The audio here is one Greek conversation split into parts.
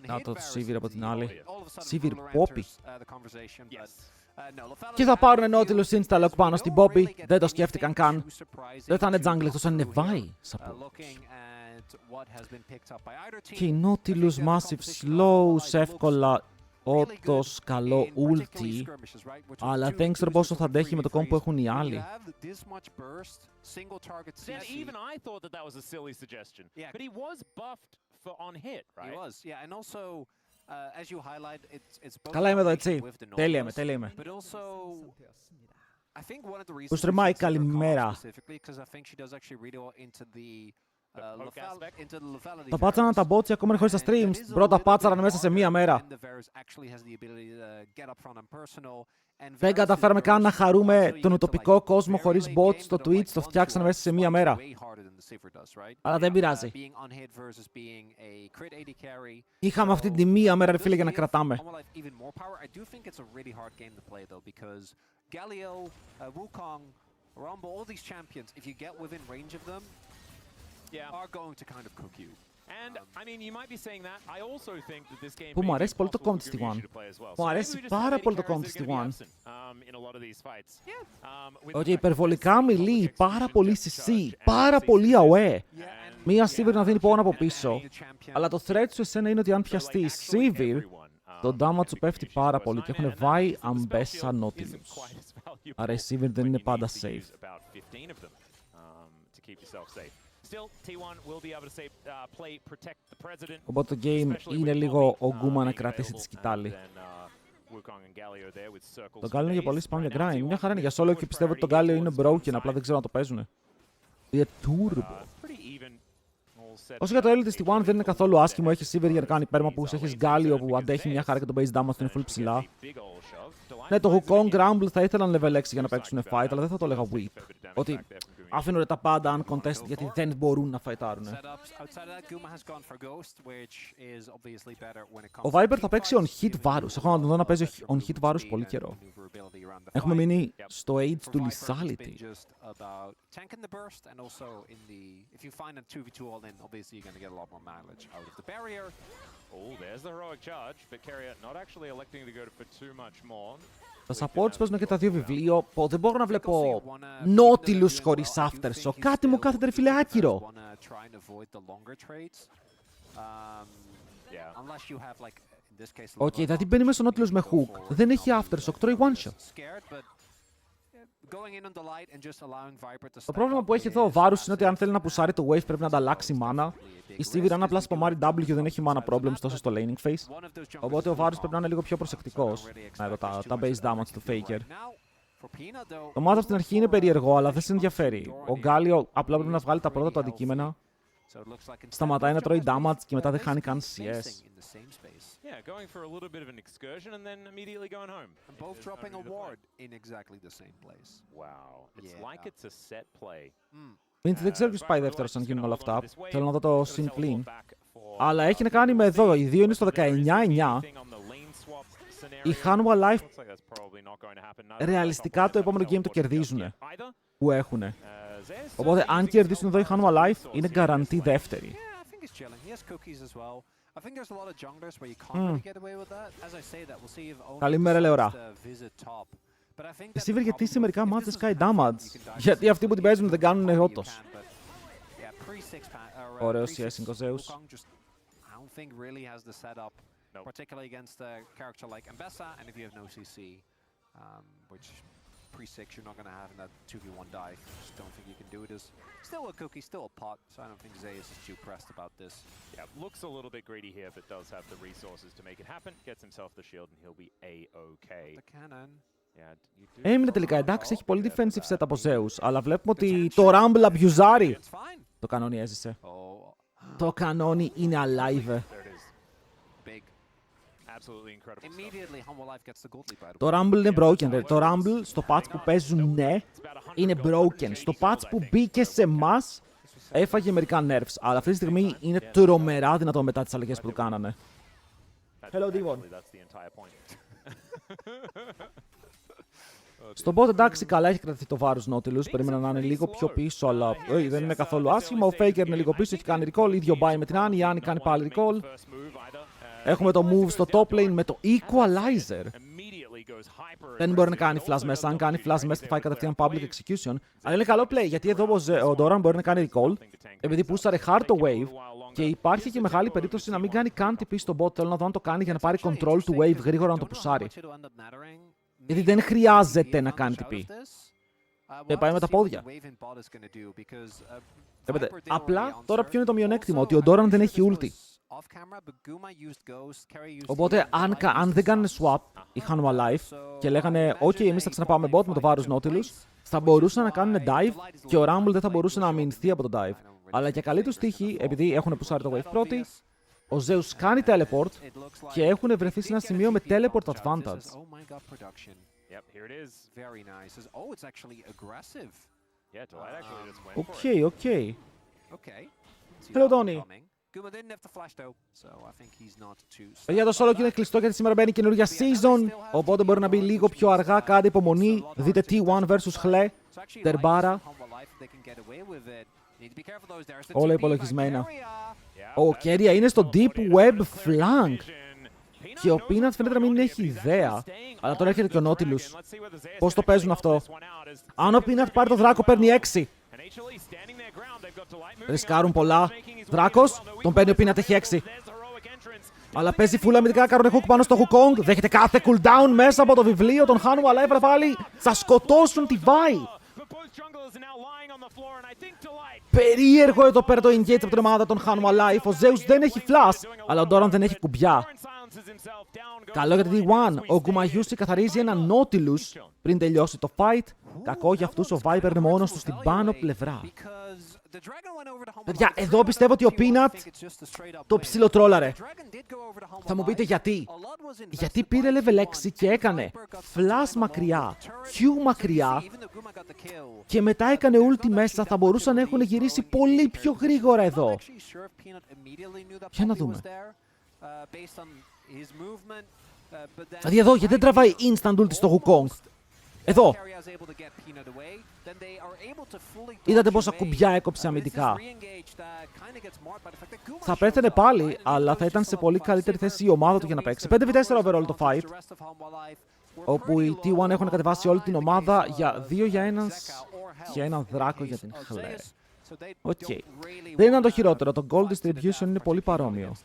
Να το Sivir από την άλλη. Sivir Poppy. Και θα πάρουν Nautilus Insta Lock πάνω στην Poppy. Δεν το σκέφτηκαν καν. Δεν θα είναι jungle εκτός αν είναι Vi support. Και η Nautilus Massive Slows εύκολα. Όντως καλό ulti, αλλά δεν ξέρω πόσο θα αντέχει με το combo που έχουν οι άλλοι. Καλά είμαι εδώ, έτσι. Τέλεια είμαι. Που στρεμάει καλημέρα. Τα πάτσαναν τα bots ακόμα χωρίς τα streams. Πρώτα πάτσαραν μέσα σε μία μέρα. Δεν καταφέραμε καν να χαρούμε τον ουτοπικό κόσμο χωρίς bots στο Twitch. Το φτιάξανε μέσα σε μία μέρα. Αλλά δεν πειράζει. Είχαμε αυτή τη μία μέρα, ρε φίλε, για να κρατάμε. Που μου αρέσει πολύ το κόμμα της T1. Μου αρέσει πάρα πολύ το κόμμα της T1. Ότι υπερβολικά μιλεί, πάρα πολύ CC, πάρα πολύ AOE. Μία Sivir να δίνει πόνο από πίσω. Αλλά το threat σου εσένα είναι ότι αν πιαστεί Sivir, το damage σου πέφτει πάρα πολύ και έχουν βάει Ambessa Nautilus. Άρα η Sivir δεν είναι πάντα safe. Οπότε το game είναι λίγο ογκούμα να κρατήσει τη σκητάλη. Το Galio είναι για πολύ spam για grind. Μια χαρά είναι για solo και πιστεύω ότι το Galio είναι broken, απλά δεν ξέρω να το παίζουνε. Είναι turbo. Όσο για το early της T1 δεν είναι καθόλου άσχημο, έχει Sivir για να κάνει permapush, έχεις Galio που αντέχει μια χαρά και το base damage είναι full ψηλά. Ναι, το Wukong Rumble θα ήθελαν level 6 για να παίξουν fight, αλλά δεν θα το έλεγα whip. Ότι αφήνουν τα πάντα uncontested γιατί δεν μπορούν να φαϊτάρουν. Ο Viper θα παίξει on hit Varus. Έχω να τον δω να παίζει on hit Varus πολύ καιρό. Έχουμε μείνει στο age του Lethality. Τα supports παίζουν και τα δύο βιβλίο. Δεν μπορώ να βλέπω Nautilus χωρίς Aftershock. Κάτι μου κάθεται, ρε φίλε, άκυρο. Οκ, δηλαδή μπαίνει μέσα στο Nautilus με hook. Δεν έχει Aftershock, τρώει one shot. Το πρόβλημα που έχει εδώ ο Varus είναι ότι αν θέλει να πουσάρει το wave πρέπει να ανταλλάξει mana. Η Sivir αν απλά σπαμάρει W δεν έχει mana problems τόσο στο laning phase. Οπότε ο Varus πρέπει να είναι λίγο πιο προσεκτικός. Εδώ τα base damage του Faker. Το matchup στην αρχή είναι περίεργο, αλλά δεν σε ενδιαφέρει. Ο Galio απλά πρέπει να βγάλει τα πρώτα του αντικείμενα. Σταματάει να τρώει damage και μετά δεν χάνει καν CS. Yeah, going for a little bit of an excursion and then immediately going home. And both dropping a ward in exactly the same place. Wow, it's like it's a set play. Δεν ξέρω ποιος πάει δεύτερος αν γίνουν όλα αυτά. Θέλω να δω το Sin Clean. Αλλά έχει να κάνει με εδώ. Οι δύο είναι στο 19-9. Οι Hanwha Life ρεαλιστικά το επόμενο game το κερδίζουν. Που έχουνε. Οπότε αν κερδίσουν εδώ οι Hanwha Life είναι guarantee δεύτερη. Καλημέρα, Λεωρά. Η Sivir γιατί σε μερικά μάτια sky damage. Γιατί αυτοί που την παίζουν δεν κάνουν ότος. Ωραίος CS ο Zeus. Particularly against a character like Ambessa, and if you have no CC, which pre-6 you're not going to have in that 2v1 dive. Just don't think you can do it. As still a cookie, still a pot, so I don't think Zeus is too pressed about this. Yeah, looks a little bit greedy here, but does have the resources to make it happen. Gets himself the shield and he'll be a-okay. The cannon. Έμεινε τελικά εντάξει, έχει πολύ defensive set από Zeus, αλλά βλέπουμε ότι το Rumble αμπιουζάρει. Το κανόνι έζησε. Το κανόνι είναι alive. Το Rumble είναι broken. Το Rumble στο patch που παίζουν ναι, είναι broken. Στο patch που μπήκε σε εμάς, έφαγε μερικά nerfs. Αλλά αυτή τη στιγμή είναι τρομερά δυνατό μετά τις αλλαγές που του κάνανε. Hello, Devon. Στον bot εντάξει, καλά έχει κρατηθεί το βάρος Nautilus. Περίμενα να είναι λίγο πιο πίσω, αλλά δεν είναι καθόλου άσχημα. Ο Faker είναι λίγο πίσω, έχει κάνει recall. Ίδιο buy με την Annie. Η Annie κάνει πάλι recall. Έχουμε το move στο top lane με το equalizer. Δεν μπορεί να κάνει flash μέσα. Αν κάνει flash μέσα θα φάει κατευθείαν public execution. Αλλά είναι καλό play γιατί εδώ ο Doran μπορεί να κάνει recall. Επειδή πούσαρε hard το wave. Και υπάρχει και μεγάλη περίπτωση να μην κάνει καν TP στο bot. Θέλω να δω αν το κάνει για να πάρει control του wave γρήγορα να το πουσάρει. Γιατί δεν χρειάζεται να κάνει TP. Και πάει με τα πόδια. Απλά τώρα ποιο είναι το μειονέκτημα, ότι ο Doran δεν έχει ulti. Οπότε αν δεν κάνουν swap οι Hanwha Life και λέγανε OK, εμείς θα ξαναπάμε bot με το βάρος Nautilus, θα μπορούσαν να κάνουν dive και ο Rumble δεν θα μπορούσε να αμυνθεί από το dive. Αλλά για καλή τους τύχη, επειδή έχουν πουσάρει το wave πρώτη, ο Zeus κάνει teleport και έχουν βρεθεί σε ένα σημείο με teleport advantage. Οκ. Hello, Donnie. Για το solo είναι κλειστό γιατί σήμερα μπαίνει καινούργια season, οπότε μπορεί να μπει λίγο πιο αργά, κάντε υπομονή. Δείτε T1 vs Hle, Τερμπάρα. Όλα υπολογισμένα. Ο Κέρια είναι στο deep web flank. Και ο Peanut φαίνεται να μην έχει ιδέα. Αλλά τώρα έρχεται και ο Nautilus. Πώς το παίζουν αυτό? Αν ο Peanut πάρει το δράκο παίρνει 6. Ρισκάρουν πολλά. Δράκος, τον παίρνει ο Peanut, έχει 6. Αλλά παίζει full αμυντικά, κάνουν hook πάνω στο Wukong. Δέχεται κάθε cooldown μέσα από το βιβλίο. Τον Hanwha Life πάλι θα σκοτώσουν τη Vi. Περίεργο εδώ πέρα το engage από την ομάδα των Hanwha Life. Ο Zeus δεν έχει flash, αλλά ο Doran δεν έχει κουμπιά. Καλό για τη D1. Ο Gumayusi καθαρίζει ένα Nautilus πριν τελειώσει το fight. Κακό για αυτούς, ο Viper είναι μόνος του στην πάνω πλευρά. Παιδιά, εδώ πιστεύω ότι ο Peanut το ψιλοτρόλαρε. Θα μου πείτε γιατί. Γιατί πήρε level 6 και έκανε flash μακριά, Q μακριά και μετά έκανε ulti μέσα. Θα μπορούσαν να έχουν γυρίσει πολύ πιο γρήγορα εδώ. Για να δούμε. Δηλαδή εδώ, γιατί δεν τραβάει instant ulti στο Wukong? Εδώ. Είδατε πόσα κουμπιά έκοψε αμυντικά. Θα πέθαινε πάλι, αλλά θα ήταν σε πολύ καλύτερη θέση η ομάδα του για να παίξει. 5v4 overall το fight, όπου οι T1 έχουν κατεβάσει όλη την ομάδα για 2 για 1 και έναν δράκο για την Hle. Οκ. Δεν ήταν το χειρότερο. Το gold distribution είναι πολύ παρόμοιο.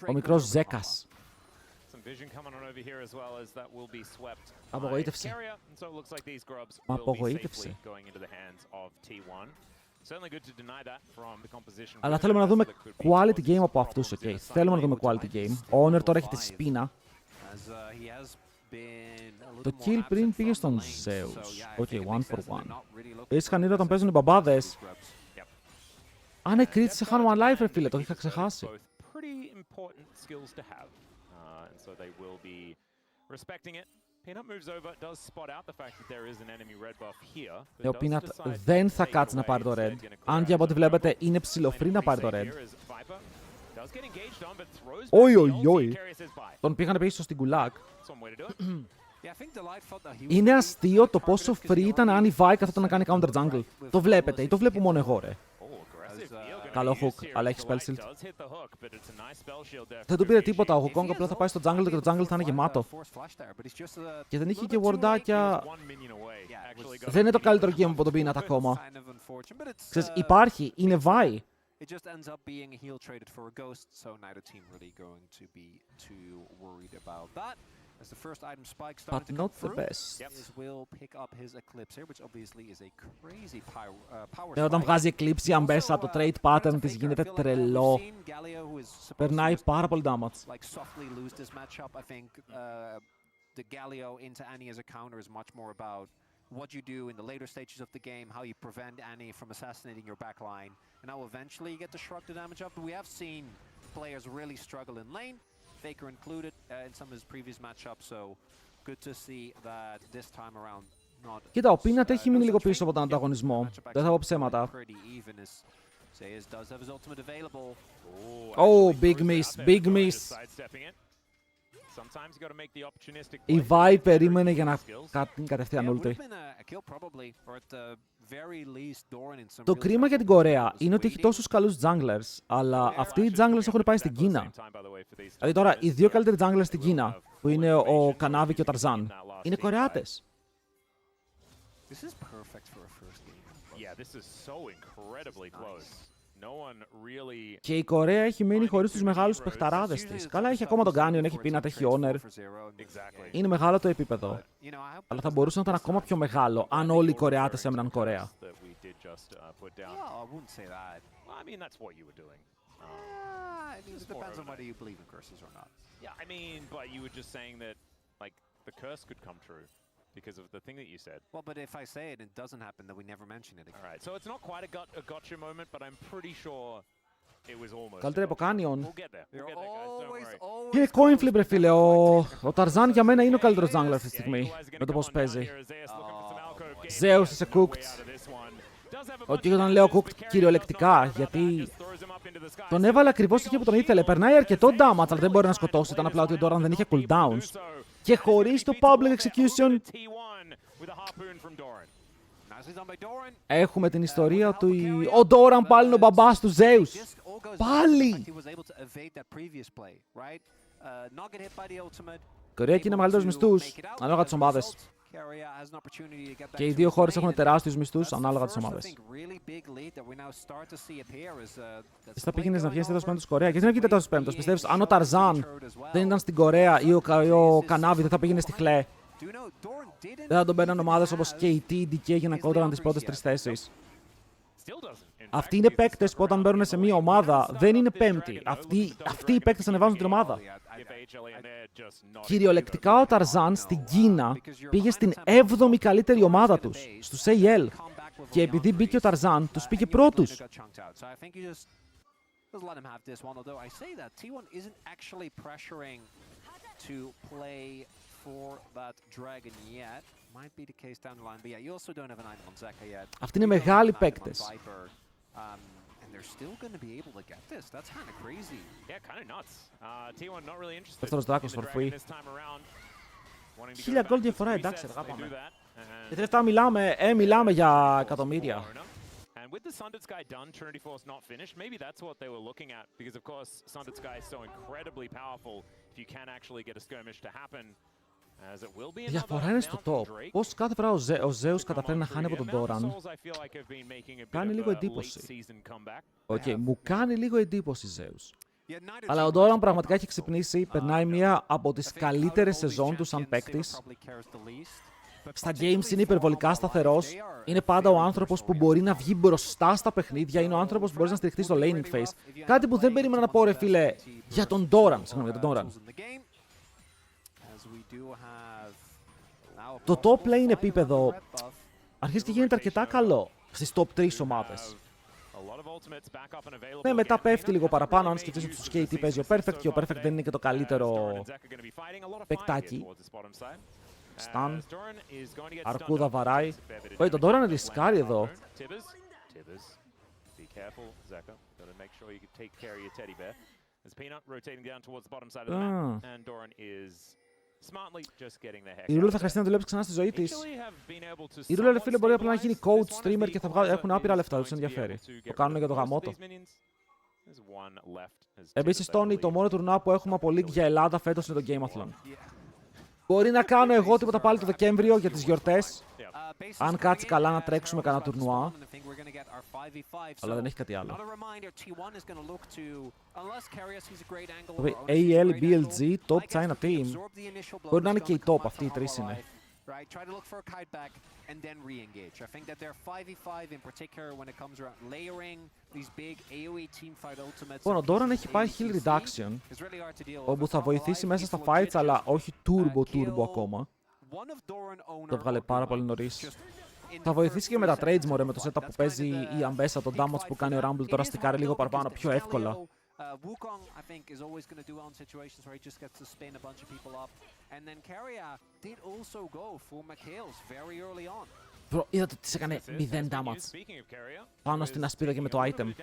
Ο μικρός Ζέκας. Απογοήτευσε. Μα απογοήτευσε. Αλλά θέλουμε να δούμε quality game από αυτούς, ok. Θέλουμε να δούμε quality game. Ο Honor τώρα έχει τη σπίνα. Το kill πριν πήγε στον Zeus. Οκ, one for one. Ήσυχαν ήδη όταν παίζουν οι μπαμπάδες. Αν εκρίτησε σε Hanwha Life, ρε φίλε, το είχα ξεχάσει. Ο Peanut δεν θα κάτσει να πάρει το red. Αν και από ό,τι βλέπετε είναι ψιλοφρύ να πάρει το red. Οι. Τον πήγανε πίσω στην κουλάκ. Είναι αστείο το πόσο free ήταν αν η Vi καθόταν να κάνει counter jungle. Το βλέπετε ή το βλέπω μόνο εγώ, ρε. Καλό hook, αλλά έχει spell shield. Δεν του πήρε τίποτα. Ο Wukong απλά θα πάει στο jungle και το jungle θα είναι γεμάτο. Και δεν είχε και wardάκια. Δεν είναι το καλύτερο game από τον Peanut ακόμα. Ξέρεις, υπάρχει, είναι Vi. It just ends up being a heal traded for a ghost, so neither team really going to be too worried about that. As the first item spike started to come through, is will pick up his Eclipse here, which obviously is a crazy power Όταν βγάζει Eclipse η Ambessa, το trade pattern της γίνεται τρελό. Περνάει πάρα πολύ damage. Like softly lose this matchup. I think the Galio into Annie as a counter is much more about what you do in the later stages of the game, how you prevent Annie from assassinating your backline, and how eventually you get to shrug the damage up. But we have seen players really struggle in lane, Faker included in some of his previous matchups, so good to see that this time around not... Κοίτα, ο Peanut έχει μείνει λίγο πίσω από τον ανταγωνισμό. Δεν θα πω ψέματα. Oh, big miss, big miss. Η Vi περίμενε για να κάνει κατευθείαν ulti. Το κρίμα για την Κορέα είναι ότι έχει τόσους καλούς junglers, αλλά αυτοί οι junglers έχουν πάει στην Κίνα. Δηλαδή τώρα οι δύο καλύτεροι junglers στην Κίνα, που είναι ο Κανάβη και ο Ταρζάν, είναι Κορεάτες. Και η Κορέα έχει μείνει χωρίς τους μεγάλους παιχταράδες της. Καλά, έχει ακόμα τον Canyon, έχει Peanut, έχει Honor. Είναι μεγάλο το επίπεδο. Αλλά θα μπορούσε να ήταν ακόμα πιο μεγάλο αν όλοι οι Κορεάτες έμεναν Κορέα. Because of the thing that you said. Well, but if I say it, it doesn't happen, then we never mention it again. All right, so it's not quite a gotcha moment, but I'm pretty sure it was almost. Καλύτερη από Canyon. We'll get there. We'll get there, guys. Don't worry. Είναι coin flip, ρε φίλε. Ο Ταρζάν για μένα είναι ο καλύτερος jungler αυτή τη στιγμή. Με το πώς παίζει. Zeus είσαι cooked. Όχι όταν λέω cooked κυριολεκτικά, γιατί τον έβαλε ακριβώς εκεί που τον ήθελε. Περνάει αρκετό damage, αλλά δεν μπορεί να σκοτώσει. Ήταν απλά ότι ο Doran δεν είχε cooldowns. Και χωρίς το public execution έχουμε την ιστορία του. Ο Doran πάλι είναι ο μπαμπάς του Zeus. Πάλι! Η Κορέα είναι μεγαλύτερους μισθούς ανάλογα τις ομάδες. Και οι δύο χώρες έχουν τεράστιους μισθούς ανάλογα τις ομάδες. Εσύ θα πήγαινες να βγαίνεις τέταρτος πέμπτος Κορέα. Γιατί δεν βγει τέταρτος πέμπτος? Πιστεύεις αν ο Ταρζάν δεν ήταν στην Κορέα ή ο Κανάβη δεν θα πήγαινε στη Χλέ? Δεν θα τον παίρναν ομάδες όπως KT, DK για να κόντραν τις πρώτες τρεις θέσεις. Αυτοί είναι παίκτες που όταν μπαίνουν σε μια ομάδα δεν είναι πέμπτοι. Αυτοί οι παίκτες ανεβάζουν την ομάδα. Κυριολεκτικά ο Ταρζάν στην Κίνα πήγε στην 7η καλύτερη ομάδα τους, στους AL. Και επειδή μπήκε ο Ταρζάν, τους πήγε πρώτους. Αυτοί είναι μεγάλοι παίκτες. Δεύτερος Δράκος for free. 1000 gold διαφορά, εντάξει, αργά πάμε. Γιατί λεφτά μιλάμε για εκατομμύρια. And with the Sundered Sky done, Trinity Force not finished, maybe that's what they were looking at, because of course Sundered Sky is so incredibly powerful if you can actually get a skirmish to happen. Η διαφορά είναι στο top. Πώς κάθε φορά ο Zeus καταφέρει να χάνει από τον Doran. Κάνει λίγο εντύπωση. Μου κάνει λίγο εντύπωση Zeus. Αλλά ο Doran πραγματικά έχει ξυπνήσει, περνάει μία από τις καλύτερες σεζόν του σαν παίκτης. Στα games είναι υπερβολικά σταθερός. Είναι πάντα ο άνθρωπος που μπορεί να βγει μπροστά στα παιχνίδια. Είναι ο άνθρωπος που μπορεί να στηριχτεί στο laning phase. Κάτι που δεν περίμενα να πω, ρε φίλε, για τον Doran. Συγγνώμη, για τον Doran. Το top lane επίπεδο αρχίζει και γίνεται αρκετά καλό στις top 3 ομάδες. Ναι, μετά πέφτει λίγο παραπάνω αν σκεφτείς ότι στους KT παίζει ο Perfect και ο Perfect δεν είναι και το καλύτερο παικτάκι. Stan. Αρκούδα βαράει.喂, τον Doran ρισκάρει εδώ. Η Ρούλα θα χρειαστεί να δουλέψει ξανά στη ζωή της. Η Ρούλα, φίλε, μπορεί απλά να γίνει coach, streamer και θα έχουν άπειρα λεφτά, δεν τους ενδιαφέρει. Το κάνουν για το γαμότο. Επίσης, Τόνι, το μόνο τουρνουά που έχουμε από League για Ελλάδα φέτος είναι το Gameathlon. Μπορεί να κάνω εγώ τίποτα πάλι το Δεκέμβριο για τις γιορτές. Αν κάτσει καλά να τρέξουμε κανένα τουρνουά. Αλλά δεν έχει κάτι άλλο. AL, BLG, Top China Team. Μπορεί να είναι και οι top, αυτοί οι τρεις είναι. And then re-engage. I think that they're 5v5 in particular when it comes around layering these big AoE teamfight ultimates. Λοιπόν, ο Doran έχει πάει heal reduction, όπου θα βοηθήσει μέσα στα fights, αλλά όχι turbo ακόμα. Το βγάλε πάρα πολύ νωρίς. Θα βοηθήσει και με τα trades, μωρέ, με το setup που παίζει η Ambessa, το damage που κάνει ο Rumble, τώρα στικάρει λίγο παραπάνω, πιο εύκολα. Wukong, I think, is always going to do well in situations where he just gets to spin a bunch of people up. And then Keria did also go for Mikhail's very early on. Bro, είδατε ότι της έκανε 0 damage πάνω στην ασπίδα και με το item.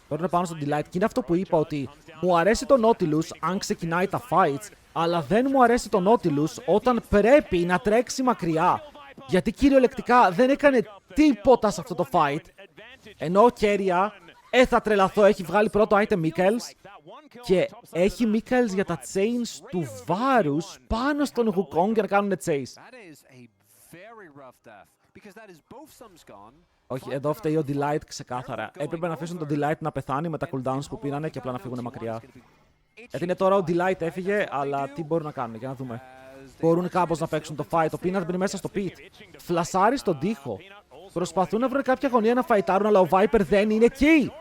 Παίρνουν πάνω στο Delight και είναι αυτό που είπα, ότι μου αρέσει το Nautilus αν ξεκινάει τα fights, αλλά δεν μου αρέσει το Nautilus όταν πρέπει να τρέξει μακριά. Γιατί κυριολεκτικά δεν έκανε τίποτα σε αυτό το fight. Ενώ ο Keria, θα τρελαθώ, έχει βγάλει πρώτο item Michaels και έχει Michaels για τα chains του Varus πάνω στον Wukong για να κάνουν chase. Όχι, εδώ φταίει ο Delight ξεκάθαρα. Έπρεπε να αφήσουν τον Delight να πεθάνει με τα cooldowns που πήρανε και απλά να φύγουν μακριά. Γιατί είναι τώρα ο Delight έφυγε, αλλά τι μπορούν να κάνουν, για να δούμε. Μπορούν κάπως να παίξουν το fight. Ο Peanut μπαίνει μέσα στο pit. Φλασάρει στον τοίχο. Προσπαθούν να βρουν κάποια γωνία να φαϊτάρουν, αλλά ο Viper δεν είναι εκεί.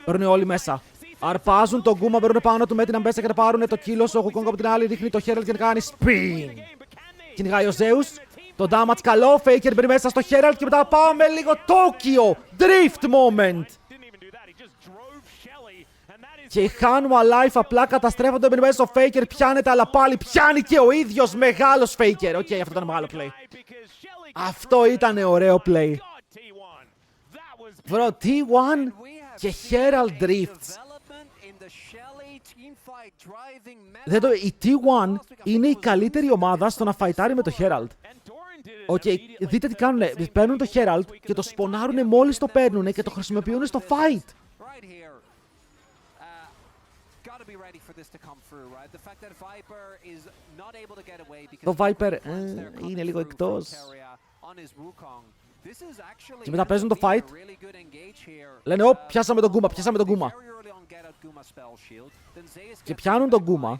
Παίρνουν όλοι μέσα. Αρπάζουν τον Γκούμα, μπαίνουν πάνω του με την αμπέσα και να πάρουν το κύλο. Ο Wukong από την άλλη ρίχνει το Herald και να κάνει spin. Κυνηγάει ο Zeus. Το damage καλό. Faker μπαίνει μέσα στο Herald και μετά πάμε λίγο Tokyo Drift moment. Και η Hanwha Life απλά καταστρέφονται, μπαίνει μέσα στο Faker, πιάνεται, αλλά πάλι πιάνει και ο ίδιος μεγάλος Faker. Οκ, αυτό ήταν μεγάλο play. Αυτό ήταν ωραίο play. Bro, T1 και Herald Drifts. Η T1 είναι η καλύτερη ομάδα στο να φαϊτάρει με το Herald. Δείτε τι κάνουνε. Παίρνουν το Herald και το σπονάρουνε μόλις το παίρνουνε και το χρησιμοποιούν στο fight. Το Viper είναι λίγο εκτός. Και μετά παίζουν το fight. Λένε, πιάσαμε τον Γκούμα, Και πιάνουν τον Γκούμα.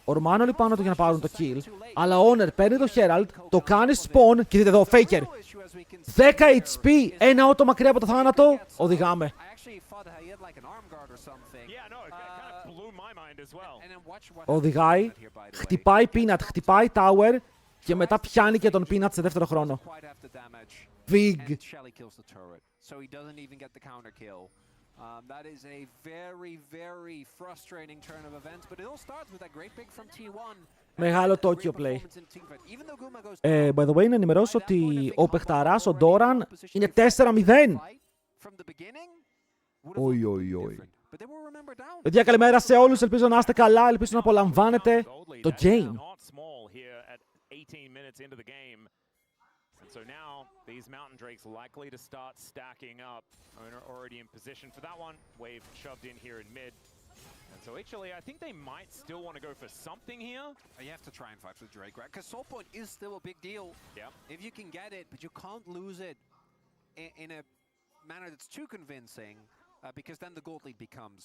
Ορμάνε όλοι πάνω του για να πάρουν το kill. Αλλά ο Honor παίρνει το Herald, το κάνει spawn και δείτε εδώ, Faker. 10 HP, ένα auto μακριά από το θάνατο. Οδηγάμε. Οδηγάει, χτυπάει Peanut, χτυπάει Tower και μετά πιάνει και τον Peanut σε δεύτερο χρόνο. Big. That is a very, very frustrating turn of events, but it all starts with that great pick from T1. Μεγάλο Tokyo play. By the way, να ενημερώσω ότι ο παιχταράς, ο Doran, είναι 4-0. Oi. Παιδιά, καλημέρα σε όλους. Ελπίζω να είστε καλά, ελπίζω να απολαμβάνετε το game. So now these Mountain Drakes likely to start stacking up. Owner already in position for that one. Wave shoved in here in mid. And so actually, I think they might still want to go for something here. You have to try and fight for Drake, right? Because Soul Point is still a big deal. Yeah. If you can get it, but you can't lose it in a manner that's too convincing, because then the gold lead becomes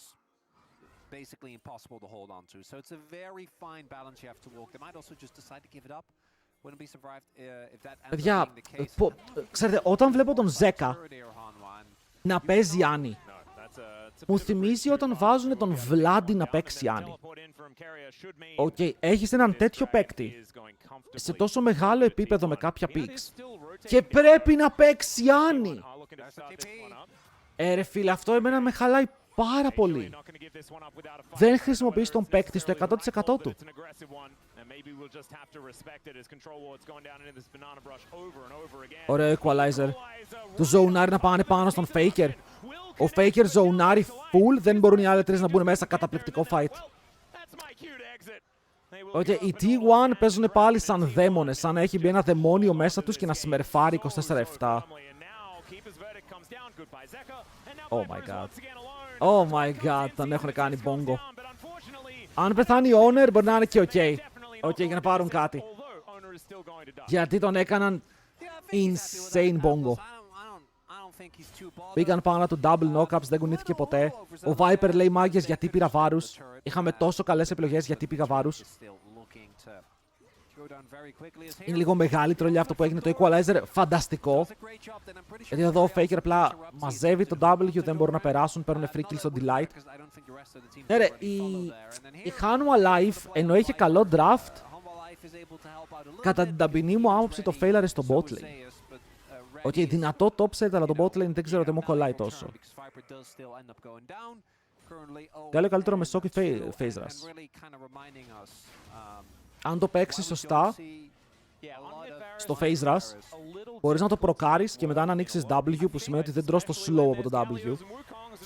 basically impossible to hold on to. So it's a very fine balance you have to walk. They might also just decide to give it up. Παιδιά, ξέρετε, όταν βλέπω τον Zeka να παίζει Άννη, μου θυμίζει όταν βάζουν τον Βλάντι να παίξει Άννη. Έχεις έναν τέτοιο παίκτη σε τόσο μεγάλο επίπεδο με κάποια picks και πρέπει να παίξει Άννη. Ρε φίλε, αυτό εμένα με χαλάει πάρα πολύ. Δεν χρησιμοποιείς τον παίκτη στο 100% του. Ωραίο equalizer. Του ζοουνάρι να πάνε πάνω στον Faker. Ο Faker ζοουνάρι full, δεν μπορούν οι άλλοι τρεις να μπουν μέσα. Καταπληκτικό fight. Οι T1 παίζουν πάλι σαν δαίμονες, σαν να έχει μπει ένα δαιμόνιο μέσα τους και να σμερφάρει 24-7. Oh my god. Oh my god, τον έχουν κάνει bongo. Αν πεθάνει ο Honor μπορεί να είναι και ok. Για να πάρουν κάτι. Γιατί τον έκαναν insane bongo. Πήγαν πάνω του double knockups, δεν κουνήθηκε ποτέ. Ο Viper λέει μάγκες γιατί πήρα βάρους. Είχαμε τόσο καλές επιλογές γιατί πήγα βάρους. Είναι λίγο μεγάλη τρολιά αυτό που έγινε το equalizer, φανταστικό. Γιατί εδώ ο Faker απλά μαζεύει το W, δεν μπορούν να περάσουν, παίρνουν free kill στο Delight. Ναι ρε, η Hanwha Life, ενώ είχε καλό draft, κατά την ταπεινή μου άποψη το failare στο bot lane. Δυνατό top set, αλλά το bot lane δεν ξέρω, δεν μου κολλάει τόσο. Καλό καλύτερο με σόκι phase rush. Αν το παίξει σωστά, στο phase rush, μπορείς να το προκάρεις και μετά να ανοίξεις W, που σημαίνει ότι δεν τρως το slow από το W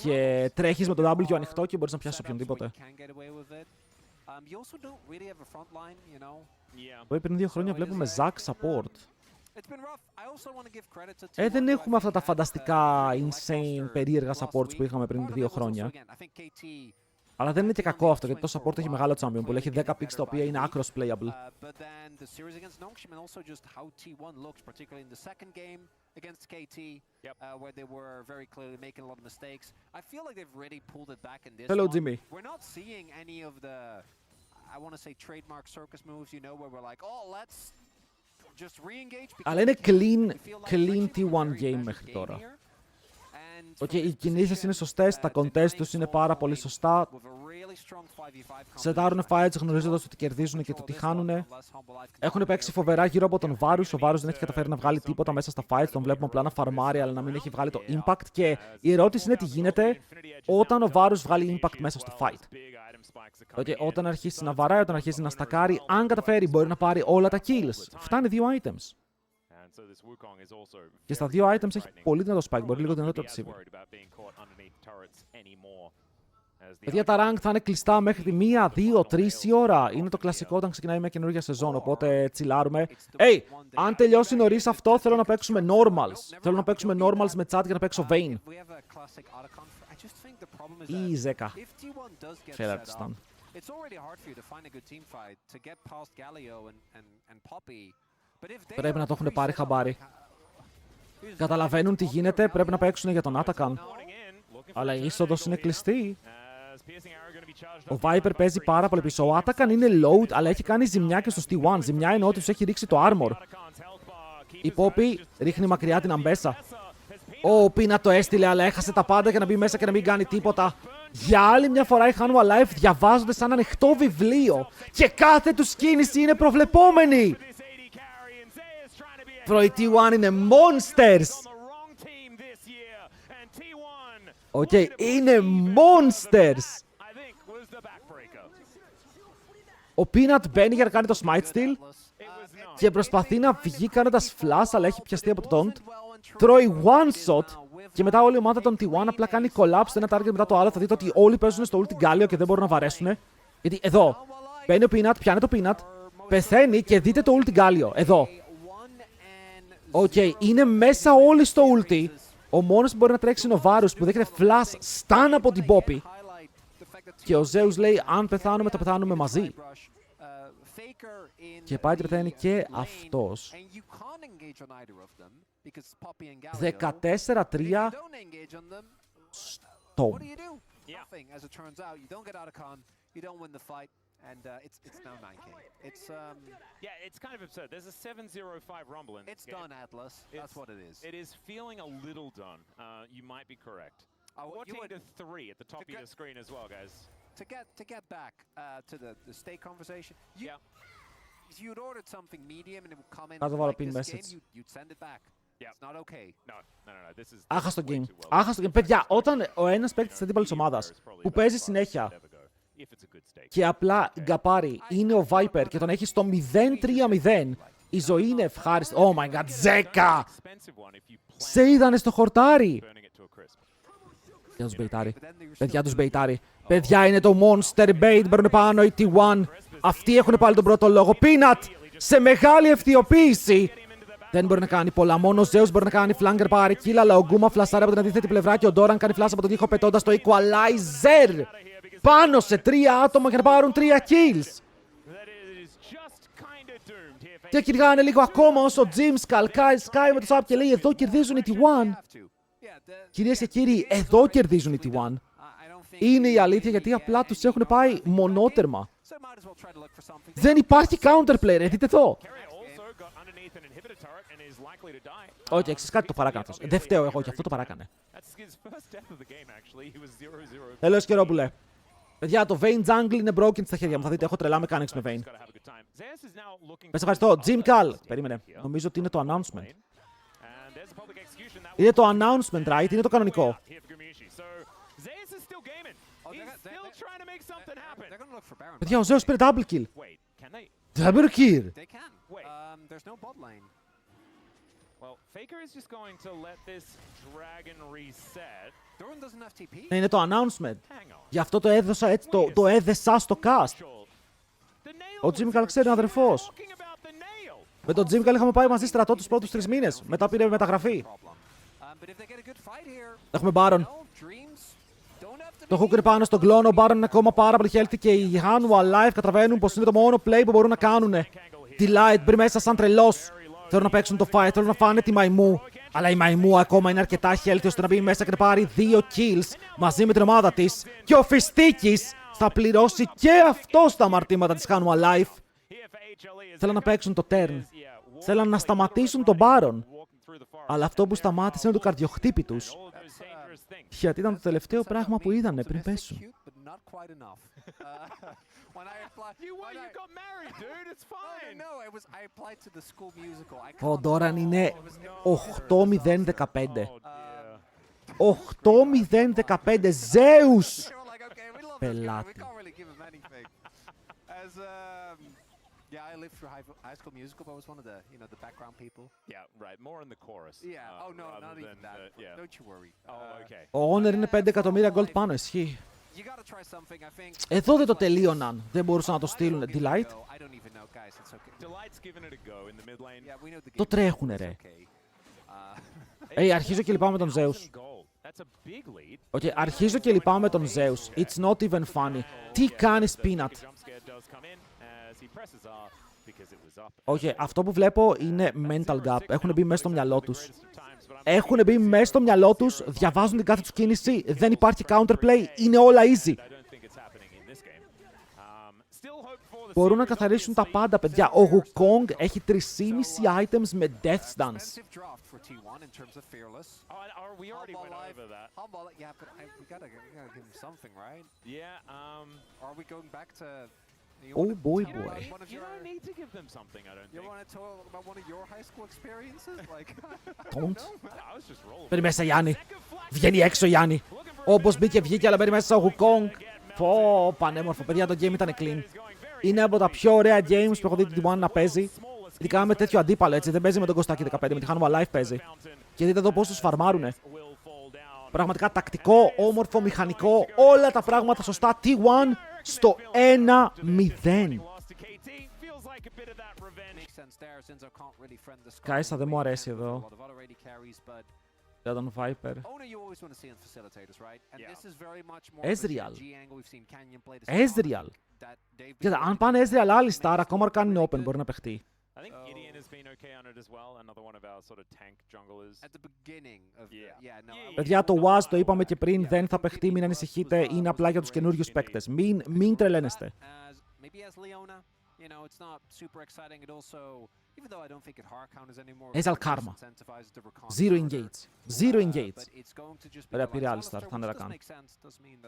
και τρέχεις με το W ανοιχτό και μπορείς να πιάσεις οποιονδήποτε. Πριν 2 χρόνια βλέπουμε Zac support. Δεν έχουμε αυτά τα φανταστικά, insane, περίεργα supports που είχαμε πριν 2 χρόνια. Αλλά δεν είναι και κακό αυτό, γιατί το support έχει μεγάλο champion που έχει 10 picks τα οποία είναι άκρος playable. Hello, Jimmy. Αλλά είναι clean T1 game μέχρι τώρα. Οι κινήσεις είναι σωστές, τα contest τους είναι πάρα πολύ σωστά. Σετάρουν fights γνωρίζοντας ότι κερδίζουν και το τι χάνουν. Έχουν παίξει φοβερά γύρω από τον Varus. Ο Varus δεν έχει καταφέρει να βγάλει τίποτα μέσα στα fights. Τον βλέπουμε απλά να φαρμάρει, αλλά να μην έχει βγάλει το impact. Και η ερώτηση είναι τι γίνεται όταν ο Varus βγάλει impact μέσα στο fight. Όταν αρχίσει να βαράει, όταν αρχίσει να στακάρει, αν καταφέρει, μπορεί να πάρει όλα τα kills. Φτάνει 2 items. Και στα 2 items έχει πολύ δυνατό spike, μπορεί λίγο δυνατό το receiver. Παιδιά, τα rank θα είναι κλειστά μέχρι τη 1, 2, 3 η ώρα. Είναι το κλασικό όταν ξεκινάει μια καινούργια σεζόν, οπότε τσιλάρουμε. Αν τελειώσει νωρίς αυτό, θέλω να παίξουμε normals. Θέλω να παίξουμε normals με chat για να παίξω Vayne. Ή Zeka. Φέλα τη stun. Πρέπει να το έχουν πάρει χαμπάρι. Καταλαβαίνουν τι γίνεται, πρέπει να παίξουν για τον Atakan. Αλλά η είσοδος είναι κλειστή. Ο Viper παίζει πάρα πολύ πίσω. Ο Atakan είναι load, αλλά έχει κάνει ζημιά και στο T1. Ζημιά εννοώ ότι τους έχει ρίξει το armor. Η Poppy ρίχνει μακριά την Αμπέσα. Ο Peanut το έστειλε, αλλά έχασε τα πάντα για να μπει μέσα και να μην κάνει τίποτα. Για άλλη μια φορά οι Hanwha Life διαβάζονται σαν ανοιχτό βιβλίο. Και κάθε τους κίνηση είναι προβλεπόμενη. Οι T1 είναι monsters. Είναι monsters. Ο Peanut μπαίνει για να κάνει το smite steal και προσπαθεί να βγει κάνοντας flash, αλλά έχει πιαστεί από το taunt. Τρώει one shot και μετά όλη η ομάδα των T1 απλά κάνει collapse το ένα target μετά το άλλο. Θα δείτε ότι όλοι παίζουν στο ulti Galio και δεν μπορούν να βαρέσουν. Γιατί εδώ μπαίνει ο Peanut, πιάνει το Peanut, πεθαίνει και δείτε το ulti Galio. Εδώ. Είναι μέσα όλοι στο ulti. Ο μόνος που μπορεί να τρέξει είναι ο Varus που δέχεται flash stun από την Poppy. Και ο Zeus λέει αν πεθάνουμε θα πεθάνουμε μαζί. Και πάει και πεθαίνει και αυτός. 14-3 στο. And it's now 9K. It's kind of absurd. There's a 7-0-5 rumble in this It's game. done, Atlas. That's what it is. It is feeling a little done. You might be correct. 14-3 at the top of your screen as well, guys. To get back to the stake conversation. If you'd ordered something medium and it would come in like this game, you'd send it back. It's not okay. No. This is Άχαστο game. Άχαστο game. Παιδιά, όταν ο ένας παίκτης της αντίπαλης ομάδας που παίζει συνέχεια και απλά γκαπάρει είναι ο Viper και τον έχει στο 0-3-0, η ζωή είναι ευχάριστη. Oh my god, Zeka! Σε είδανε στο χορτάρι! Παιδιά τους μπεϊτάρει. Παιδιά τους μπεϊτάρει. Παιδιά είναι το monster bait, μπαίνουν πάνω οι T1. Αυτοί έχουν πάλι τον πρώτο λόγο. Peanut! Σε μεγάλη ευθειοποίηση! Δεν μπορεί να κάνει πολλά. Μόνο ο Zeus μπορεί να κάνει flanker πάρει kill, αλλά ο Γκούμα φλασάρει από την αντίθετη πλευρά και ο Doran κάνει flash από τον τοίχο πετώντας το equalizer! Πάνω σε 3 άτομα για να πάρουν 3 kills. Και κυνηγάνε λίγο ακόμα όσο ο Jim σκάει με το sub και λέει εδώ κερδίζουν οι T1. Κυρίες και κύριοι, εδώ κερδίζουν οι T1. Είναι η αλήθεια γιατί απλά τους έχουν πάει μονότερμα. Δεν υπάρχει counterplay, δείτε εδώ. Όχι, ξέρεις κάτι, το παράκανε αυτός. Δεν φταίω εγώ και αυτό το παράκανε. Έλεος Καιρόπουλε. Παιδιά, το Vayne Jungle είναι broken στα χέρια μου. Θα δείτε, έχω τρελά mechanics με Vayne. Με σε ευχαριστώ. Jim Cal. Περίμενε. Νομίζω ότι είναι το announcement. Είναι το announcement, right? Είναι το κανονικό. Παιδιά, ο Zeus πήρε double kill. Double kill. They can. Wait. There's no bot lane. Well, Faker is just going to let this dragon reset. Doran doesn't have TP. Ναι, είναι το announcement. Hang on. Γι' αυτό το έδωσα έτσι, το έδεσα στο cast. Ο Jimmy Cal ξέρει, αδερφός. Με τον Jimmy Cal είχαμε πάει μαζί στρατό τους πρώτους 3 μήνες. Μετά πήρε μεταγραφή. Έχουμε Baron. Το hooker πάνω στον κλόνο. Ο Baron είναι ακόμα πάρα πολύ healthy και οι Hanwha Live καταλαβαίνουν πως είναι το μόνο play που μπορούν να κάνουν. Delight μπει μέσα σαν τρελός. Θέλουν να παίξουν το fight, θέλουν να φάνε τη μαϊμού. Αλλά η μαϊμού ακόμα είναι αρκετά healthy ώστε να μπει μέσα και να πάρει 2 kills μαζί με την ομάδα της. Και ο Φιστίκης θα πληρώσει και αυτό στα αμαρτήματα της Hanwha Life. Θέλουν να παίξουν το turn. Θέλουν να σταματήσουν τον Baron. Αλλά αυτό που σταμάτησε είναι το καρδιοχτύπη τους. Γιατί ήταν το τελευταίο πράγμα που είδανε πριν πέσουν. Ο Doran είναι 8-0-15. 8-0-15. Zeus! Πελάτη. Yeah, I lived through High School Musical, but I was one of the, the background people. Yeah, right. More in the chorus. Yeah. Oh no, not even that. Don't you worry. Oh, okay. Ο Honor είναι 5 εκατομμύρια gold πάνω, ισχύει. You gotta try something, I think. Εδώ δεν το τελείωναν. Δεν μπορούσαν να το στείλουν. Delight. I don't even know, guys. It's okay. Delight's giving it a go in the mid lane. Yeah, we know the game. Το τρέχουνε, ρε. Okay. Αρχίζω και λυπάμαι τον Zeus. That's a big lead. Okay, αρχίζω και λυπάμαι τον Zeus. It's not even funny. Τι κάνεις, Peanut? Όχι, αυτό που βλέπω είναι mental gap. Έχουν μπει μέσα στο μυαλό τους. Έχουν μπει μέσα στο μυαλό τους, διαβάζουν την κάθε τους κίνηση, δεν υπάρχει counterplay, είναι όλα easy. Μπορούν να καθαρίσουν τα πάντα, παιδιά. Ο Wukong έχει 3,5 items με Death Stance. Oh boy, boy. You don't need to give them something, I don't think. You want to talk about one of your high school experiences? Like, Don't. I was just rolling. Μπαίνει μέσα, Γιάννη. Βγαίνει έξω, Γιάννη. Όπως μπήκε, βγήκε, αλλά μπαίνει μέσα ο Wukong. Πω, πανέμορφο. Παιδιά, το game ήταν clean. Είναι από τα πιο ωραία games που έχω δει την D1 να παίζει. Ειδικά με τέτοιο αντίπαλο, έτσι. Δεν παίζει με τον Κωστάκη 15, με τη Hanwha Live παίζει. Και δείτε εδώ πώς τους φαρμάρουνε. Πραγματικά τακτικό, όμορφο, μηχανικό. Όλα τα πράγματα σωστά. T1 στο 1-0. Κάισα δεν μου αρέσει εδώ. Για τον Viper. Ezreal. Ezreal. Κοίτα, αν πάνε Ezreal άλλη star, ακόμα αν κάνει open μπορεί να παιχτεί. Παιδιά, το WAS το είπαμε και πριν, δεν θα παιχτεί, μην ανησυχείτε, είναι απλά για τους καινούριους παίκτες. Μην τρελαίνεστε. Ezreal Karma. Zero engage. Zero engage. Ωραία, πήρε Alistar, θα είναι Rakan.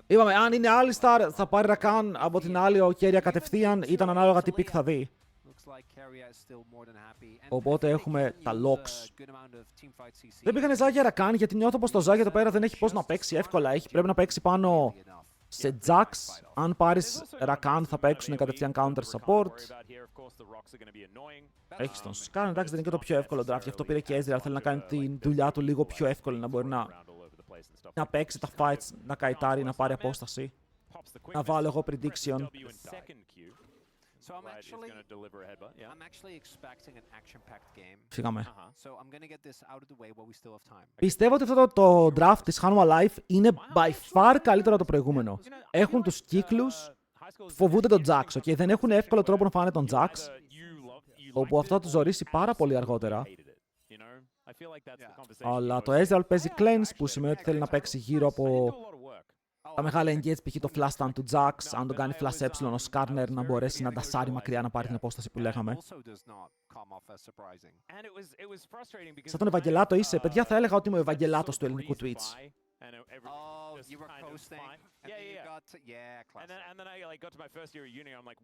Είπαμε, αν είναι Alistar, θα πάρει Rakan, από την άλλη ο Keria κατευθείαν, ήταν ανάλογα τι pick θα δει. Οπότε έχουμε τα locks. Δεν πήγανε Zag για Rakan, γιατί νιώθω πως το Zag εδώ πέρα δεν έχει πώς να παίξει εύκολα. Πρέπει να παίξει πάνω σε Jax. Αν πάρεις Rakan θα παίξουν κατευθείαν counter support. Έχεις τον Scar, εντάξει δεν είναι και το πιο εύκολο draft. Γι' αυτό πήρε και Ezreal, θέλει να κάνει τη δουλειά του λίγο πιο εύκολη. Να μπορεί να παίξει τα fights, να καητάρει, να πάρει απόσταση. Να βάλω εγώ prediction. So I'm actually expecting an action-packed game. Φύγαμε. So I'm gonna get this out of the way while we still have time. Πιστεύω ότι αυτό το draft της Hanwha Life είναι by far καλύτερο από το προηγούμενο. Έχουν τους κύκλους, φοβούνται τον Jax, okay? Δεν έχουν εύκολο τρόπο να φάνε τον Jax, όπου αυτό θα τους ζωρίσει πάρα πολύ αργότερα. Αλλά το Ezreal παίζει cleanse, που σημαίνει ότι θέλει να παίξει γύρω από τα μεγάλα engage, π.χ. το flash stun του Jax, αν τον κάνει flash έψιλον ο Skarner να μπορέσει να ντασάρει μακριά να πάρει την απόσταση που λέγαμε. Σαν τον Ευαγγελάτο είσαι, παιδιά θα έλεγα ότι είμαι ο Ευαγγελάτος του ελληνικού Twitch.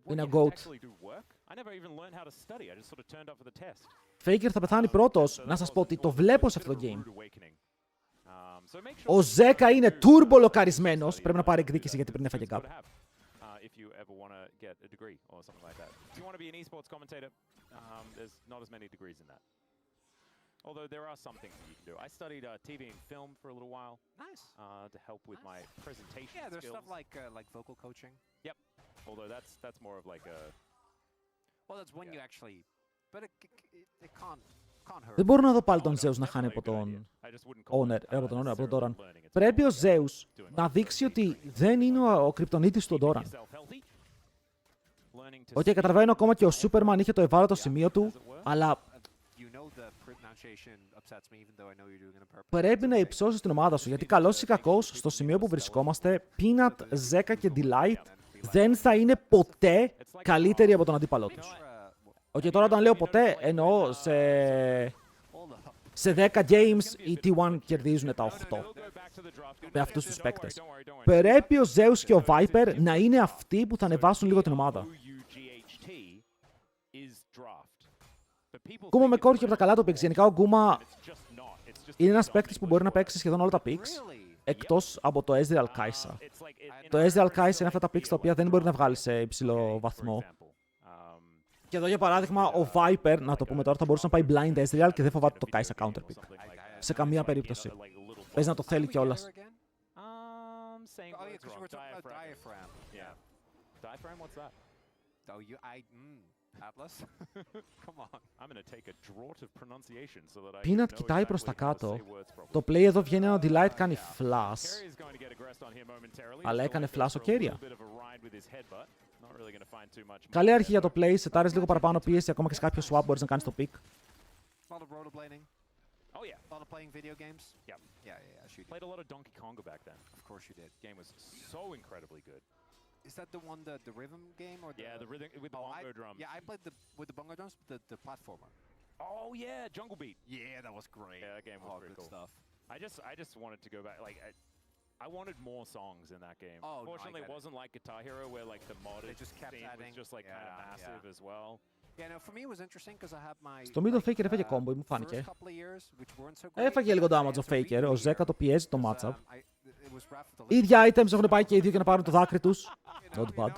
Είναι goat. Faker θα πεθάνει πρώτος. Να σας πω ότι το βλέπω σε αυτό το game. Ο Ζέκα είναι turbo λοκαρισμένος. Πρέπει να πάρει εκδίκηση γιατί πριν έφαγε κάπου. if you ever want to get a degree or something like that. If you want to be an esports commentator, there's not as many degrees in that. Although there are some things that you can do. I studied TV and film for a little while. Nice. To help with my presentation Yeah, there's skills. stuff like vocal coaching. Yep. Although that's more of like a... Well, that's when you actually... But it can't hurt. Δεν μπορώ να δω πάλι τον Zeus να χάνει από τον owner, από τον Doran. Πρέπει ο Zeus να δείξει ότι δεν είναι ο κρυπτονίτης του Doran. Οκ, καταλαβαίνω ακόμα και ο Superman είχε το ευάλωτο σημείο του, αλλά πρέπει να υψώσεις την ομάδα σου, γιατί καλός ή κακός, στο σημείο που βρισκόμαστε, Peanut, Zeka και Delight δεν θα είναι ποτέ καλύτεροι από τον αντίπαλό τους. Οκ, τώρα όταν λέω ποτέ, εννοώ σε 10 games οι T1 κερδίζουν τα 8 με αυτούς τους παίκτες. Πρέπει ο Zeus και ο Viper να είναι αυτοί που θα ανεβάσουν λίγο την ομάδα. Γκούμα με κόρηκε από τα καλά του picks. Γενικά ο Γκούμα είναι ένας παίκτης που μπορεί να παίξει σχεδόν όλα τα picks, εκτός από το Ezreal Kai'Sa. Το Ezreal Kai'Sa είναι αυτά τα picks τα οποία δεν μπορεί να βγάλει σε υψηλό βαθμό. Και εδώ για παράδειγμα ο Viper, να το πούμε τώρα, θα μπορούσε να πάει blind Ezreal και δεν φοβάται το Kai'Sa counterpick. Σε καμία περίπτωση. Παίζει να το θέλει κιόλας. Peanut κοιτάει προς τα κάτω. Το play εδώ βγαίνει ένα Delight κάνει flash. Αλλά έκανε flash ο Keria. Καλή αρχή για το play, σετάρεις λίγο παραπάνω πίεση, ακόμα και σε κάποιο swap μπορείς να κάνεις το pick. Oh yeah. A lot of playing video games? Yeah. Yeah. Played a lot of Donkey Konga back then. Of course you did. Game was so incredibly good. Is that the one, the rhythm game or the... Yeah, the rhythm with the bongo drums. Yeah, I played with the bongo drums, the platformer. Oh yeah, Jungle Beat. Yeah, that was great. Yeah, that game was pretty cool. Stuff. I just wanted to go back. Like I wanted more songs in that game. Oh, Unfortunately, it wasn't like Guitar Hero where like the modded theme was just like kind of massive as well. Yeah, no, for me it was interesting because I had my... Στο middle Faker έφαγε combo, μου φάνηκε. Έφαγε λίγο damage ο Faker, ο Zeka το πιέζει το matchup. Ίδια items έχουν πάει και οι δύο για να πάρουν το δάκρυ τους. Not bad.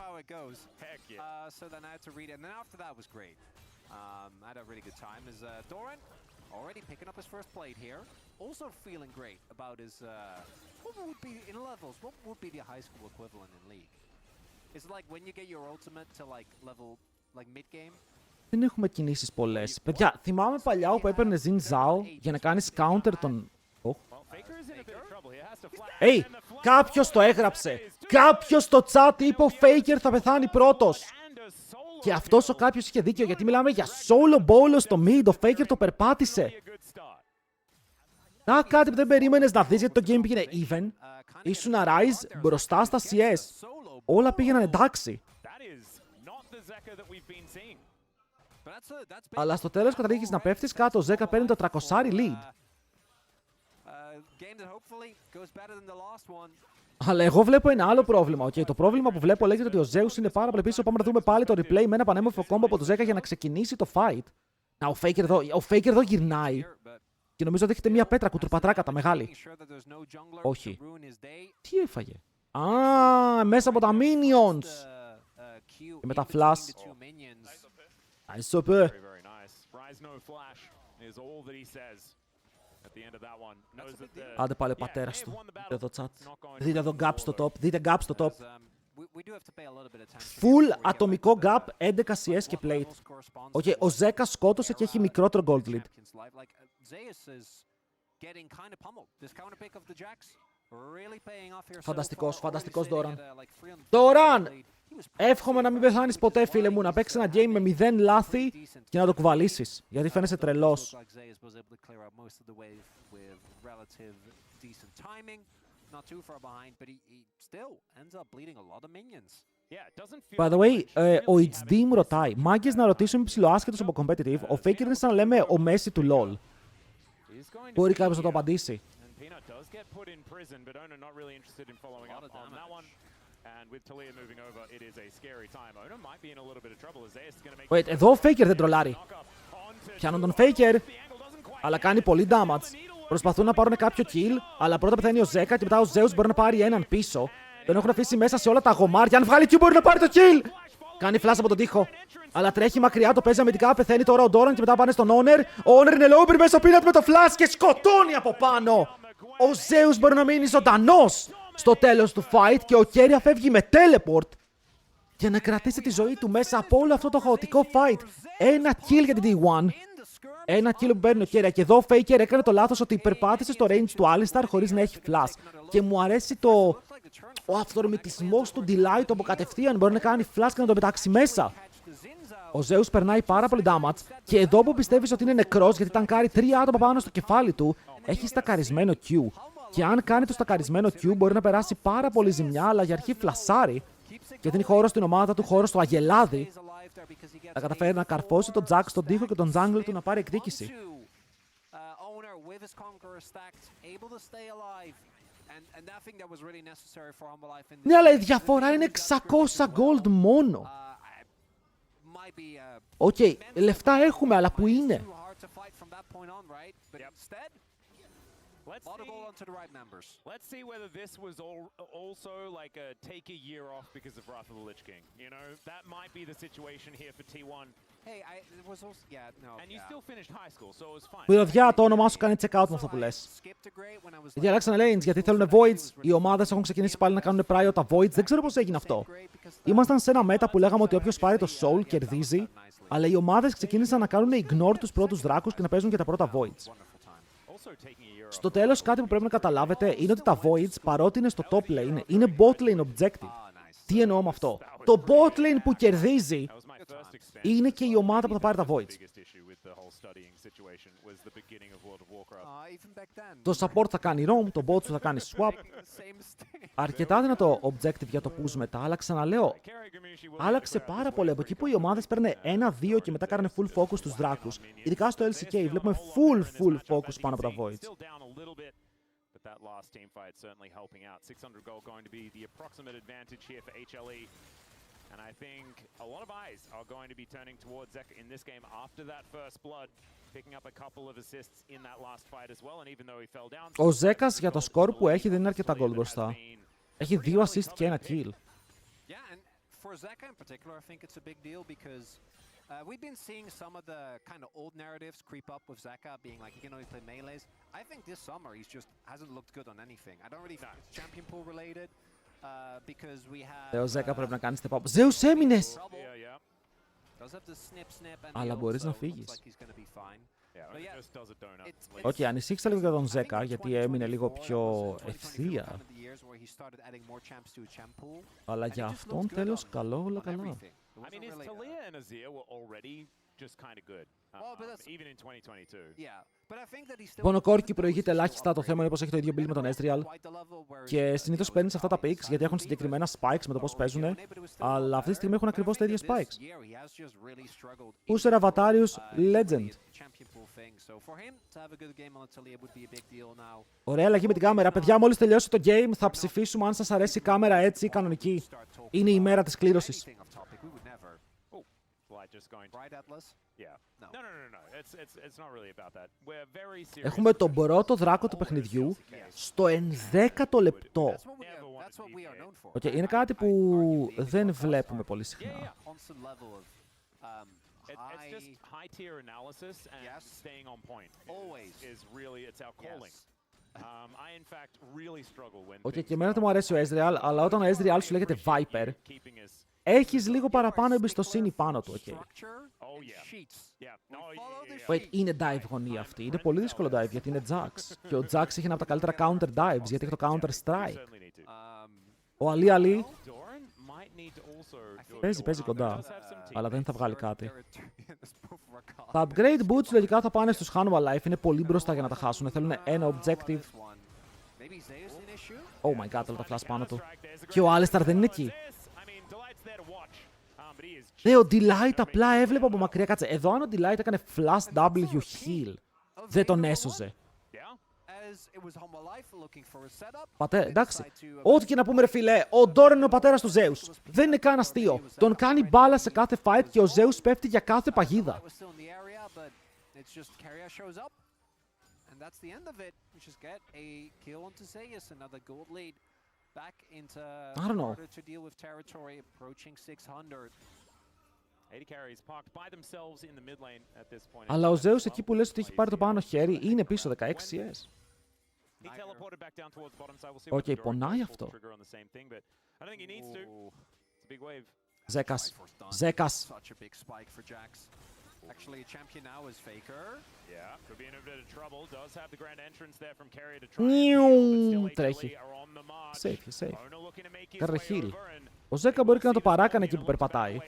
So then I had to read it, and then after that was great. I had a really good time. Is Doran already picking up his first plate here? Also feeling great about his... what would be in levels? What would be the high school equivalent in League? Is it like when you get your ultimate to like level like mid game? Δεν έχουμε κινήσεις πολλές. Παιδιά, θυμάμαι παλιά όπου έπαιρνε Zin Zhao για να κάνεις counter τον... Hey, κάποιος το έγραψε. Κάποιος στο chat είπε ο Faker θα πεθάνει πρώτος. Και αυτός ο κάποιος είχε δίκιο, γιατί μιλάμε για solo bolo στο mid. Ο Faker το περπάτησε. Να, κάτι που δεν περίμενες να δεις, γιατί το game πήγαινε even. Ήσουν να Rise μπροστά στα CS. Όλα πήγαιναν εντάξει. Αλλά στο τέλος καταλήγεις να πέφτεις κάτω. Ο Zeka παίρνει το 300 lead. Αλλά εγώ βλέπω ένα άλλο πρόβλημα. Okay, το πρόβλημα που βλέπω λέγεται ότι ο Zeus είναι πάρα πολύ πίσω. Πάμε να δούμε πάλι το replay με ένα πανέμορφο κόμπο από το Zeka για να ξεκινήσει το fight. Να, ο Faker εδώ γυρνάει. Και νομίζω ότι έχετε μία πέτρα κουτρουπατράκα τα μεγάλη. Όχι. Τι έφαγε? Α, μέσα από τα minions. Και με τα flash. Nice super. Άντε πάλι ο πατέρας του. Δείτε εδώ chat. Δείτε εδώ gap στο top. Δείτε gap στο top. Full ατομικό gap, 11 CS και plate. Okay, ο Zeka σκότωσε και έχει μικρότερο gold lead. Φανταστικός, φανταστικός Doran. Doran! Εύχομαι να μην πεθάνεις ποτέ, φίλε μου, να παίξεις ένα game με 0 λάθη και να το κουβαλήσεις, γιατί φαίνεσαι τρελός. By the way, ο HD μου ρωτάει, μάγκες να ρωτήσουμε ψιλοάσχετος από competitive, ο Faker είναι σαν να λέμε ο Messi του LoL. Μπορεί κάποιος να το απαντήσει? Wait, εδώ ο Faker δεν τρολάρει. Πιάνουν τον Faker, αλλά κάνει πολύ damage. Προσπαθούν να πάρουν κάποιο kill, αλλά πρώτα πεθαίνει ο Zeka και μετά ο Zeus μπορεί να πάρει έναν πίσω. Τον έχουν αφήσει μέσα σε όλα τα γομάρια. Αν βγάλει Q μπορεί να πάρει το kill! Κάνει flash από τον τοίχο. Αλλά τρέχει μακριά, το παίζει αμυντικά, πεθαίνει τώρα ο Doran και μετά πάνε στον Honor. Ο Honor είναι low, μέσα στο Peanut με το flash και σκοτώνει από πάνω. Ο Zeus μπορεί να μείνει ζωντανός στο τέλος του fight και ο Keria φεύγει με teleport για να κρατήσει τη ζωή του μέσα από όλο αυτό το χαοτικό fight. Ένα kill για την D1. Ένα kill που παίρνει ο Keria. Και εδώ ο Faker έκανε το λάθος ότι περπάτησε στο range του Alistar χωρίς να έχει flash. Και μου αρέσει ο αυθορμητισμός του Delight από κατευθείαν. Μπορεί να κάνει flash και να το πετάξει μέσα. Ο Zeus περνάει πάρα πολύ damage. Και εδώ που πιστεύεις ότι είναι νεκρός, γιατί τανκάρει 3 άτομα πάνω στο κεφάλι του, έχει στακαρισμένο Q. Και αν κάνει το στακαρισμένο Q, μπορεί να περάσει πάρα πολύ ζημιά, αλλά για αρχή φλασάρει. Και δίνει χώρο στην ομάδα του, χώρο στο Αγελάδι. Θα καταφέρει να καρφώσει τον Jack στον τοίχο και τον jungle του να πάρει εκδίκηση. Ναι, αλλά η διαφορά είναι 600 gold μόνο. Οκ, λεφτά έχουμε, αλλά που είναι? Let's see whether this was also like a take a year off because of Wrath of the Lich King. You know, that might be the situation here for T1. Hey, it was also, no. And you still finished high school, so it was fine. Μυρωδιά, το όνομά σου κάνει check out με αυτό που λες. Γιατί αλλάξανε lanes, γιατί θέλουν voids. Οι ομάδες έχουν ξεκινήσει πάλι να κάνουν prior τα voids. Δεν ξέρω πώς έγινε αυτό. Ήμασταν σε ένα μέτα που λέγαμε ότι όποιος πάρει το soul κερδίζει. Αλλά οι ομάδες ξεκίνησαν να κάνουν ignore τους πρώτους δράκους και να παίζουν και τα πρώτα voids. Στο τέλος, κάτι που πρέπει να καταλάβετε είναι ότι τα voids, παρότι είναι στο top lane, είναι bot lane objective. Τι εννοώ με αυτό? Το bot lane που κερδίζει είναι και η ομάδα που θα πάρει τα voids. Το support θα κάνει roam, το bot σου θα κάνει swap. Αρκετά δυνατό objective για το push μετά, αλλά ξαναλέω, άλλαξε πάρα πολύ από εκεί που οι ομάδες παίρνουν 1-2 και μετά κάνουν full focus στους δράκους. Ειδικά στο LCK βλέπουμε full focus πάνω από τα voids. That last team fight certainly helping out. 600 gold going to be the approximate advantage here for HLE. And I think a lot of eyes are going to be turning towards Zeka in this game after that first blood, picking up a couple of assists in that last fight as well. And even though he fell down... Ο Ζέκας για το σκορ που έχει δεν είναι αρκετά gold μπροστά. Έχει 2 assist και 1 kill. Yeah, and for Zeka in particular, I think it's a big deal because we've been seeing some of the kind of old narratives creep up with Zeka being like he can only play melees. I think this summer he's just hasn't looked good on anything. I don't really think it's champion pool related because we have. Ο Ζέκα πρέπει να κάνει step up. Zeus έμεινες! Αλλά Αλλά μπορείς να φύγεις. Yeah, it just does a donut. Όχι, ανησύχησα λίγο για τον Ζέκα γιατί έμεινε λίγο πιο ευθεία. Αλλά για αυτόν τέλος καλό, όλα καλά. I mean, his Talia and Azir were already just kind of good, even in 2022. Λοιπόν, ο Κόρκι προηγείται ελάχιστα. Το θέμα είναι πως έχει το ίδιο build με τον Ezreal. Και συνήθως παίρνει σε αυτά τα picks γιατί έχουν συγκεκριμένα spikes με το πώς παίζουν. Αλλά αυτή τη στιγμή έχουν ακριβώς τα ίδια spikes. User Avatarius Legend. Ωραία αλλαγή με την κάμερα. Παιδιά, μόλις τελειώσει το game θα ψηφίσουμε αν σας αρέσει η κάμερα έτσι κανονική. Είναι η μέρα της κλήρωσης. Έχουμε τον πρώτο δράκο του παιχνιδιού στο 11ο λεπτό. Okay, είναι κάτι που δεν βλέπουμε πολύ συχνά. It's just high tier analysis and staying on point is really it's our calling. I in fact really struggle when. Okay, και εμένα δεν μου αρέσει ο Ezreal, αλλά όταν ο Ezreal σου λέγεται Viper, έχεις λίγο παραπάνω εμπιστοσύνη πάνω του, okay. Wait, είναι dive γωνία αυτή. Είναι πολύ δύσκολο dive γιατί είναι Jax. Και ο Jax έχει ένα από τα καλύτερα counter dives γιατί έχει το counter strike. Ο Ali Ali παίζει κοντά, αλλά δεν θα βγάλει κάτι. Τα upgrade boots λογικά θα πάνε στους Hanwha Life, είναι πολύ μπροστά για να τα χάσουν. Θέλουν ένα objective. Oh my god, όλα τα flash πάνω του. Και ο Alistar δεν είναι εκεί. Ναι, ο Delight απλά έβλεπε από μακριά. Κάτσε, εδώ αν ο Delight έκανε flash W heal, δεν τον έσωζε. Πατέ, εντάξει. Ό,τι και να πούμε ρε φίλε, ο Doran είναι ο πατέρας του Zeus. Δεν είναι καν αστείο. Τον κάνει μπάλα σε κάθε fight και ο Zeus πέφτει για κάθε παγίδα. I don't know. Αλλά ο Zeus εκεί που λες ότι έχει πάρει το πάνω χέρι είναι πίσω 16 CS. Οκ, πονάει αυτό. Ζέκας. Ζέκας. Τρέχει. Safe. Κάρε χείλ. Ο Ζέκα μπορεί και να το παράκανε εκεί που περπατάει.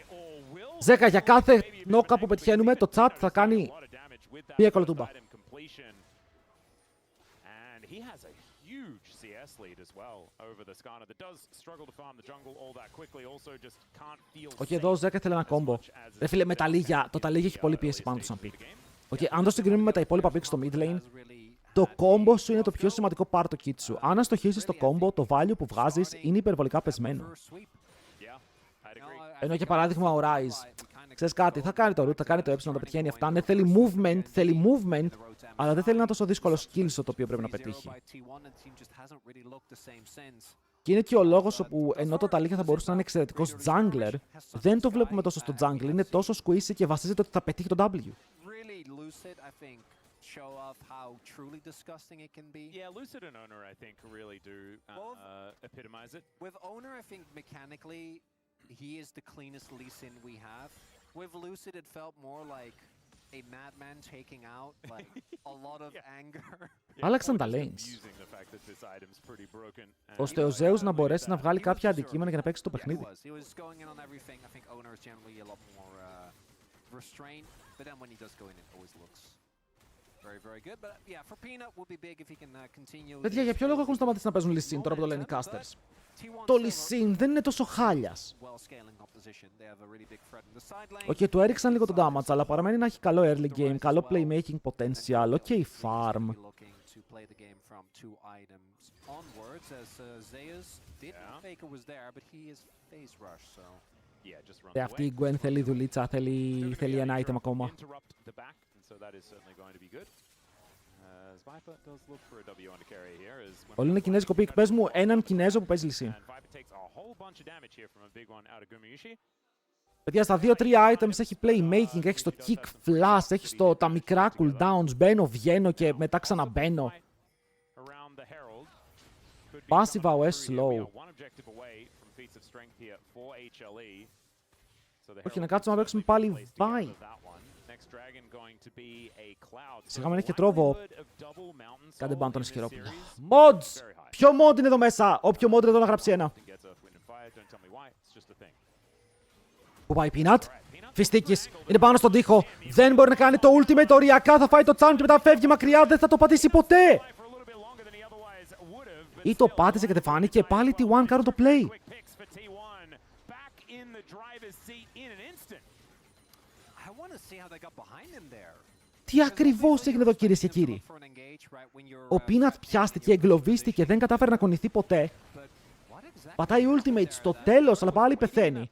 Ζέκα, για κάθε νόκα που πετυχαίνουμε, το chat θα κάνει μία κολοτούμπα. Οκ, εδώ ο Ζέκα ήθελε ένα κόμπο. Ρε φίλε, με τα λίγια. Το ταλίγια έχει πολύ πίεση πάνω του σαν πικ. Οκ, αν το συγκρίνουμε με τα υπόλοιπα πικ στο mid lane, το κόμπο σου είναι το πιο σημαντικό part το kit σου. Αν αστοχίσεις το κόμπο, το value που βγάζεις είναι υπερβολικά πεσμένο. Ενώ για παράδειγμα ο Ryze, ξέρεις κάτι, θα κάνει το root, θα κάνει το να το πετυχαίνει αυτά. Ναι, θέλει movement, αλλά δεν θέλει ένα τόσο δύσκολο skill το οποίο πρέπει να πετύχει. Και είναι και ο λόγος όπου ενώ το ταλίγια θα μπορούσε να είναι εξαιρετικός jungler, δεν το βλέπουμε τόσο στο jungle, είναι τόσο squeezy και βασίζεται ότι θα πετύχει τον W. Show off how truly disgusting it can be. Yeah, Lucid and Owner, I think, really do epitomize it. With Owner, I think mechanically, he is the cleanest Lee Sin we have. With Lucid, it felt more like a madman taking out like a lot of anger. Άλλαξαν τα lanes, ώστε ο Zeus να μπορέσει να βγάλει κάποια αντικείμενα για να παίξει το παιχνίδι. He was going in on everything. I think Owner is generally a lot more restrained, but then when he does go in, it always looks very good. But yeah, for Peanut would be big if he can continue. Παιδιά, για ποιο λόγο έχουν σταματήσει να παίζουν Lee Sin τώρα που το λένε οι casters? Το Lee Sin δεν είναι τόσο χάλιας. Οκ, του έριξαν λίγο το damage, αλλά παραμένει να έχει καλό early game, καλό playmaking potential, ok farm. Αυτή η Gwen θέλει δουλίτσα, θέλει ένα item ακόμα. Όλοι είναι κινέζικο πικ. Πες μου έναν Κινέζο που παίζει Lee Sin. Παιδιά, στα 2-3 items έχει playmaking, έχει το kick flash, έχει τα μικρά cooldowns, μπαίνω, βγαίνω και μετά ξαναμπαίνω. Passive AOS slow. Όχι, να κάτσουμε να παίξουμε πάλι Vi. Σιγά μην έχει και τρόβο. Κάντε μπαν τον ισχυρόπουλο. Mods! Ποιο mod είναι εδώ μέσα? Όποιο mod είναι εδώ να γράψει ένα. Πού πάει η Peanut? Φιστίκης. Είναι πάνω στον τοίχο. Δεν μπορεί να κάνει το ultimate. Οριακά θα φάει το challenge και μετά φεύγει μακριά. Δεν θα το πατήσει ποτέ. Ή το πάτησε και δεν φάνηκε. Πάλι T1 κάνουν το play. Τι ακριβώς έγινε εδώ, κυρίες και κύριοι? Ο Peanut πιάστηκε, εγκλωβίστηκε, δεν κατάφερε να κονηθεί ποτέ. Πατάει ultimate στο τέλος, αλλά πάλι πεθαίνει.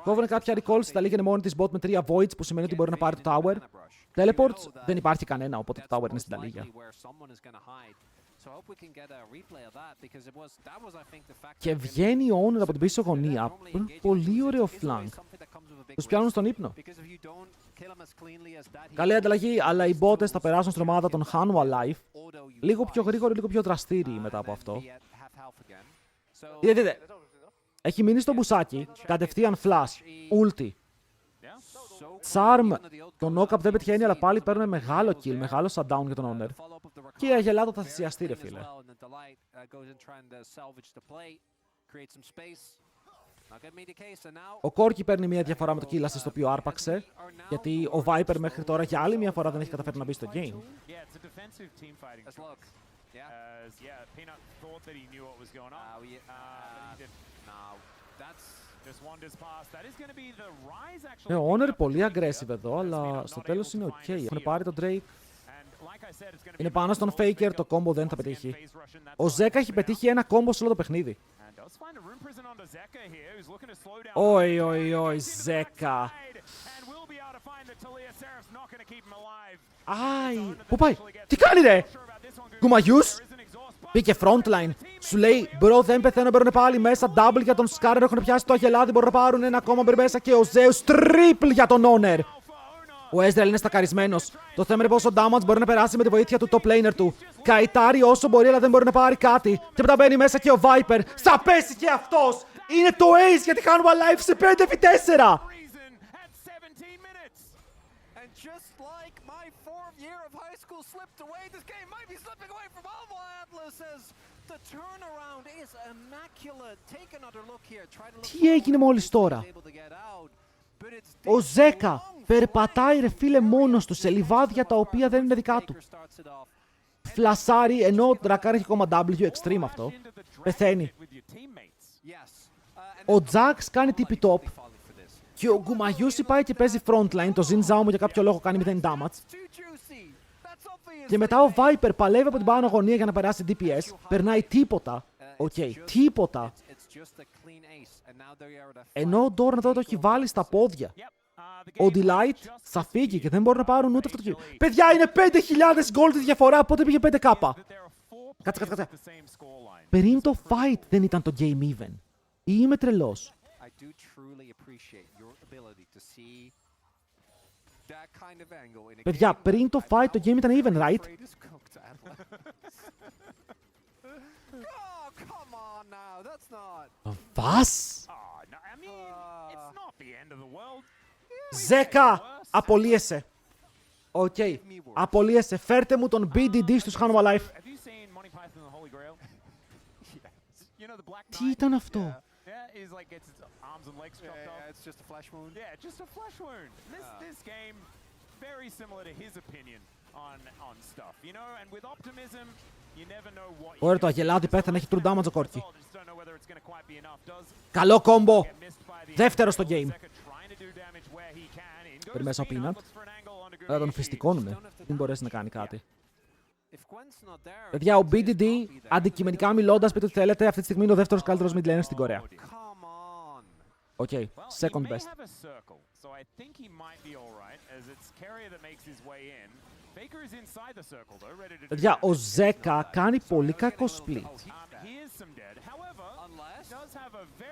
Κόβουνε κάποια recalls, τα λίγαινε μόνη της bot με 3 voids, που σημαίνει ότι μπορεί να πάρει το tower. Teleports, δεν υπάρχει κανένα, οπότε το tower είναι στην ταλίγια. Και βγαίνει ο Owner από την πίσω γωνία. Πολύ ωραίο flank. Τους πιάνουν στον ύπνο. Καλή ανταλλαγή, αλλά οι μπότες θα περάσουν στην ομάδα των Hanwha Life. Λίγο πιο γρήγοροι, λίγο πιο δραστήριοι μετά από αυτό. Δείτε. Έχει μείνει στο μπουσάκι. Κατευθείαν flash. Ulti. Charm, το knock-up δεν πετυχαίνει, αλλά πάλι παίρνουν μεγάλο kill, μεγάλο shutdown για τον Owner. Και η Αγελάδο θα θυσιαστεί, ρε φίλε. Ο Corki παίρνει μια διαφορά με το kill assist το οποίο άρπαξε, γιατί ο Viper μέχρι τώρα για άλλη μια φορά δεν έχει καταφέρει να μπει στο game. Ο Owner πολύ aggressive εδώ, αλλά στο τέλος είναι ok. Έχουν πάρει τον Drake. Είναι πάνω στον Faker, το combo δεν θα πετύχει. Ο Zeka έχει πετύχει ένα combo σε όλο το παιχνίδι. Οι, Zeka. Άι, πού πάει? Τι κάνει, ρε? Κουμαγιούς. Μπήκε frontline. Σου λέει μπρο, δεν πεθαίνω, μπαίνουν πάλι μέσα. Double για τον Scarrer, έχουν πιάσει το αγελάδι. Μπορούν να πάρουν ένα ακόμα μπερ μέσα. Και ο Zeus triple για τον Honor. Ο Ezreal είναι στακαρισμένος. Το θέμα είναι πόσο damage μπορεί να περάσει με τη βοήθεια του top laner του. Καητάρει όσο μπορεί, αλλά δεν μπορεί να πάρει κάτι. Και μετά μπαίνει μέσα και ο Viper. Θα πέσει και αυτός. Είναι το ace γιατί κάνουμε live σε 5v4. Τι έγινε μόλις τώρα? Ο Ζέκα περπατάει ρε φίλε μόνος του σε λιβάδια τα οποία δεν είναι δικά του. Φλασάρει ενώ ο Drakkar έχει ακόμα W, extreme αυτό. Πεθαίνει. Ο Jax κάνει tippy top. Και ο Γκουμαγιούσι πάει και παίζει frontline. Το Xin Zhao μου για κάποιο λόγο κάνει 0 damage. Και μετά ο Viper παλεύει από την πάνω γωνία για να περάσει DPS. Περνάει τίποτα. Οκ, τίποτα. Ενώ ο Doran εδώ το έχει βάλει στα πόδια. Ο Delight θα φύγει και δεν μπορούν να πάρουν ούτε αυτό το κύριο. Παιδιά, είναι 5.000 gold τη διαφορά, οπότε πήγε 5k. Κάτσε. Πριν το fight δεν ήταν το game even. Ή είμαι τρελός? Παιδιά, πριν το fight το game ήταν even, right? Βας! Ζέκα! Απολύεσαι. Οκ. Απολύεσαι. Φέρτε μου τον BDD στους Hanwha Life. Τι ήταν αυτό? Ωραία, το αγελάδι πέθανε, έχει true damage ο Κόρκι. Καλό κόμπο. Δεύτερο στο game. Παίρνει μέσα ο Peanut. Θα τον φυστικώνουνε. Δεν μπορέσει να κάνει κάτι. Παιδιά, ο BDD, αντικειμενικά μιλώντας, πείτε ό,τι θέλετε, αυτή τη στιγμή είναι ο δεύτερος καλύτερος mid laner στην Κορέα. Οκ, second best. Παιδιά, ο Ζέκα κάνει πολύ κακό split.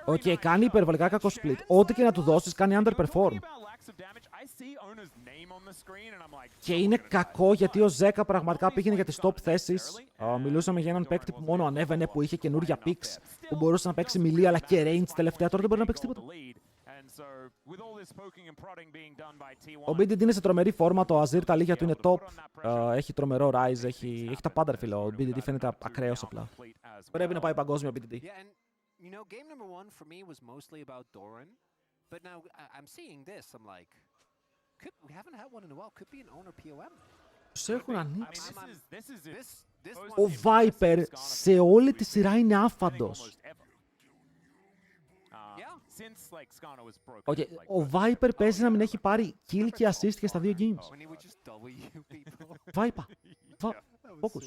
Οκ, κάνει υπερβολικά κακό split. Ό,τι και να του δώσεις κάνει underperform. Και είναι κακό γιατί ο Ζέκα πραγματικά πήγαινε για τις top θέσεις. Μιλούσαμε για έναν παίκτη που μόνο ανέβαινε, που είχε καινούρια picks, που μπορούσε να παίξει melee αλλά και range τελευταία. Τώρα δεν μπορεί να παίξει τίποτα. Ο BDD είναι σε τρομερή φόρμα, το Azir τα λίγια του είναι top. Έχει τρομερό rise, έχει τα πάντα ρε φίλο. Ο BDD φαίνεται ακραίος απλά. Πρέπει να πάει παγκόσμιο ο BDD. Τους έχουν ανοίξει. Ο Viper σε όλη τη σειρά είναι άφαντος. Okay, ο Viper παίζει να μην έχει πάρει kill και assist και στα δύο games. Viper. Focus.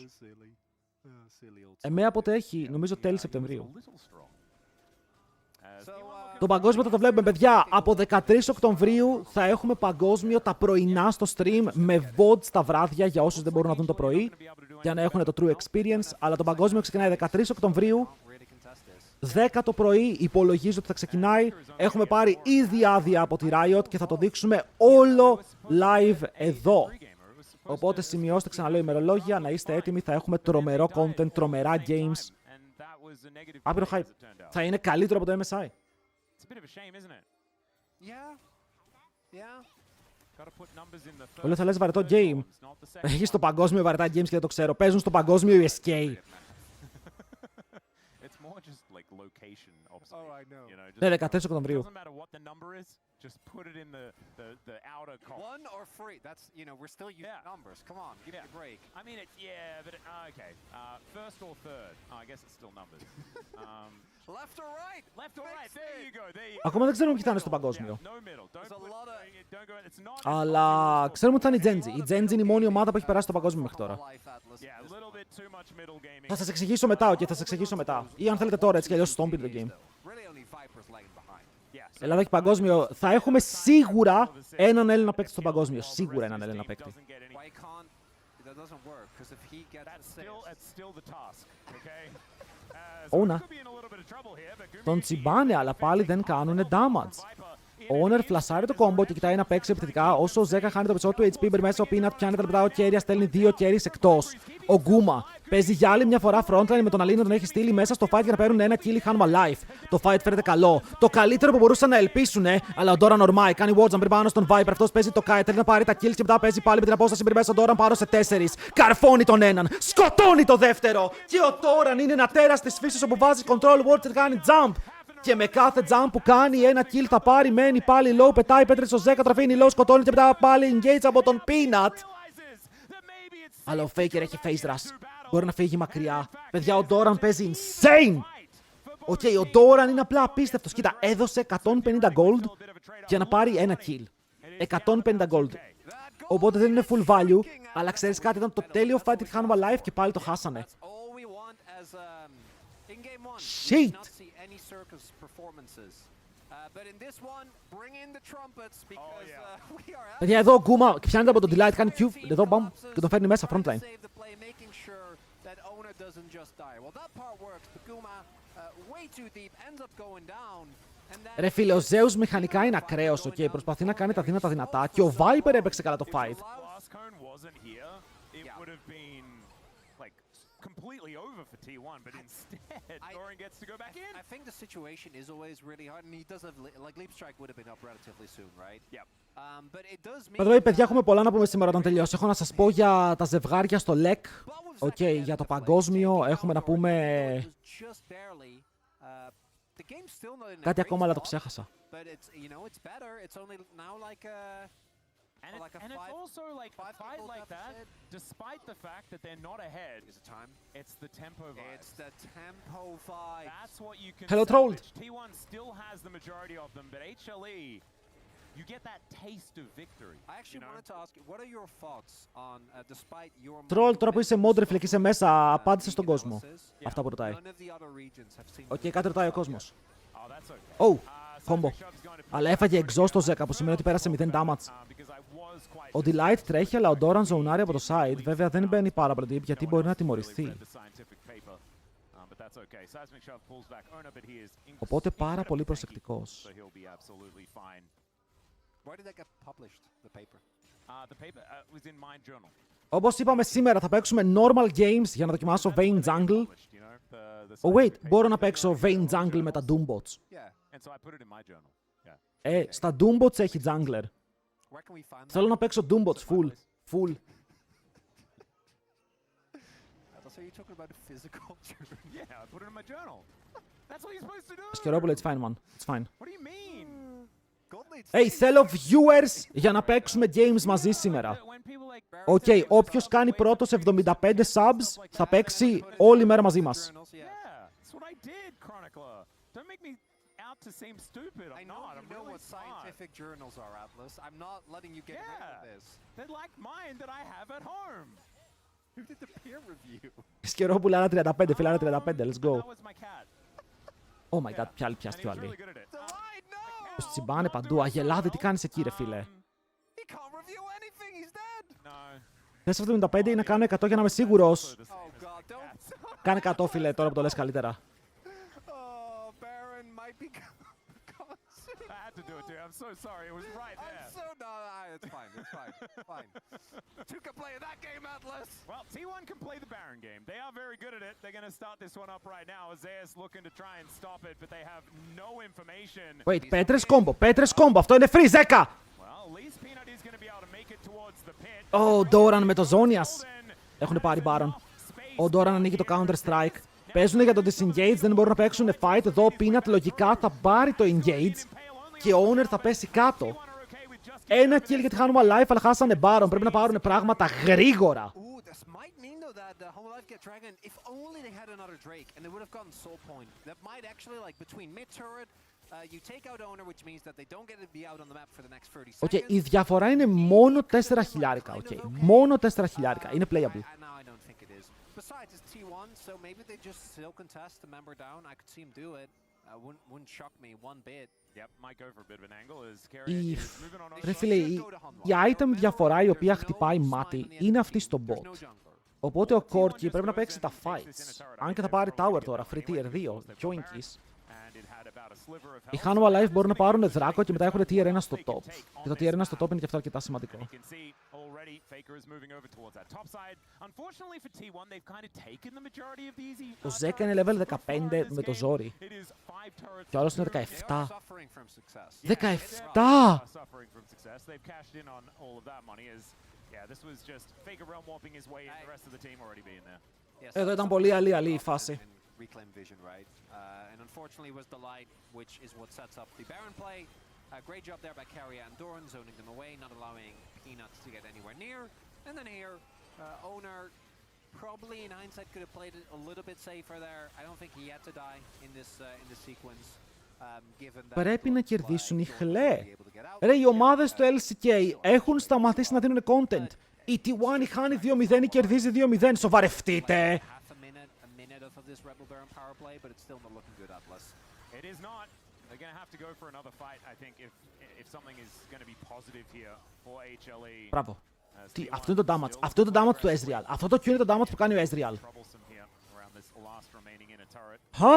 Εμένα πότε έχει, νομίζω τέλη Σεπτεμβρίου. Το παγκόσμιο θα το βλέπουμε, παιδιά. Από 13 Οκτωβρίου θα έχουμε παγκόσμιο τα πρωινά στο stream με VOD στα βράδια για όσους δεν μπορούν να δουν το πρωί, για να έχουν το true experience. Αλλά το παγκόσμιο ξεκινάει 13 Οκτωβρίου. 10 το πρωί υπολογίζω ότι θα ξεκινάει. Έχουμε πάρει ήδη άδεια από τη Riot και θα το δείξουμε όλο live εδώ. Οπότε σημειώστε, ξαναλέω, ημερολόγια, να είστε έτοιμοι. Θα έχουμε τρομερό content, τρομερά games. Άπειρο hype. Θα είναι καλύτερο από το MSI. Όλο θα λες βαρετό game. Έχεις το παγκόσμιο βαρετά games και δεν το ξέρω. Παίζουν στο παγκόσμιο η SK. Ναι, 14 Οκτωβρίου. One or free? That's, you know, we're still using numbers. Come on, give me a break. I mean, but okay. First or third? I guess it's still numbers. Left or right? Left or right? There you go. There you go. Ακόμα δεν ξέρουμε ποιοι θα είναι στο παγκόσμιο. Don't go. It's not. Αλλά ξέρουμε ότι θα είναι η Gen Z. Η Gen Z είναι η μόνη ομάδα που έχει περάσει στο παγκόσμιο μέχρι τώρα. Θα σας εξηγήσω μετά, θα σας εξηγήσω μετά. Ή αν θέλετε τώρα, έτσι κι αλλιώς stomping το game. Ελλάδα έχει παγκόσμιο. Θα έχουμε σίγουρα έναν Έλληνα παίκτη στο παγκόσμιο. Σίγουρα έναν Έλληνα παίκτη. that doesn't work because if he gets That's still the task, okay? Όνα. Τον τσιμπάνε, αλλά πάλι δεν κάνουνε damage. Ο Owner φλασάρει το combo και κοιτάει να παίξει επιθετικά. Όσο ο Ζέκα χάνει το πετσό του HP, μπαίνει μέσα ο Peanut, πιάνει τα λεπτά, ο Keria στέλνει 2 carries εκτός. Ο Γκούμα παίζει για άλλη μια φορά frontline με τον Αλή να τον έχει στείλει μέσα στο fight για να παίρνουν ένα kill Hanma life. Το fight φέρεται καλό. Το καλύτερο που μπορούσαν να ελπίσουν, αλλά ο Doran ορμάει. Κάνει watch jump πάνω στον Viper. Αυτός παίζει το kite, θέλει να πάρει τα kills και μετά παίζει πάλι με την απόσταση. Μπαίνει μέσα ο Doran πάνω σε 4. Καρφώνει τον έναν. Σκοτώνει το δεύτερο. Και ο Doran είναι ένα τέρας της φύσης όπου βάζει control watch και κάνει jump. Και με κάθε jump που κάνει ένα kill θα πάρει, μένει πάλι low, πετάει πέτρες στο 10, τροφίνει low, σκοτώνει και μετά πάλι engage από τον Peanut. Αλλά ο Faker έχει face rush. Μπορεί να φύγει μακριά. Παιδιά, ο Doran παίζει insane! Οκ, ο Doran είναι απλά απίστευτος. Κοίτα, έδωσε 150 gold για να πάρει ένα kill. 150 gold. Οπότε δεν είναι full value, αλλά ξέρεις κάτι, ήταν το τέλειο fight with Hanma Life και πάλι το χάσανε. Shit! Παιδιά, εδώ ο Γκούμα πιάνεται από τον Delight, κάνει Q, εδώ μπαμ και τον φέρνει μέσα, frontline. Ρε φίλε, ο Zeus μηχανικά είναι ακραίος, okay. Προσπαθεί να κάνει τα δύνατα δυνατά και ο Viper έπαιξε καλά το fight. Completely over for T1, but instead Doran gets to go back in. I think the situation is always really hard, and he does have like Leap Strike would have been up relatively soon, right? Yep. But it does mean. By the way, παιδιά, έχουμε πολλά να πούμε σήμερα όταν τελειώσει. Έχω να σας πω για τα ζευγάρια στο LEC. Okay, για το παγκόσμιο έχουμε να πούμε κάτι ακόμα, αλλά το ξέχασα. But it's, you know, it's better. It's only now like a. And it's also like a fight like that, despite the fact that they're not ahead. It's the tempo vibe. It's the tempo vibe. That's what you can Hello, Trolled. T1 still has the majority of them, but HLE, you get that taste of victory. I actually wanted to ask you, what are your thoughts on, despite your... Troll, τώρα που είσαι mod, reflect, είσαι μέσα, απάντησε στον κόσμο. Αυτά που ρωτάει. Οκ, κάτι ρωτάει ο κόσμος. Oh, combo. Αλλά έφαγε exhaust το Zeka, που σημαίνει ότι πέρασε 0 damage. Ο Delight τρέχει, αλλά ο Doran ζωνάρει από το side. Βέβαια δεν μπαίνει πάρα πολύ deep, γιατί μπορεί να τιμωρηθεί. Οπότε πάρα πολύ προσεκτικός. Όπως είπαμε σήμερα, θα παίξουμε normal games για να δοκιμάσω Vayne Jungle. Oh wait, μπορώ να παίξω Vayne Jungle με τα Doombots. Στα Doombots έχει Jungler. Θέλω να παίξω Doombots full. Full. Σκερόπουλο, it's fine, man. It's fine. Hey, θέλω viewers για να παίξουμε games μαζί σήμερα. Οκ, όποιος κάνει πρώτος 75 subs θα παίξει όλη μέρα μαζί μας. Out to seem stupid. I'm not. I'm really what scientific journals are, Atlas. I'm not letting you get away with this. They're like mine that I have at home. Who did the peer review? Σκερόπουλα, ένα 35, φίλε, ένα 35, let's go. Oh my god, ποια πιάστηκε ο Αλή. Τους τσιμπάνε παντού, αγελάδε, τι κάνεις εκεί ρε φίλε. 4,75 είναι να κάνω 100 για να είμαι σίγουρος. Κάνε 100 φίλε, τώρα που το λες καλύτερα. I had to do it, dude. I'm so sorry. It was right there. I'm so no, it's fine. It's fine. Fine. Two can play that game, Atlas. Well, T1 can play the Baron game. They are very good at it. They're going to start this one up right now. Zeus looking to try and stop it, but they have no information. Wait, Πέτρες combo. Αυτό είναι free, Zeka. Well, at least Peanut is going to be able to make it towards the pit. Oh, Doran με το Zonias. Έχουν πάρει Baron. Ο Doran ανοίγει το counter strike. Παίζουν για το disengage, δεν μπορούν να παίξουν fight. Εδώ ο Peanut λογικά θα πάρει το engage και ο Owner θα πέσει κάτω. Ένα kill για τη Hanma Life, αλλά χάσανε Baron. Πρέπει να πάρουν πράγματα γρήγορα. Οκ, η διαφορά είναι μόνο 4 χιλιάρικα. Μόνο 4 χιλιάρικα. Είναι playable. Besides, it's T1, so maybe they just still contest the member down. I could see him do it. Wouldn't shock me one bit. Yep, might go for a bit of an angle as Η... Carrier is moving on. Ρε φίλε, η item διαφορά η οποία χτυπάει μάτι είναι αυτή στο bot. Οπότε ο Corki πρέπει να παίξει τα fights. Αν και θα πάρει tower τώρα, free tier 2, Joinkies. Οι Hanwha Life μπορούν να πάρουν δράκο και μετά έχουν tier 1 στο top. Και το tier 1 στο top είναι και αυτό αρκετά σημαντικό. Το Zeka είναι level 15 με το ζόρι. Και ο άλλος είναι 17. 17! Εδώ ήταν πολύ αλή η φάση. Reclaim vision, right? And unfortunately was the light, which is what sets up the Baron play. Great job there by Carrier and Doran, zoning them away, not allowing Peanuts to get anywhere near. And then here, Owner probably in hindsight could have played it a little bit safer there. I don't think he had to die in this sequence. Πρέπει να κερδίσουν οι χλέ. Ρε, οι ομάδες του LCK έχουν σταματήσει να δίνουν content. Η T1 χάνει 2-0 ή κερδίζει 2-0. Σοβαρευτείτε! This Rebel Baron power play, but it's still not looking good, Atlas. It is not. They're going to have to go for another fight, I think, if something is going to be positive here for HLE. Μπράβο. Τι, αυτό είναι το damage. Αυτό είναι το damage του Ezreal. Αυτό το Q είναι το damage που κάνει ο Ezreal. Χα?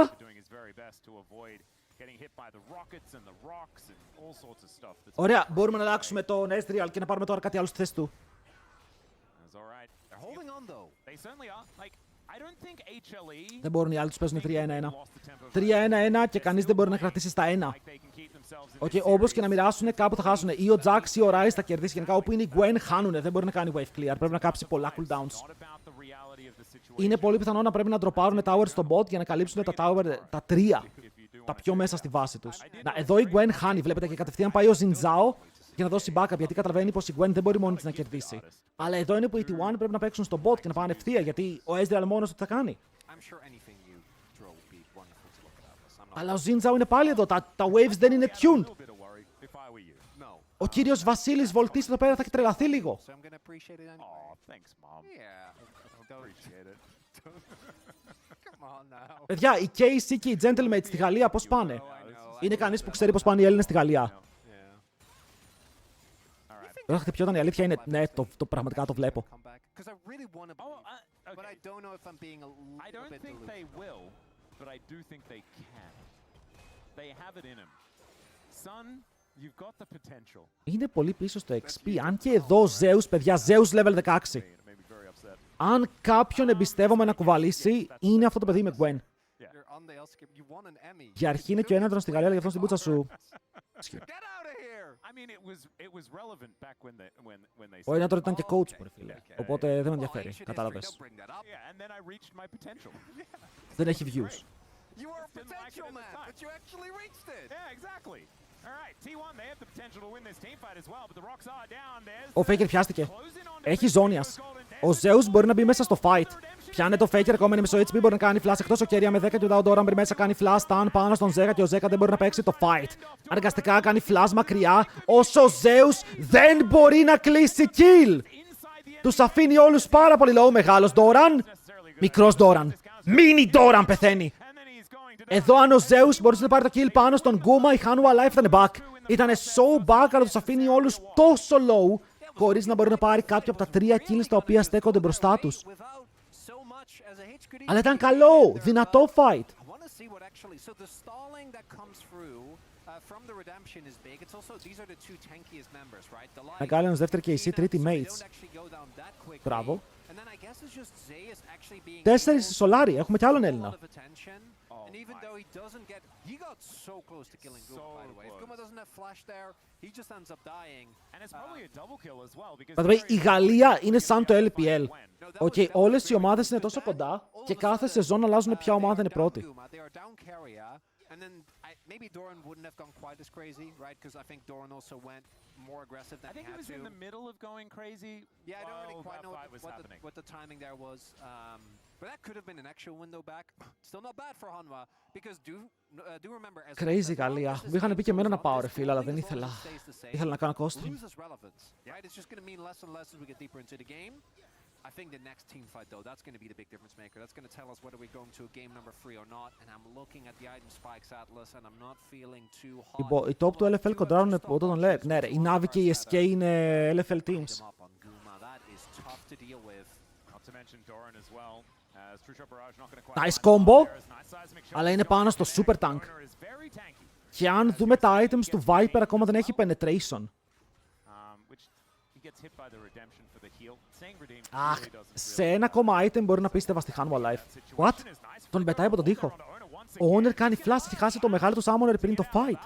Ωραία, μπορούμε να αλλάξουμε τον Ezreal και να πάρουμε τώρα κάτι άλλο στη θέση του. Δεν μπορούν οι άλλοι τους παίζουν 3-1-1. 3-1-1 και κανείς δεν μπορεί να κρατήσει στα 1. Okay, όπως και να μοιράσουν, κάπου θα χάσουν. Ή ο Jax ή ο Ryze θα κερδίσει. Γενικά όπου είναι η Gwen χάνουνε. Δεν μπορεί να κάνει wave clear. Πρέπει να κάψει πολλά cooldowns. Είναι πολύ πιθανό να πρέπει να ντροπάρουν tower στο bot για να καλύψουν τα tower, τα 3. Τα πιο μέσα στη βάση τους. Να, εδώ η Gwen χάνει. Βλέπετε και κατευθείαν πάει ο Zinzao για να δώσει backup, γιατί καταλαβαίνει πως η Gwen δεν μπορεί μόνη της να κερδίσει. Αλλά εδώ είναι που οι T1 πρέπει να παίξουν στο bot και να πάνε ευθεία, γιατί ο Ezreal μόνος του τι θα κάνει. Αλλά ο Zinzao είναι πάλι εδώ, τα waves δεν είναι tuned. Ο κύριος Βασίλης Βολτής εδώ πέρα θα έχει τρελαθεί λίγο. Παιδιά, οι KC και οι Gentlemates στη Γαλλία πώς πάνε? Είναι κανείς που ξέρει πώς πάνε οι Έλληνες στη Γαλλία? Όταν χτυπιόταν η αλήθεια είναι, ναι, το πραγματικά το βλέπω. Είναι πολύ πίσω στο XP. Αν και εδώ Zeus, παιδιά, Zeus level 16. Αν κάποιον εμπιστεύομαι να κουβαλήσει, είναι αυτό το παιδί με Gwen. Για αρχή είναι και ο έναντρον στη Γαλλία, αλλά γι' αυτό στην πουτσα σου. Ο έναντρον ήταν και coach μου, ρε φίλε. Οπότε δεν με ενδιαφέρει. Κατάλαβες. Δεν έχει views. Ο Faker πιάστηκε. Έχει ζώνιας. Ο Zeus μπορεί να μπει μέσα στο fight. Πιάνε το Faker, ακόμα είναι μισό HP, μπορεί να κάνει flash εκτός ο Keria με 10 και μετά ο Doran μπει μέσα, κάνει flash stun πάνω στον Zeka και ο Zeka δεν μπορεί να παίξει το fight. Αναγκαστικά κάνει flash μακριά, όσο ο Zeus δεν μπορεί να κλείσει kill. Τους αφήνει όλους πάρα πολύ low, μεγάλος Doran. Μικρός Doran. Mini Doran πεθαίνει. Εδώ αν ο Zeus μπορούσε να πάρει το kill πάνω στον Guma, η Hanwha Life ήταν back. Ήτανε so back, αλλά τους αφήνει όλους τόσο low, χωρίς να μπορεί να πάρει κάποιο από τα 3 kills τα οποία στέκονται μπροστά τους. Αλλά ήταν καλό, δυνατό fight. Μεγάλωνος δεύτερη και η C τρίτη mates. Μπράβο. 4 στη Solari, έχουμε κι άλλον Έλληνα. And even though he doesn't get, he got so close to killing Guma, by the way. If Guma doesn't have flash there, he just ends up dying. And it's probably a double kill as well because. By the way, η Γαλλία είναι σαν το LPL. Okay, όλες οι ομάδες είναι τόσο κοντά και κάθε σεζόν αλλάζουν ποια ομάδα είναι πρώτη. And then maybe Doran wouldn't have gone quite as crazy, right? Because I think Doran also went more aggressive than he had to. I think he was in the middle of going crazy. Yeah, I don't really quite know what the timing there was. But that could have been an actual window back. Still not bad for Hanwha, because do remember as Crazy Γαλλία. Μου είχαν πει και εμένα να πάω ρε φίλε, αλλά δεν ήθελα. Ήθελα να κάνω costume. Right? It's just going to mean less and less as we get deeper into the game. I think the next team fight, though, that's going to be the big difference maker. That's going to tell us whether we're going to a game number 3 or not. And I'm looking at the item spikes atlas and I'm not feeling too hot. Οι top του LFL κοντράρουν ποτέ τον Leg. Ναι, ρε, η Navi και η SK είναι LFL teams. Nice combo, αλλά είναι πάνω στο super tank. Και αν δούμε τα items του Viper, ακόμα δεν έχει penetration. Αχ, σε ένα ακόμα item μπορεί να πίστευα στη Hanwha Life. What? Τον πετάει από τον τοίχο. Ο Owner κάνει flash, έχει χάσει το μεγάλο του summoner πριν το fight.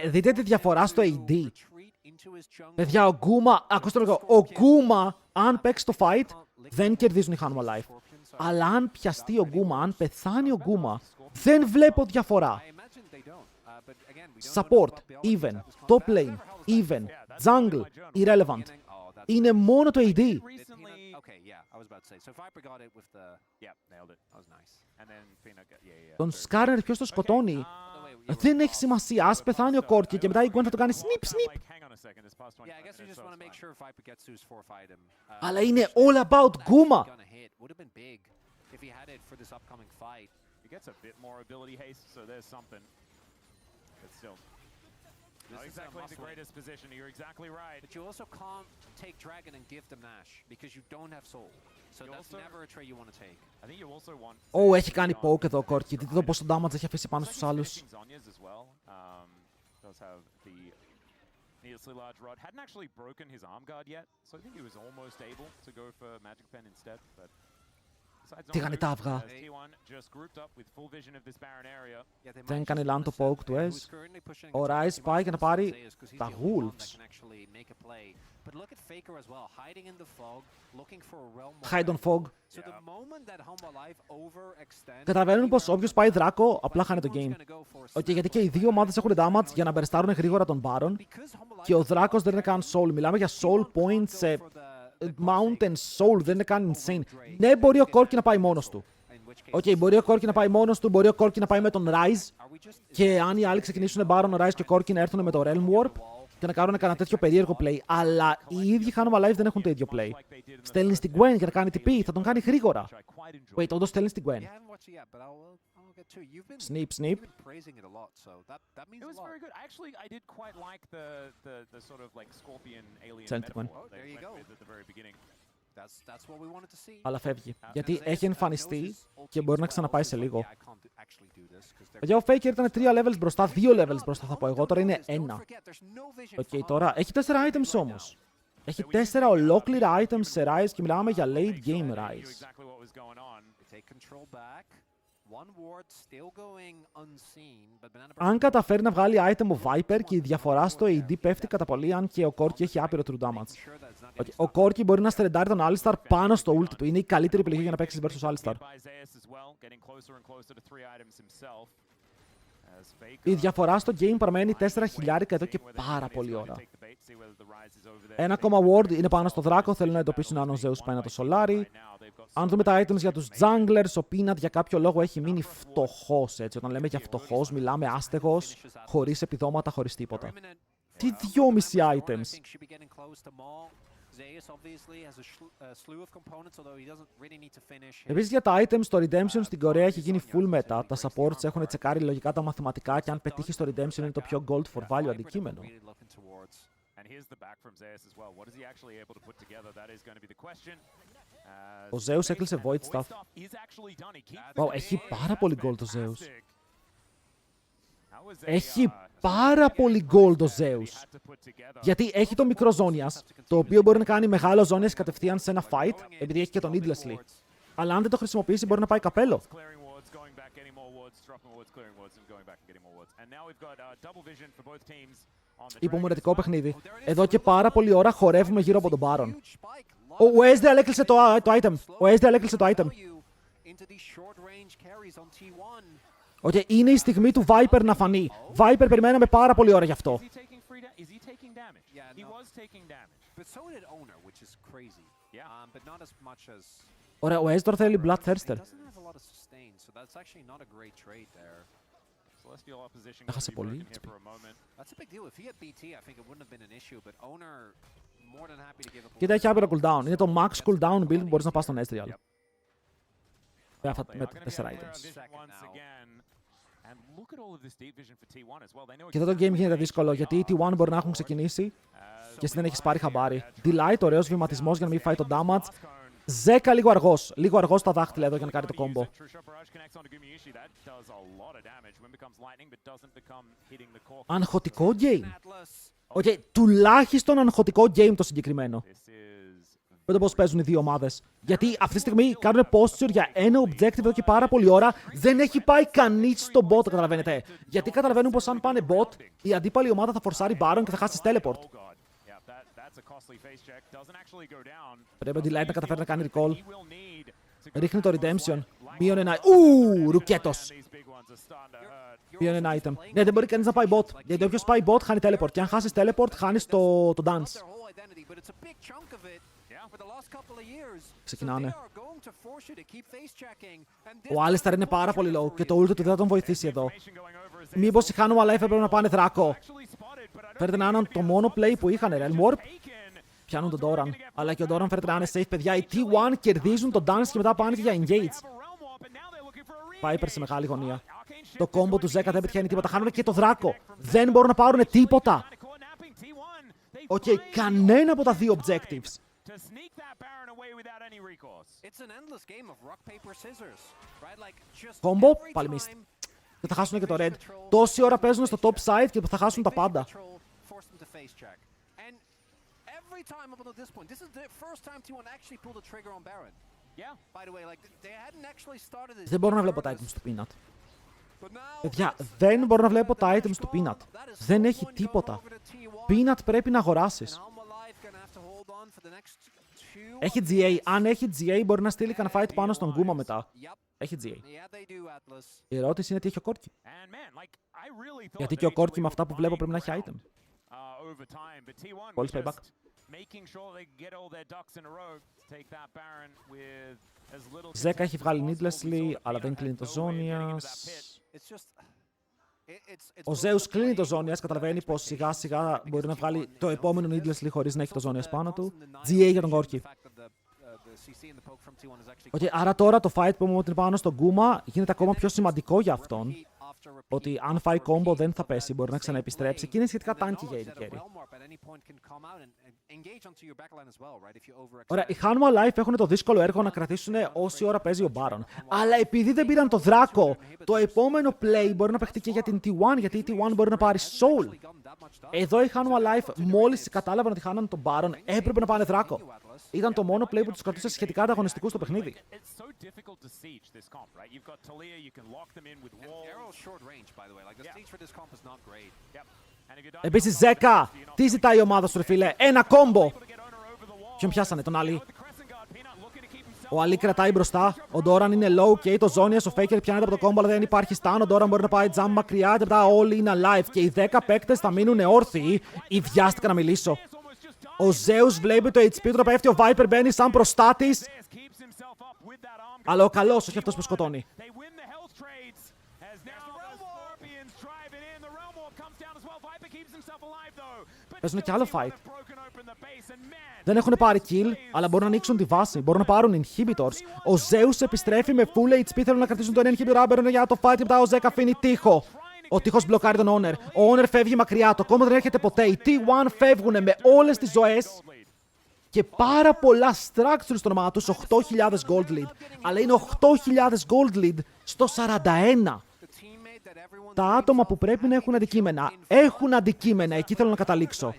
Δείτε τη διαφορά στο AD. Παιδιά, ο Γκούμα, ακούστε λίγο, ο Γκούμα, αν παίξει το fight, δεν κερδίζουν οι Hanwha Life. Αλλά αν πιαστεί ο Γκούμα, αν πεθάνει ο Γκούμα, δεν βλέπω διαφορά. Support, even. Top lane, even. Jungle, irrelevant. Είναι μόνο το AD. Τον Σκάρνερ ποιος το σκοτώνει. Δεν έχει σημασία. Ας πεθάνει ο Κόρκι και μετά η Gwen θα το κάνει snip snip. Αλλά είναι all about Guma. Not exactly the greatest position. You're exactly right. But you also can't take Dragon and give them Nash because you don't have Soul. So that's never a trade you want to take. I think you also want. Έχει κάνει poke εδώ ο Κόρκι. Δείτε εδώ πόσο damage έχει αφήσει πάνω στους άλλους. Does have the needlessly large rod. Hadn't actually broken his arm guard yet, so I think he was almost able to go for Magic Pen instead, but Τίγανε τα αυγά. Δεν έκανε λαν το poke του Ez. Ο Ryze πάει για να πάρει τα Wolves. Hide on Fog. Καταλαβαίνουν πως όποιος πάει δράκο απλά χάνει το game. Γιατί και οι δύο ομάδες έχουν damage για να μπερστάρουν γρήγορα τον Baron. Και ο δράκος δεν είναι καν soul. Μιλάμε για soul points σε Mountain Soul, δεν είναι καν insane. Ναι, μπορεί ο Κόρκι να πάει μόνος του. Μπορεί ο Κόρκι να πάει μόνος του, μπορεί ο Κόρκι να πάει με τον Ryze. Και αν οι άλλοι ξεκινήσουν Baron, ο Ryze και ο Κόρκι να έρθουν με το Realm Warp και να κάνουν κανένα τέτοιο περίεργο play. Αλλά οι ίδιοι Hanwha Life δεν έχουν το ίδιο play. Στέλνει στην Gwen για να κάνει TP, θα τον κάνει γρήγορα. Wait, όντως στέλνει στην Gwen. Snip, snip. It was very good. Actually, I did quite like the sort of like scorpion alien metaphor they went with at the very beginning. That's what we wanted to see. Αλλά φεύγει. Γιατί έχει εμφανιστεί και μπορεί να ξαναπάει σε λίγο. Ο Faker ήταν 3 levels μπροστά, 2 levels μπροστά θα πω εγώ, τώρα είναι 1. Τώρα έχει 4 items όμως. Έχει 4 ολόκληρα items σε Ryze και μιλάμε για late game Ryze. Αν καταφέρει να βγάλει item ο Viper και η διαφορά στο AD πέφτει κατά πολύ, αν και ο Corki έχει άπειρο true damage. Ο Corki μπορεί να στρεντάρει τον Alistar πάνω στο ult του. Είναι η καλύτερη επιλογή για να παίξεις versus Alistar. Η διαφορά στο game παραμένει 4.000 εδώ και πάρα πολύ ώρα. Ένα ακόμα ward είναι πάνω στο δράκο, θέλουν να εντοπίσουν αν ο Zeus πάει να το σολάρει. Αν δούμε τα items για τους junglers, ο Peanut για κάποιο λόγο έχει μείνει φτωχός, έτσι. Όταν λέμε για φτωχός, μιλάμε άστεγος, χωρίς επιδόματα, χωρίς τίποτα. Τι 2,5 items. Επίσης για τα items, το Redemption στην Κορέα έχει γίνει full meta. Τα supports έχουν τσεκάρει λογικά τα μαθηματικά και αν πετύχει το Redemption είναι το πιο gold for value αντικείμενο. Ο Zeus έκλεισε Void Staff. Έχει πάρα πολύ gold ο Zeus. Έχει πάρα πολύ gold ο Zeus. Γιατί έχει το μικρό Zonias, το οποίο μπορεί να κάνει μεγάλο Zonias κατευθείαν σε ένα fight, επειδή έχει και τον Needlessly. Αλλά αν δεν το χρησιμοποιήσει μπορεί να πάει καπέλο. Υπομονετικό παιχνίδι. Εδώ και πάρα πολλή ώρα χορεύουμε γύρω από τον Baron. Ο Ezreal έκλεισε το item. Ο Ezreal έκλεισε το item. Είναι η στιγμή του Viper να φανεί. Viper περιμέναμε πάρα πολλή ώρα γι' αυτό. Ωραία, ο Ezreal θέλει Bloodthirster. Έχασε πολύ. Κοίτα, έχει άπειρο cooldown. Είναι το max cooldown build που μπορείς να πας στον Ezreal. Με 4 items. Και εδώ το game γίνεται δύσκολο, γιατί οι T1 μπορεί να έχουν ξεκινήσει και εσύ δεν έχεις πάρει χαμπάρι. Delight, ωραίος βηματισμός για να μην φάει το damage. Ζέκα λίγο αργός. Λίγο αργός στα δάχτυλα εδώ για να κάνει το combo. Αγχωτικό game. Okay, τουλάχιστον αγχωτικό game το συγκεκριμένο. Δεν το πώς παίζουν οι δύο ομάδες. Γιατί αυτή τη στιγμή κάνουν posture για ένα objective εδώ και πάρα πολλή ώρα. Δεν έχει πάει κανείς στο bot, καταλαβαίνετε. Γιατί καταλαβαίνουν πως αν πάνε bot, η αντίπαλη ομάδα θα φορσάρει Baron και θα χάσει teleport. Πρέπει ο Delight να καταφέρει να κάνει recall. Ρίχνει το redemption. Μείον ένα. Ρουκέτος. Μείον ένα item. Ναι, δεν μπορεί κανείς να πάει bot. Γιατί όποιος πάει bot χάνει teleport. Και αν χάσεις teleport, χάνεις το dance. Ξεκινάνε. Ο Άλιστερ είναι πάρα πολύ low και το ult του δεν θα τον βοηθήσει εδώ. Μήπως οι Hanwha Life έπρεπε να πάνε δράκο. Φέρετε να είναι το μόνο play που είχαν, Realm Warp. Πιάνουν τον Doran. Αλλά και ο Doran φέρετε να είναι safe, παιδιά. Οι T1 κερδίζουν τον dance και μετά πάνε και για engage. Viper σε μεγάλη γωνία. Το combo του Zeka δεν πετυχαίνει τίποτα. Χάνουν και το δράκο. Δεν μπορούν να πάρουν τίποτα. Οκ, κανένα από τα δύο objectives. Combo, πάλι missed. Και θα χάσουν και το red. Τόση ώρα παίζουν στο top side και θα χάσουν τα πάντα. Δεν μπορώ να βλέπω τα items του Peanut. Παιδιά, δεν μπορώ να βλέπω τα items του Peanut. Δεν έχει τίποτα. Peanut πρέπει να αγοράσεις. Έχει GA. Αν έχει GA μπορεί να στείλει κανένα fight πάνω στον Guma μετά. Έχει GA. Η ερώτηση είναι τι έχει ο Corki. Γιατί και ο Corki με αυτά που βλέπω πρέπει να έχει item. Πολύ payback. Ζέκα έχει βγάλει needlessly, αλλά δεν κλείνει το Zonias. Ο Zeus κλείνει το Zonias, καταλαβαίνει πως σιγά σιγά μπορεί να βγάλει το επόμενο needlessly χωρίς να έχει το Zonias πάνω του. GA για τον Corki. Okay, άρα τώρα το fight που είναι πάνω στον Guma γίνεται ακόμα πιο σημαντικό για αυτόν. Ότι αν φάει combo δεν θα πέσει, μπορεί να ξαναεπιστρέψει και είναι σχετικά tanky για AD carry. Ωραία, οι Hanwha Life έχουν το δύσκολο έργο να κρατήσουν όση ώρα παίζει ο Baron. Αλλά επειδή δεν πήραν το δράκο, το επόμενο play μπορεί να παιχτεί και για την T1, γιατί η T1 μπορεί να πάρει soul. Εδώ οι Hanwha Life μόλις κατάλαβαν ότι χάναν τον Baron, έπρεπε να πάνε δράκο. Ήταν το μόνο play που τους κρατούσε σχετικά ανταγωνιστικούς στο παιχνίδι. Επίσης, Ζέκα! Τι ζητάει η ομάδα σου, ρε φίλε? Ένα κόμπο! Ποιον πιάσανε, τον Άλλη? Ο Άλλη κρατάει μπροστά. Ο Doran είναι low και το Zonias, ο Faker πιάνεται από το κόμπο, αλλά δεν υπάρχει stun. Ο Doran μπορεί να πάει jump μακριά και μετά όλοι είναι alive. Και οι 10 παίκτες θα μείνουν όρθιοι. Ή βιάστηκα να μιλήσω. Ο Zeus βλέπει το HP του να πέφτει. Ο Viper μπαίνει σαν προστάτης. Αλλά ο καλός, όχι αυτός που σκοτώνει. Παίζουν και άλλο fight. Δεν έχουν πάρει kill, αλλά μπορούν να ανοίξουν τη βάση. Μπορούν να πάρουν inhibitors. Ο Zeus επιστρέφει με full HP. Θέλουν να κρατήσουν το ένα inhibitor. Άμπερον για το fight. Και μετά ο Zeka αφήνει τείχο. Ο τείχος μπλοκάρει τον Honor. Ο Honor φεύγει μακριά. Το combo δεν έρχεται ποτέ. Οι T1 φεύγουν με όλες τις ζωές. Και πάρα πολλά structures στο όνομά τους. 8.000 gold lead. Αλλά είναι 8.000 gold lead στο 41. Τα άτομα που πρέπει να έχουν αντικείμενα, έχουν αντικείμενα. Εκεί θέλω να καταλήξω.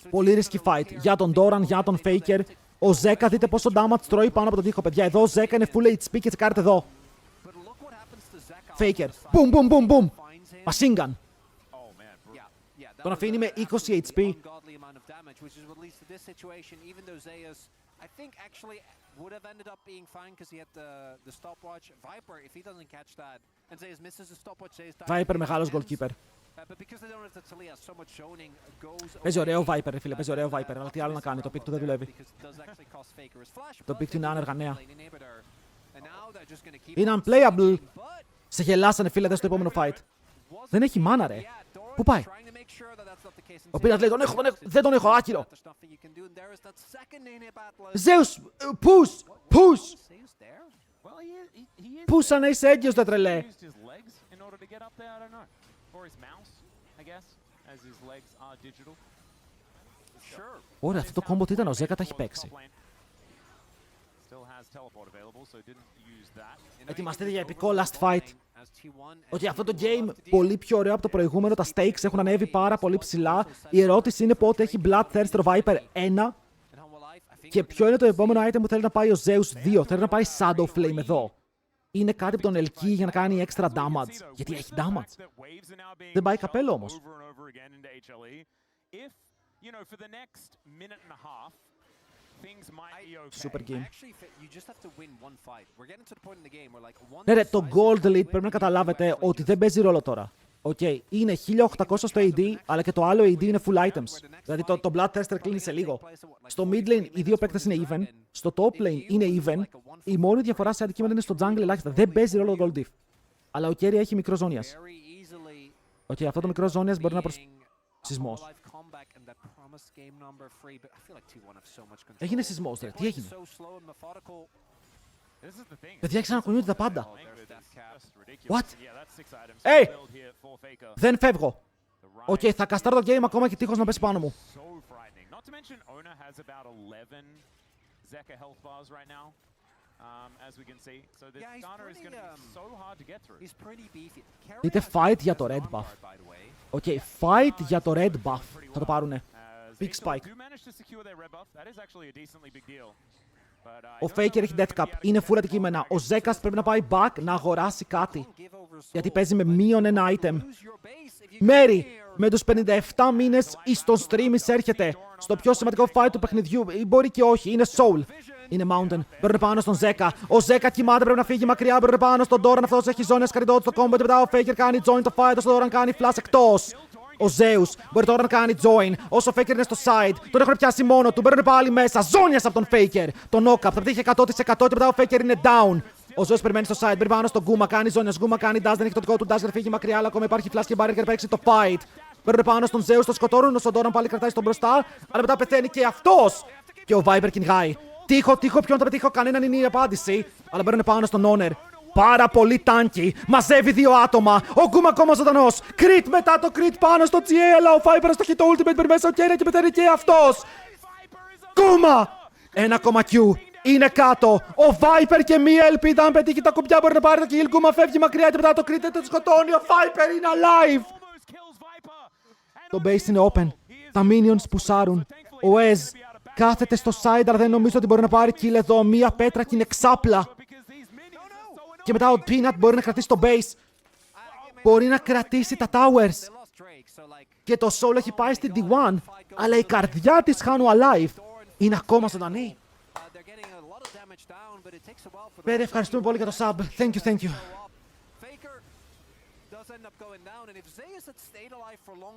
Πολύ risky fight για τον Doran, για τον Faker. Ο Zeka, δείτε πόσο damage τρώει πάνω από τον τοίχο, παιδιά. Εδώ ο Zeka είναι full HP και τσεκάρετε εδώ. Faker. Boom, boom, boom, boom. Machine gun. Τον αφήνει με 20 HP. Viper μεγάλος goalkeeper. Παίζει ωραίο Viper, ρε φίλε, παίζει ωραίο Viper, αλλά τι άλλο να κάνει, το pick του δεν δουλεύει. Το pick του είναι άνεργα νέα. Είναι unplayable. Σε γελάσανε, φίλε, δες το επόμενο fight. Δεν έχει mana, ρε. Πού πάει? Ο Πίνας λέει, δεν τον έχω, άκυρο. Zeus, push. Πούσα να είσαι έγκυος, δε τρελέ. Ωραία, αυτό το κόμπο τι ήταν, ο Ζέκα τα έχει παίξει. Ετοιμαστείτε για επικό last fight. Ότι αυτό το game πολύ πιο ωραίο από το προηγούμενο, τα stakes έχουν ανέβει πάρα πολύ ψηλά. Η ερώτηση είναι πότε έχει Bloodthirster Viper 1 και ποιο είναι το επόμενο item που θέλει να πάει ο Zeus 2. Θέλει να πάει Shadow Flame εδώ. Είναι κάτι που τον ελκύει για να κάνει extra damage. Γιατί έχει damage. Δεν πάει καπέλο όμως. Super game. Ναι ρε, το Gold Elite πρέπει να καταλάβετε ότι δεν παίζει ρόλο τώρα. Είναι 1800 στο AD, αλλά και το άλλο AD είναι full items. Δηλαδή το Bloodthirster κλείνει σε λίγο. Στο mid lane οι δύο παίκτες είναι even. Στο top lane είναι even. Η μόνη διαφορά σε αντικείμενα είναι στο jungle ελάχιστα. Δεν παίζει ρόλο το Gold Diff. Ο carry έχει μικρό ζώνιας. Αυτό το μικρό ζώνιας μπορεί να Σεισμός. Έγινε σεισμός, ρε. Τι έγινε? Παιδιά, ξανακουνιούνται τα πάντα. What? Hey! Δεν φεύγω. Θα καστάρω το game ακόμα και τείχος να πέσει πάνω μου. Δείτε fight για το red buff. Fight για το red buff. Θα το πάρουνε. Big spike. Ο Faker έχει death cap. Είναι full αντικείμενα. Ο Zekas πρέπει να πάει back να αγοράσει κάτι. Γιατί παίζει με μείον ένα item. Mary, με τους 57 μήνες στο stream εισέρχεται στο πιο σημαντικό fight του παιχνιδιού. Μπορεί και όχι. Είναι soul. Είναι mountain. Μπαίνουν πάνω στον Zeka. Ο Zeka κοιμάται, πρέπει να φύγει μακριά. Μπαίνουν πάνω στον Doran. Αυτός έχει ζώνη ασκαριτότητα στο combo. Μετά ο Faker κάνει join το fight. Ο Doran κάνει flash εκτός. Ο Zeus μπορεί τώρα να κάνει join. Όσο ο Faker είναι στο side, τον έχουν πιάσει μόνο του. Μπαίνουν πάλι μέσα. Ζώνιας από τον Faker. Το knock-up. Θα πετύχει 100% και μετά ο Faker είναι down. Ο Zeus περιμένει στο side. Μπαίνει πάνω στον Guma. Κάνει ζώνιας. Guma κάνει dash. Δεν έχει το δικό του dash. Δεν φύγει μακριά. Αλλά ακόμα υπάρχει flash και barrier και παίξει το fight. Μπαίνουν πάνω στον Zeus. Το σκοτώνουν. Ο Doran πάλι κρατάει στον μπροστά. Αλλά μετά πεθαίνει και αυτός. Και ο Viper κυνηγάει. Τύχω, ποιον θα πετύχω, κανέναν είναι η απάντηση. Αλλά μπαίνουν πάνω στον Honor. Πάρα πολύ τάνκι. Μαζεύει δύο άτομα. Ο Guma ακόμα ζωντανός. Crit μετά το crit πάνω στο GA. Αλλά ο Viper στο το ultimate μπαίνει μέσα. Και πεθαίνει και αυτός. Guma! Ένα ακόμα Q. Είναι κάτω. Ο Viper και μία ελπίδα. Αν πετύχει τα κουμπιά μπορεί να πάρει το kill. Guma φεύγει μακριά και μετά το crit δεν το σκοτώνει. Ο Viper είναι alive. Το base είναι open. Τα minions πουσάρουν. Ο Ez κάθεται στο side, αλλά δεν νομίζω ότι μπορεί να πάρει kill εδώ. Μία πέτρα και είναι ξάπλα. Και μετά ο Peanut μπορεί να κρατήσει το base. Μπορεί να κρατήσει τα towers. Και το Soul έχει πάει στην D1. Αλλά η καρδιά της Χάνου alive είναι ακόμα ζωντανή. Πέρε, ευχαριστούμε πολύ για το sub. Thank you.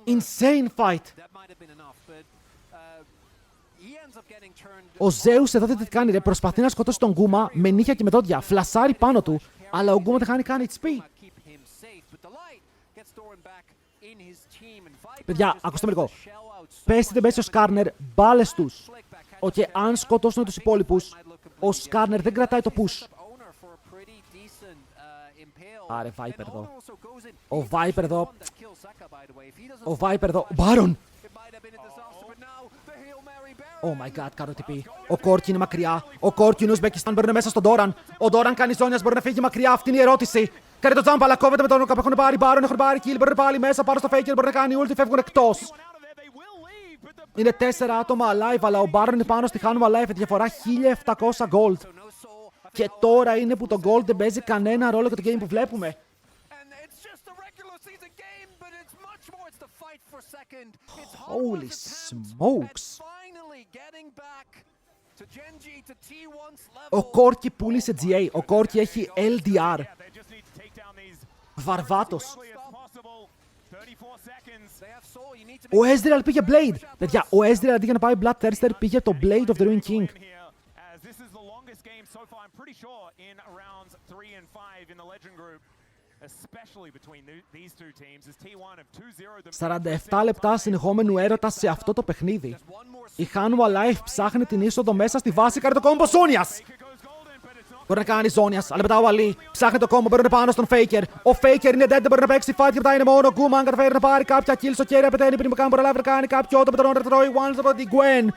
Insane fight. Ο Zeus εδώ δεν τι κάνει ρε, προσπαθεί να σκοτώσει τον Guma με νύχια και με δόντια, φλασάρει πάνω του, αλλά ο Guma δεν χάνει καν HP. Παιδιά, ακούστε με λίγο. Πες δεν πέσει ο Skarner, μπάλες τους. Αν σκοτώσουν τους υπόλοιπους, ο Skarner δεν κρατάει το push. Άρε, Viper εδώ. Ο Viper εδώ. Baron! Oh my god, κάνω TP. Ο Corki είναι μακριά. Ο Corki είναι Ουσμπεκιστάν, μπαίνουν μέσα στον Doran. Ο Doran κάνει ζώνιας, μπορεί να φύγει μακριά. Αυτή είναι η ερώτηση. Κάνει το jump, αλλά κόβεται με τον knock-up. Έχουν πάρει Baron, έχουν πάρει kill, μπορούν πάλι μέσα. Πάρω στο Faker, μπορεί να κάνει ulti, φεύγουν εκτός. Είναι 4 άτομα alive, αλλά ο Baron είναι πάνω στη Hanum alive. Διαφορά 1700 gold. Και τώρα είναι που το gold δεν παίζει κανένα ρόλο για το game που βλέπουμε. Holy smokes. Ο Corki πούλησε GA. Ο Corki έχει LDR. Βαρβάτος. Ο Ezreal πήγε Blade. Παιδιά, ο Ezreal αντί για να πάει Bloodthirster πήγε το Blade of the Ruined King. This is the longest game so far, I'm pretty sure, in rounds 3 and 5 in the Legend Group, especially between these two teams, as T1 have 2-0. 47 λεπτά συνεχόμενου έρωτα σε αυτό το παιχνίδι. Η Hanwha Life ψάχνει την είσοδο μέσα στη βάση, κάνει το κόμπο Ζώνιας. Μπορεί να κάνει Ζώνιας, αλλά μετά ο Αλή ψάχνει το κόμπο, μπαίνει πάνω στον Faker. Ο Faker είναι dead, δεν μπορεί να παίξει fight και μετά είναι μόνο ο Γκούμα. Αν καταφέρει να πάρει κάποια kills στο κέρι, απαιταίνει πριν που κάνει μπορεί να κάνει κάποιο ότο με τον Ρετρόι Ones από την Gwen.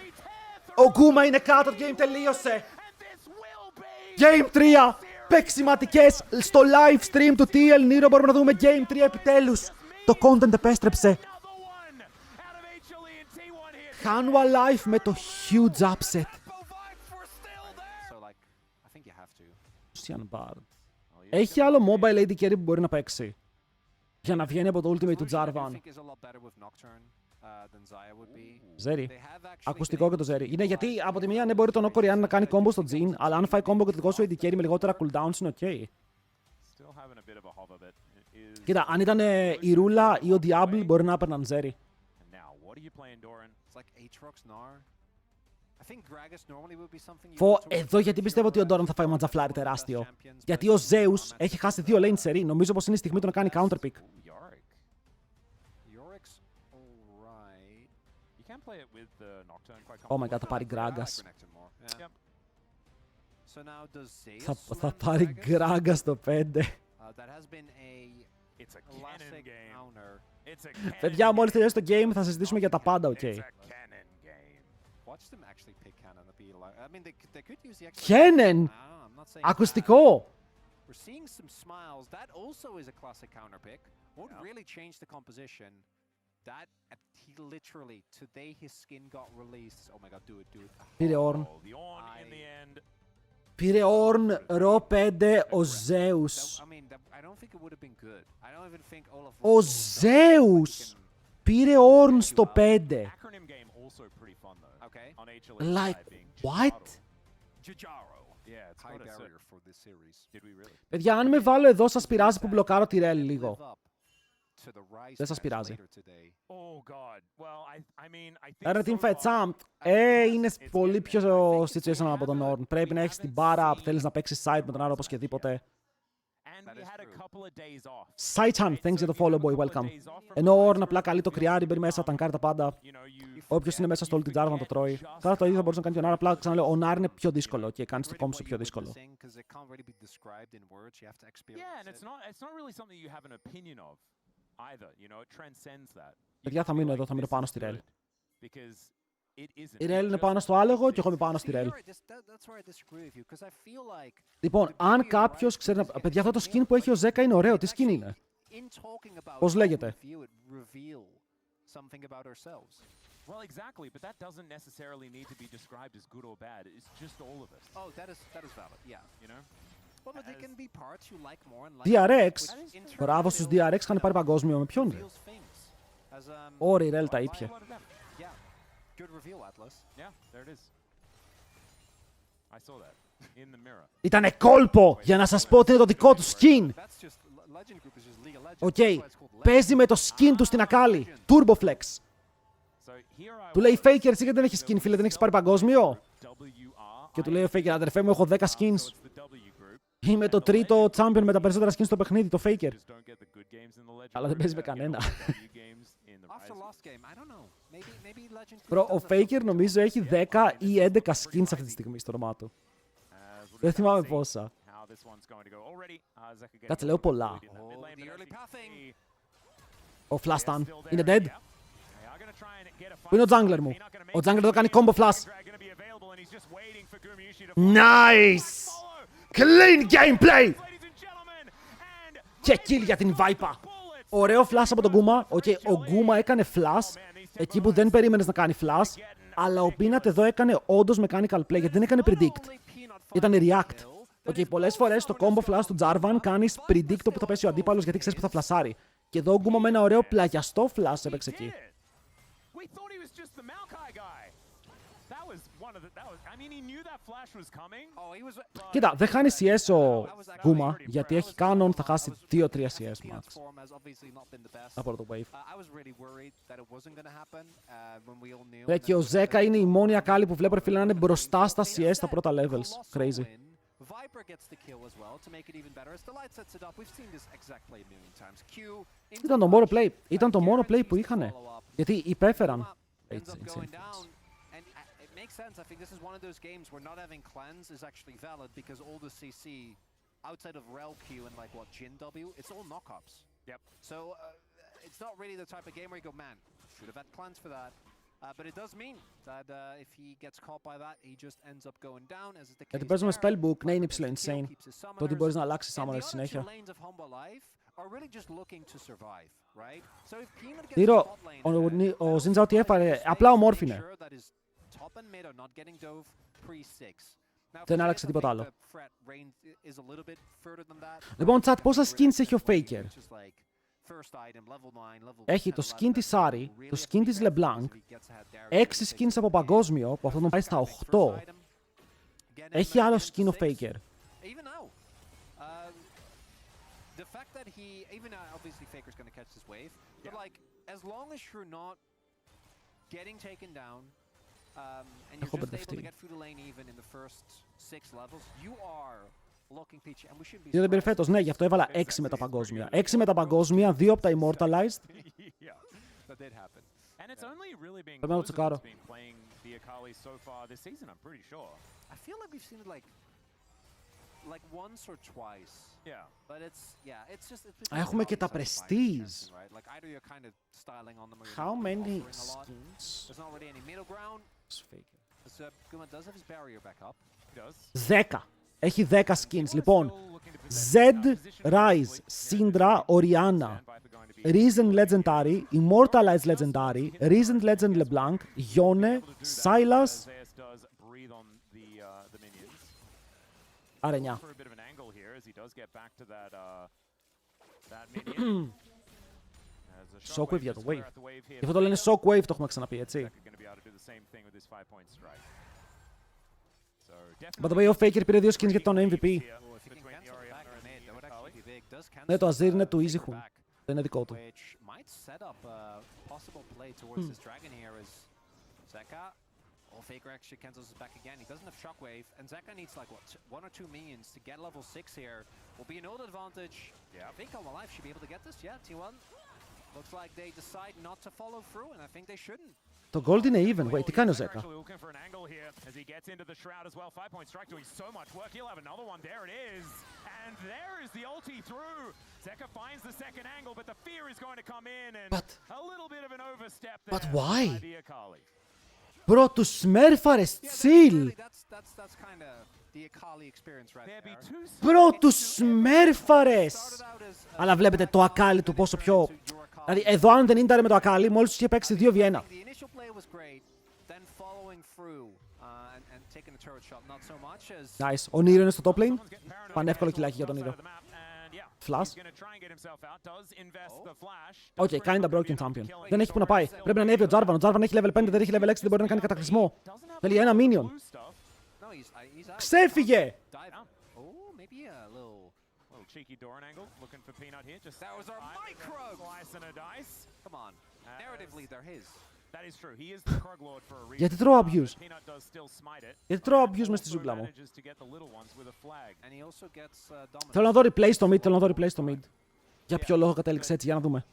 Ο Γκούμα είναι κάτω, το game τελείωσε. Game 3, παίξηματικές στο live stream του TL Nero. Μπορούμε να δούμε Game 3 επιτέλους. Το content επέστρεψε. Hanwha Life με το huge upset. Έχει άλλο mobile AD carry που μπορεί να παίξει για να βγαίνει από το ultimate του Jarvan. Ζέρι. Ακουστικό και το Ζέρι. Είναι γιατί από τη μία ναι μπορεί τον Okorian να κάνει combo στο Jhin, αλλά αν φάει combo και το δικό σου AD carry με λιγότερα cooldowns είναι ok. Κοίτα, αν ήταν η Ρούλα ή ο Diablo μπορεί να έπαιρναν Ζέρι. Εδώ γιατί πιστεύω ότι ο Doran θα φάει ματζαφλάρι τεράστιο. Γιατί ο Zeus έχει χάσει 2 lane σερί. Νομίζω πως είναι η στιγμή του να κάνει counterpick. Oh my god, θα πάρει Gragas. Θα πάρει Gragas στο 5. Παιδιά, μόλις τελειώσει το game θα συζητήσουμε για τα πάντα, ok. Cannon! Ακουστικό! Πήρε Ornn. Πήρε Ornn, ρο 5, ο Zeus. Ο Zeus! Πήρε Ornn στο 5. Like, what? Παιδιά, αν με βάλω εδώ σας πειράζει που μπλοκάρω τη Rel λίγο. Δεν σας πειράζει. Άρα teamfight champ. Είναι πολύ πιο situational από τον Ornn. Πρέπει να έχεις την μπάρα, θέλεις να παίξεις side με τον άλλο οπωσδήποτε. Saitan, thanks για το follow boy, welcome. Ενώ ο Ornn απλά καλεί το κρυάρι, μπαίνει μέσα, τανκάρει τα πάντα. Όποιος είναι μέσα στο ulti Jarvan το τρώει. Τώρα το ίδιο θα μπορούσε να κάνει και ο Nar, απλά ξαναλέω, ο Nar είναι πιο δύσκολο και κάνεις το combo σου πιο δύσκολο. Παιδιά, θα μείνω εδώ, θα μείνω πάνω στη Rel. Η Rel είναι πάνω στο άλογο και εγώ είμαι πάνω στη Rel. Λοιπόν, αν κάποιος ξέρει. Παιδιά, αυτό το skin που έχει ο Zeka είναι ωραίο. Τι skin είναι? Πώς λέγεται? Well, exactly, but that doesn't necessarily need to be described as good or bad. It's just all of us. Oh, that is valid, yeah. You know? Well, but there can be parts you like more and like. DRX. Μπράβο στους DRX, είχαν πάρει παγκόσμιο. Με ποιον? Ωραία, η Rel τα ήπια. Ήτανε κόλπο για να σας πω ότι είναι το δικό του skin. Οκ, παίζει με το skin του στην Ακάλη. Turboflex. Του λέει Faker, εσύ γιατί δεν έχεις skin, φίλε, δεν έχεις πάρει παγκόσμιο? Και του λέει ο Faker, αδερφέ μου, έχω 10 skins. Είμαι το τρίτο champion με τα περισσότερα skins στο παιχνίδι, το Faker. Αλλά δεν παίζει με κανένα. Ο Faker νομίζω έχει 10 ή 11 skins αυτή τη στιγμή στο όνομά του. Δεν θυμάμαι πόσα. Κάτσε, λέω πολλά. Ο Flash Stun είναι dead. Πού είναι ο jungler μου? Ο jungler εδώ κάνει combo flash. Nice! Clean gameplay! Και kill για την Viper. Ωραίο flash από τον Γκούμα. Ο Γκούμα έκανε flash εκεί που δεν περίμενες να κάνει flash. Αλλά ο Peanut εδώ έκανε όντως mechanical play γιατί δεν έκανε predict. Ήταν react. Πολλές φορές στο combo flash του Jarvan κάνεις predict όπου θα πέσει ο αντίπαλος γιατί ξέρεις που θα φλασάρει. Και εδώ ο Γκούμα με ένα ωραίο πλαγιαστό flash έπαιξε εκεί. mean, he knew that flash was coming. Oh, he was. Κοίτα, δεν χάνει CS ο Γκούμα, γιατί έχει κάνον, θα χάσει 2-3 CS max από το wave. Και ο Ζέκα είναι η μόνη ακάλη που βλέπω, ρε φίλε, να είναι μπροστά στα CS στα πρώτα levels. Crazy. Ήταν το μόνο play που είχανε. Γιατί υπέφεραν. Makes sense. I think this is one of those games where not having cleanse is actually valid because all the CC outside of Rel Q and like what Jin W, it's all knockups. Yep. So it's not really the type of game where you go, man, should have had cleanse for that. But it does mean that if he gets caught by that, he just ends up going down, as is the case. Γιατί παίζουμε spellbook, ναι, είναι υψηλό insane. Το ότι μπορείς να αλλάξεις summoner συνέχεια. Τύρο, ο Ζίντζα ότι έφαρε, απλά ομόρφινε. Δεν άλλαξε τίποτα άλλο. Λοιπόν, chat, πόσα skins έχει ο Faker? Έχει το skin της Sari, το skin της LeBlanc, 6 skins από παγκόσμιο, που αυτό τον πάει στα 8. Έχει άλλο skin ο Faker. Έχω μπερδευτεί. Γιατί δεν πήρε φέτος, ναι, γι' αυτό έβαλα 6 με τα παγκόσμια. 6 με τα παγκόσμια, 2 από τα Immortalized. Πρέπει να το τσεκάρω. Έχουμε και τα Prestige. How many skins? 10. Έχει 10 skins. Λοιπόν, Zed, Ryze, Syndra, Orianna, Risen Legendary, Immortalized Legendary, Risen Legend LeBlanc, Yone, Sylas. Άρα 9. Shockwave για το wave. Γι' αυτό το λένε Shockwave, το έχουμε ξαναπεί, έτσι. By the way, ο Faker πήρε 2 skins για τον MVP. Ναι, το Azir είναι του Easy Hun. Δεν είναι δικό του. Faker actually cancels us back again. He doesn't have Shockwave, and Zeka needs like what, 1 or 2 minions to get level 6 here. Will be an old advantage. Yeah. I think Alma Life should be able to get this. Yeah, T1. Looks like they decide not to follow through, and I think they shouldn't. Το gold είναι even. Wait, τι κάνει ο Zeka? But why? Bro, τους σμέρφαρες, chill! Bro, τους σμέρφαρες! Αλλά βλέπετε το ακάλι του πόσο πιο... Δηλαδή, εδώ αν δεν ίντερε με το ακάλι, μόλις τους είχε παίξει 2 Βιέννα. Nice. Ο Νίρο είναι στο top lane. Πανεύκολο κιλάκι για τον Νίρο. Flash. Οκ, kinda broken champion. Δεν έχει που να πάει. Πρέπει να ανέβει ο Jarvan. Ο Jarvan έχει level 5, δεν έχει level 6, δεν μπορεί να κάνει κατακλυσμό. Θέλει ένα minion. Ξέφυγε! Γιατί τρώω abuse. Γιατί τρώω abuse μες στη ζούγκλα μου. Θέλω να δω replay στο mid, θέλω να δω replay στο mid. Για ποιο λόγο κατέληξε έτσι, για να δούμε.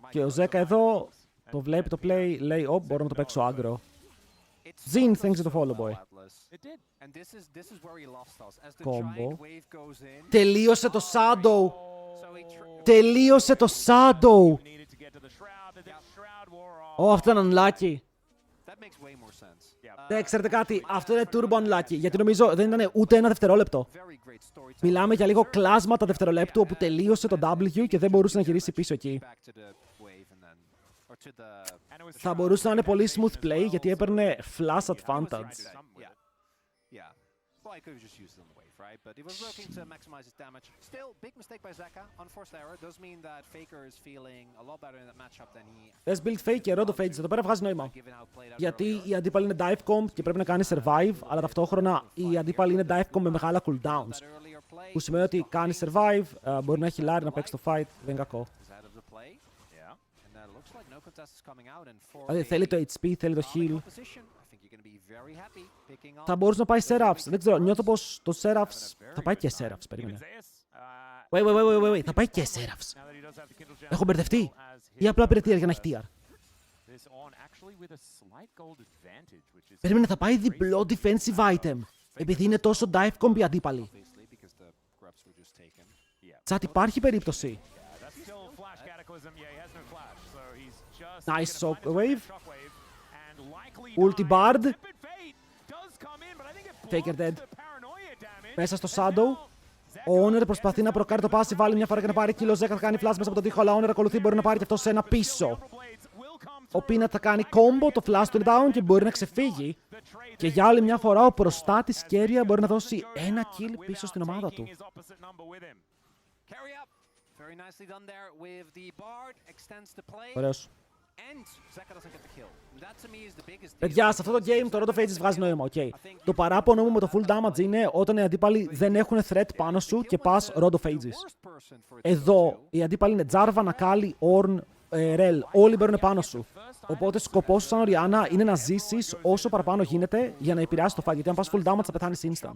Και ο Ζέκα εδώ το βλέπει το play, λέει, μπορώ να το παίξω aggro. Zin, thanks for the follow, boy. Combo. Τελείωσε το Shadow. Τελείωσε το Shadow. Αυτό είναι unlucky. Ξέρετε κάτι, αυτό είναι turbo unlucky, γιατί νομίζω δεν ήταν ούτε ένα δευτερόλεπτο. Μιλάμε για λίγο κλάσματα δευτερολέπτου όπου τελείωσε το W και δεν μπορούσε να γυρίσει πίσω εκεί. Θα μπορούσε να είναι πολύ smooth play γιατί έπαιρνε flash advantage. Well, I could have just used it on the wave, right? But he was looking to maximize his damage. Still, big mistake by Zeka. Unforced error. Does mean that Faker is feeling a lot better in that matchup than he... Thες build Faker, Rondo Phages. Εδώ πέρα βγάζει νόημα. Γιατί οι αντίπαλοι είναι dive comp και πρέπει να κάνει survive, αλλά ταυτόχρονα οι αντίπαλοι είναι dive comp με μεγάλα cooldowns. Που σημαίνει ότι κάνει survive, μπορεί να έχει λάρι να παίξει το fight, δεν είναι κακό. Δηλαδή θέλει το HP, θέλει το heal. Θα μπορούσε να πάει Seraphs. Δεν ξέρω, νιώθω πως το Seraphs θα πάει και Seraphs, περίμενε. Wait, θα πάει και Seraphs. Έχω μπερδευτεί. Ή απλά πήρε tier για να έχει tier. Περίμενε, θα πάει διπλό defensive item. Επειδή είναι τόσο dive comp οι αντίπαλοι. Τσάτ, υπάρχει περίπτωση. Nice shockwave. Ulti Bard. Faker dead. Μέσα στο Shadow. Ο Owner προσπαθεί να προκάρει το passive, βάλει μια φορά και να πάρει kill. Ο Zeka θα κάνει flash μέσα από το τοίχο, αλλά ο Owner ακολουθεί, μπορεί να πάρει και αυτό σε ένα πίσω. Ο Peanut θα κάνει combo, το flash του είναι down και μπορεί να ξεφύγει. Και για άλλη μια φορά ο προστάτης Keria μπορεί να δώσει ένα kill πίσω στην ομάδα του. Ωραίος. Παιδιά, σε αυτό το game το Rondo Phages βγάζει νόημα, okay. Το παράπονο μου με το full damage είναι όταν οι αντίπαλοι δεν έχουν threat πάνω σου και πας Rondo Phages. Εδώ οι αντίπαλοι είναι Jarvan, Akali, Ornn, Rel. Όλοι μπαίνουν πάνω σου. Οπότε σκοπός σου σαν Orianna είναι να ζήσεις όσο παραπάνω γίνεται για να επηρεάσει το fight. Γιατί αν πας full damage θα πεθάνεις instant.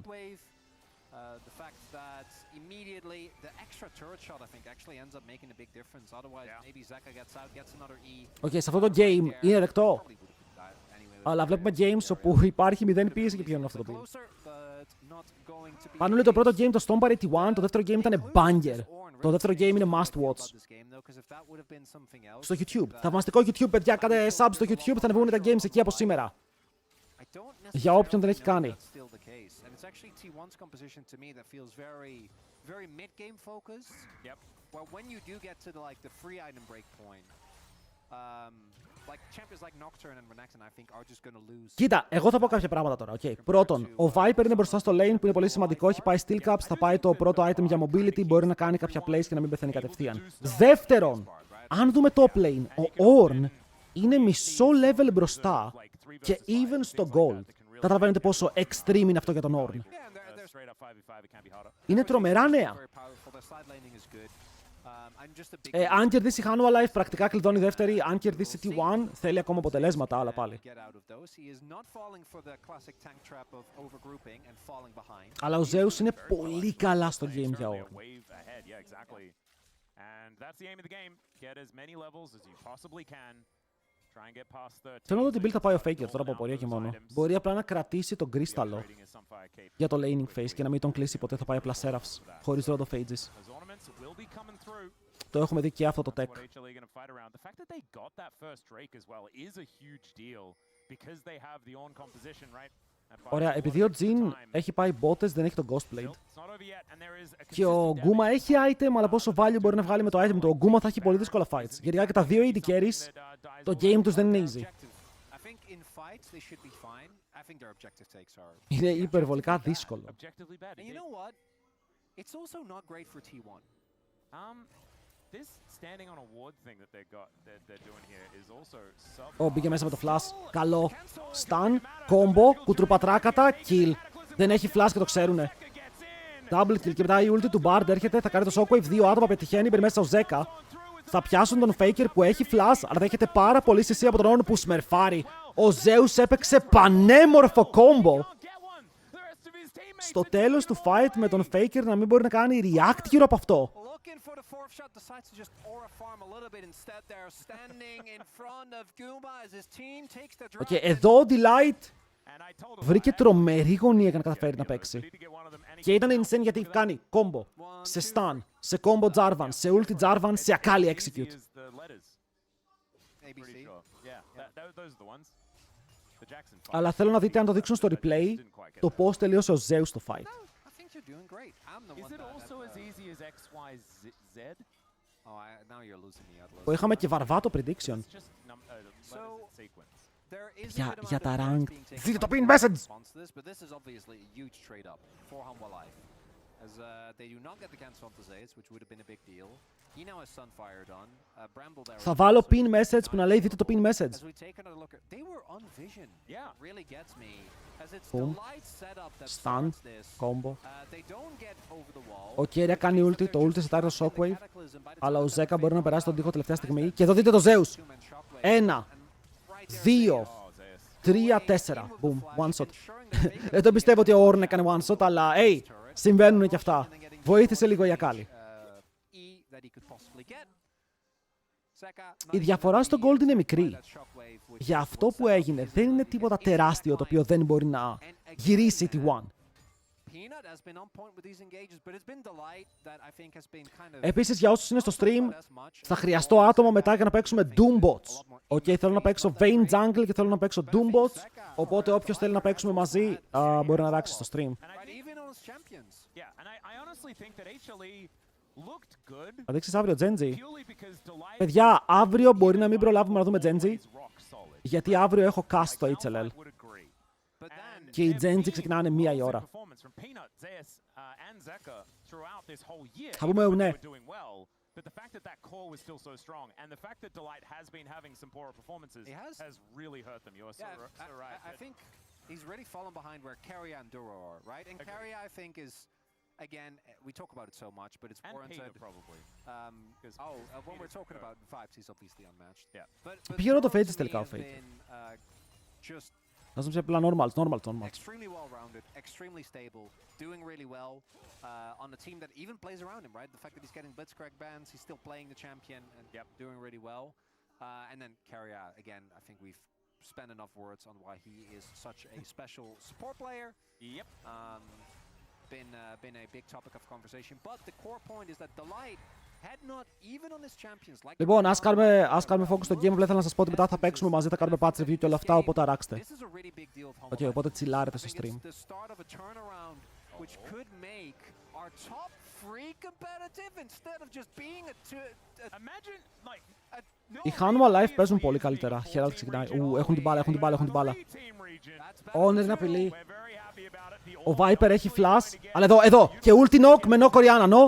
Οκ, σε αυτό το game είναι δεκτό. Αλλά βλέπουμε games όπου υπάρχει 0 πίεση και πηγαίνουν αυτό το team. Πάνω λέει το πρώτο game το Stomper 81, το δεύτερο game ήταν banger. Το δεύτερο game είναι must watch. Στο YouTube. Θαυμαστικό YouTube, παιδιά, κάντε sub στο YouTube, θα ανεβούν τα games εκεί από σήμερα. Για όποιον δεν έχει κάνει. Very mid-game focused. Yep. Well, when you do get to the free item break point, like champions like Nocturne and Renekton, I think are just going to lose. Κοίτα, εγώ θα πω κάποια πράγματα τώρα. Okay. Πρώτον, ο Viper είναι μπροστά στο lane που είναι πολύ σημαντικό. Έχει πάει steel caps, θα πάει το πρώτο item για mobility. Μπορεί να κάνει κάποια plays και να μην πεθαίνει κατευθείαν. Δεύτερον, αν δούμε top lane, ο Ornn είναι μισό level μπροστά και even στο gold. Καταλαβαίνετε πόσο extreme είναι αυτό για τον Ornn. Είναι τρομερά νέα. Αν κερδίσει Hanwha Life, πρακτικά κλειδώνει δεύτερη. Αν κερδίσει T1, θέλει ακόμα αποτελέσματα, αλλά πάλι. Αλλά ο Zeus είναι πολύ καλά στο game για Ornn. Θέλω να δω την build θα πάει ο Faker τώρα από απορία και μόνο. Μπορεί απλά να κρατήσει τον κρίσταλο για το laning phase και να μην τον κλείσει ποτέ. Θα πάει απλά Seraphs χωρίς Rondo Phages. Το έχουμε δει και αυτό το tech. Ωραία, επειδή ο Jhin έχει πάει bottes, δεν έχει το Ghostblade. Και ο Guma έχει item, αλλά πόσο value μπορεί να βγάλει με το item του. Ο Guma θα έχει πολύ δύσκολα fights. Γιατί και τα δύο AD carries, το game τους δεν είναι easy. Είναι υπερβολικά δύσκολο. Ω, μπήκε μέσα με το flash. Καλό. Stun, combo, κουτρουπατράκατα, kill. Δεν έχει flash και το ξέρουνε. Double kill και μετά η ulti του Bard έρχεται, θα κάνει το shockwave, δύο άτομα πετυχαίνει, μπαίνει μέσα στο Zeka. Θα πιάσουν τον Faker που έχει flash, αλλά δέχεται πάρα πολύ CC από τον Ornn που σμερφάρει. Ο Zeus έπαιξε πανέμορφο combo. Στο τέλος του fight με τον Faker να μην μπορεί να κάνει react γύρω από αυτό. Okay, εδώ ο Delight βρήκε τρομερή γωνία για να καταφέρει να παίξει. Και ήταν insane γιατί κάνει combo σε stun, σε combo Jarvan, σε ulti Jarvan, σε Akali execute. Αλλά θέλω να δείτε αν το δείξουν στο replay το πώς τελείωσε ο Zeus το fight. Που είχαμε και βαρβάτο prediction. Για τα ranked. Δείτε το pin message! But this is obviously a huge trade up for Hanwha Life. As they do not get the cancel onto Zeus, which would have been a big deal. He now has Sunfire done. Bramble there. Θα βάλω pin message που να λέει δείτε το pin message. As we take another look at, they were on vision. Yeah, really gets me. As it's Boom. the light setup that Stun. starts this. Combo. They don't get over the wall. Ο Κέρια κάνει ulti, το ulti σετάρει το shockwave. Αλλά ο Ζέκα μπορεί να περάσει τον τοίχο τελευταία στιγμή. Και εδώ δείτε το Zeus. 1, 2, 3, 4. Boom, one shot. Δεν το πιστεύω ότι ο Ornn έκανε one shot, αλλά hey, συμβαίνουν και αυτά. Βοήθησε λίγο η Ακάλι. Η διαφορά στο Gold είναι μικρή. Για αυτό που έγινε δεν είναι τίποτα τεράστιο το οποίο δεν μπορεί να γυρίσει τη One. Επίσης, για όσους είναι στο stream, θα χρειαστώ άτομο μετά για να παίξουμε Doombots. Ok, θέλω να παίξω Vayne Jungle και θέλω να παίξω Doombots. Οπότε όποιος θέλει να παίξουμε μαζί μπορεί να ράξει στο stream. Θα δείξεις αύριο Genji. Παιδιά, αύριο μπορεί να μην προλάβουμε να δούμε Genji. Γιατί αύριο έχω cast στο HLL. Και οι Genji ξεκινάνε 1 η ώρα. Θα πούμε ναι. But the fact that that core was still so strong, and the fact that Delight has been having some poorer performances has really hurt them. You're so right. I think he's really fallen behind where Keria and Duro are, right? And Keria, I think, is, again, we talk about it so much, but it's warranted. And probably. When we're talking about vibes, he's obviously unmatched. Yeah. But Ποιο το Fates τελικά ο Fate. Just Να σου πει απλά normal. Extremely well-rounded, extremely stable, doing really well on a team that even plays around him, right? The fact that he's getting Blitzcrank bans, he's still playing the champion and doing really well. And then Keria, again, I think we've spent enough words on why he is such a special support player. Yep. Been a big topic of conversation, but the core point is that Delight had not even on his champions like. Λοιπόν, ας κάνουμε focus στο game. Απλά ήθελα να σας πω ότι μετά θα παίξουμε μαζί, θα κάνουμε patch review και όλα αυτά, οπότε αράξτε. Ok, οπότε τσιλάρετε στο stream. Οι Hanwha Life παίζουν πολύ καλύτερα. Herald ξεκινάει. Έχουν την μπάλα. Ω, είναι την απειλή. Ο Viper έχει flash. Αλλά εδώ. Και ulti knock με knock Orianna, no.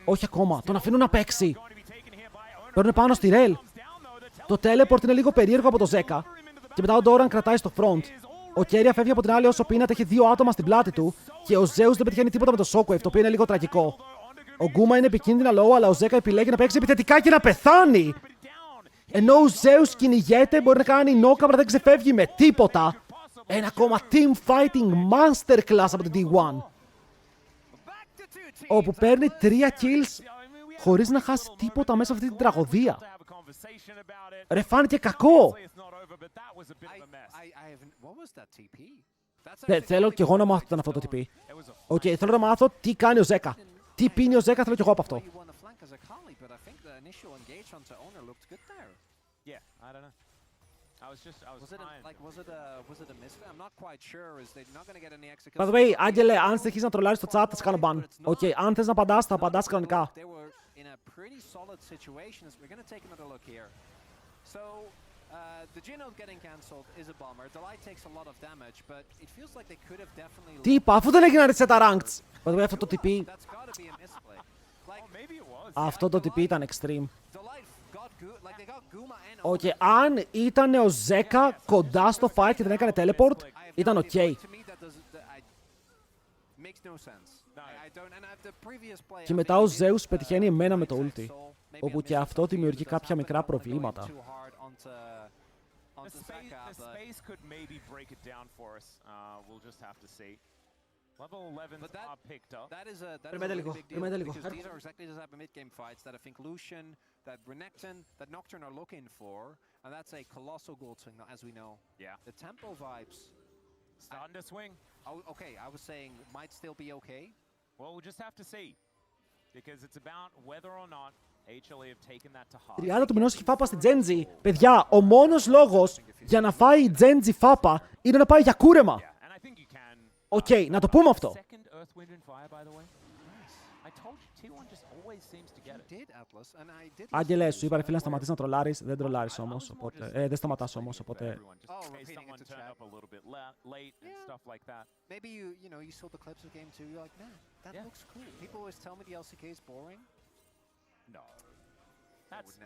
Όχι ακόμα. Τον αφήνουν να παίξει. Παίρνουν πάνω στη Rel. Το teleport είναι λίγο περίεργο από το Zeka. Και μετά ο Doran κρατάει στο front. Ο Keria φεύγει από την άλλη όσο Peanut έχει 2 άτομα στην πλάτη του. Και ο Zeus δεν πετυχαίνει τίποτα με το Shockwave, το οποίο είναι λίγο τραγικό. Ο Guma είναι επικίνδυνα low, αλλά ο Zeka επιλέγει να παίξει επιθετικά και να πεθάνει. Ενώ ο Zeus κυνηγέται, μπορεί να κάνει knock, αλλά δεν ξεφεύγει με τίποτα. Ένα ακόμα team fighting masterclass από την D1. Όπου παίρνει 3 kills χωρίς να χάσει τίποτα μέσα αυτή την τραγωδία. Ρε, φάνηκε κακό. Θέλω κι εγώ να μάθω τι ήταν αυτό το TP. Οκ, θέλω να μάθω τι κάνει ο Zeka. Τι πίνει ο Zeka, θέλω κι εγώ από αυτό. By the way, Άγγελε, αν συνεχίσεις να τρολάρεις στο chat, θα σε κάνω ban. Οκ, αν θες να απαντάς, θα απαντάς κανονικά. Τι είπα, αφού δεν έγινε reset τα ranked. By the way, αυτό το TP... Αυτό το TP ήταν extreme. Οκ, αν ήταν ο Zeka κοντά στο fight και δεν έκανε teleport, ήταν ok. Και μετά ο Zeus πετυχαίνει εμένα με το ulti, όπου και αυτό δημιουργεί κάποια μικρά προβλήματα. Level 11s are picked up. These are exactly the type of mid-game fights that I think Lucian, that Renekton, that Nocturne are looking for, and that's a colossal gold swing, as we know. Yeah. The tempo vibes starting to swing. Okay, I was saying might still be okay. Well, we'll just have to see, because it's about whether or not HLE have taken that to heart. 30 του μηνός έχει φάπα στη Genji. Παιδιά, ο μόνος λόγος για να φάει η Genji φάπα είναι να πάει για κούρεμα. Οκ, να το πούμε αυτό. I told you, T1 just always seems to get it. Did Atlas, and I did. Άγγελε, σου είπα ρε φίλε να σταματήσεις να τρολάρεις. Δεν τρολάρεις όμως, οπότε... δεν σταματάς όμως, οπότε... Repeating it to chat. Maybe you know, you saw the clips of game 2, you're like, man, that looks cool. People always tell me the LCK is boring. No.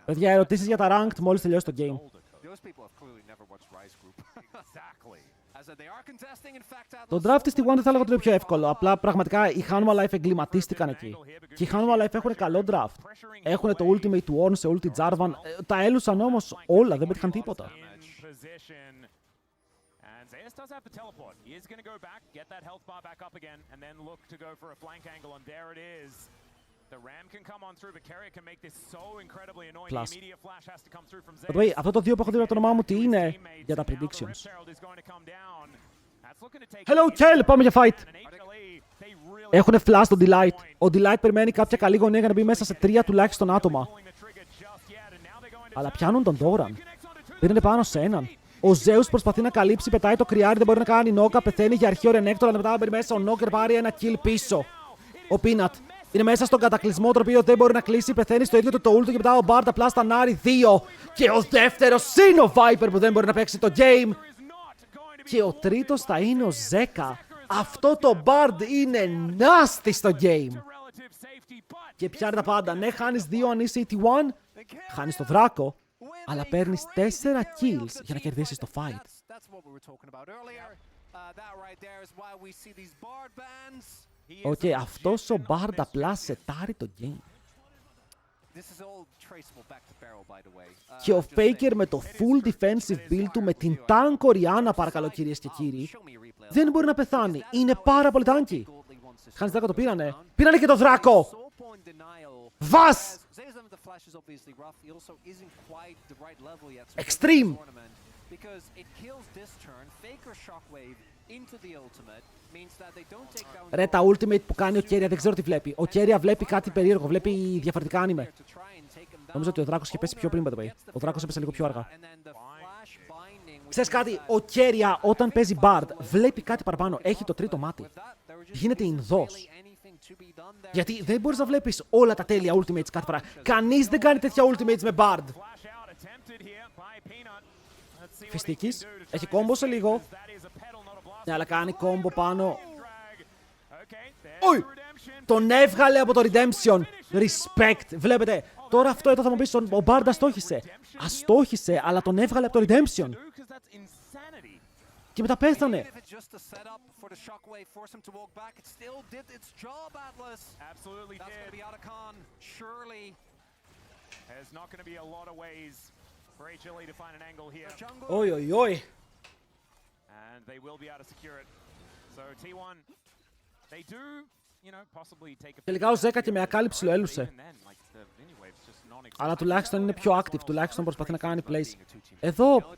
Παιδιά, ερωτήσεις για τα ranked μόλις τελειώσει το game. Those people have clearly never watched Rise Group. Exactly. As they are contesting, in fact, Το draft της T1 δεν θα έλεγα ότι είναι πιο εύκολο. Απλά πραγματικά οι Hanwha Life εγκληματίστηκαν εκεί. Και οι Hanwha Life έχουν καλό draft. Έχουν το ultimate του Ornn σε ulti Jarvan. Τα έλουσαν όμως όλα, δεν πέτυχαν τίποτα. Zeus does have the teleport. He is going to go back, get that health bar back up again, and then look to go for a flank angle, and there it is. The ram can come on through, but Keria can make this so incredibly annoying. The immediate flash has to come through from Zeus. By the way, αυτό το 2 που έχω δει από το όνομά μου τι είναι για τα predictions. Hello, Kel! Πάμε για fight! Έχουνε flash τον Delight. Ο Delight περιμένει κάποια καλή γωνία για να μπει μέσα σε 3 τουλάχιστον άτομα. Αλλά πιάνουν τον Doran. Πήρανε πάνω σε έναν. Ο Zeus προσπαθεί να καλύψει, πετάει το κρυάρι, δεν μπορεί να κάνει νόκα, πεθαίνει για αρχαίο Renekton, αλλά μετά μπαίνει μέσα ο Knocker, πάρει ένα kill πίσω. Ο Peanut είναι μέσα στον κατακλυσμό, το οποίο δεν μπορεί να κλείσει, πεθαίνει στο ίδιο το ult και μετά ο Bard απλά στανάρει 2. Και ο δεύτερος είναι ο Viper που δεν μπορεί να παίξει το game. Και ο τρίτος θα είναι ο Zeka. Αυτό το Bard είναι nasty στο game. Και πιάνει τα πάντα. Ναι, χάνεις 2 αν είσαι ET1, χάνεις το δράκο. Αλλά παίρνεις 4 kills για να κερδίσεις το fight. Οκ, αυτός ο Bard απλά σετάρει το game. Και ο Faker με το full defensive build του, με την tank Orianna, παρακαλώ κυρίες και κύριοι, δεν μπορεί να πεθάνει. Είναι πάρα πολύ tanky. Χάνεις δράκο, το πήρανε. Πήρανε και το δράκο! Βας! Extreme! Ρε, τα ultimate που κάνει ο Keria δεν ξέρω τι βλέπει. Ο Keria βλέπει κάτι περίεργο, βλέπει διαφορετικά anime. Νομίζω ότι ο Δράκος είχε πέσει πιο πριν, by the way. Ο Δράκος έπεσε λίγο πιο αργά. Ξέρεις κάτι, ο Keria όταν παίζει Bard βλέπει κάτι παραπάνω. Έχει το τρίτο μάτι. Γίνεται Ινδός. Γιατί δεν μπορείς να βλέπεις όλα τα τέλεια ultimates κάθε φορά. Κανείς δεν κάνει τέτοια ultimates με Bard. Φιστίκης, έχει κόμπο σε λίγο. Ναι, αλλά κάνει κόμπο πάνω. Ουι! Τον έβγαλε από το Redemption. Respect. Βλέπετε, τώρα αυτό εδώ θα μου πεις, ο Bard αστόχησε. Αστόχησε, αλλά τον έβγαλε από το Redemption. Και μετά πέθανε. Oi, oi, oi. Τελικά ο Zeka και με ακάλυψη το έλουσε. Αλλά τουλάχιστον είναι πιο active, τουλάχιστον προσπαθεί να κάνει plays. Εδώ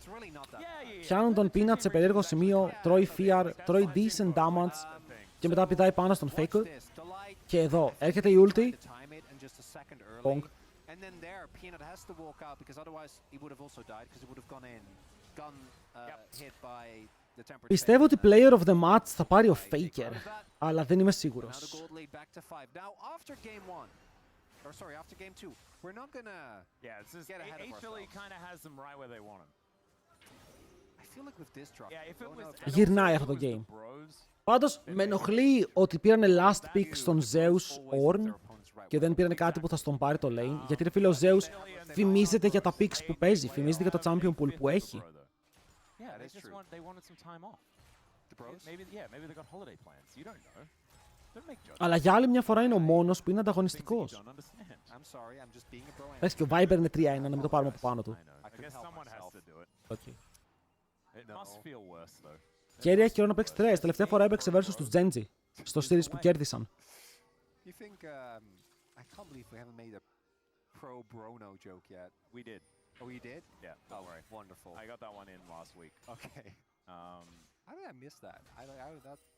πιάνουν τον Peanut σε περίεργο σημείο, τρώει fear, τρώει decent damage και μετά πηδάει πάνω στον Faker. Και εδώ έρχεται η ulti. Bonk. Πιστεύω ότι player of the match θα πάρει ο Faker, αλλά δεν είμαι σίγουρος. Γυρνάει αυτό το game. Πάντως, με ενοχλεί ότι πήρανε last pick στον Zeus Ornn και δεν πήρανε κάτι που θα στον πάρει το lane. Γιατί ρε φίλε, ο Zeus φημίζεται για τα picks που παίζει, φημίζεται για το champion pool που έχει. Αλλά για άλλη μια φορά είναι ο μόνος που είναι ανταγωνιστικός. Πες και ο Viper είναι 3-1, να μην το πάρουμε από πάνω του. Keria έχει καιρό να παίξει 3. Τελευταία φορά έπαιξε versus τους Genji, στο series που κέρδισαν. Oh, you did? Yeah. Oh, right. Wonderful. I got that one in last week. Okay. How did I miss that?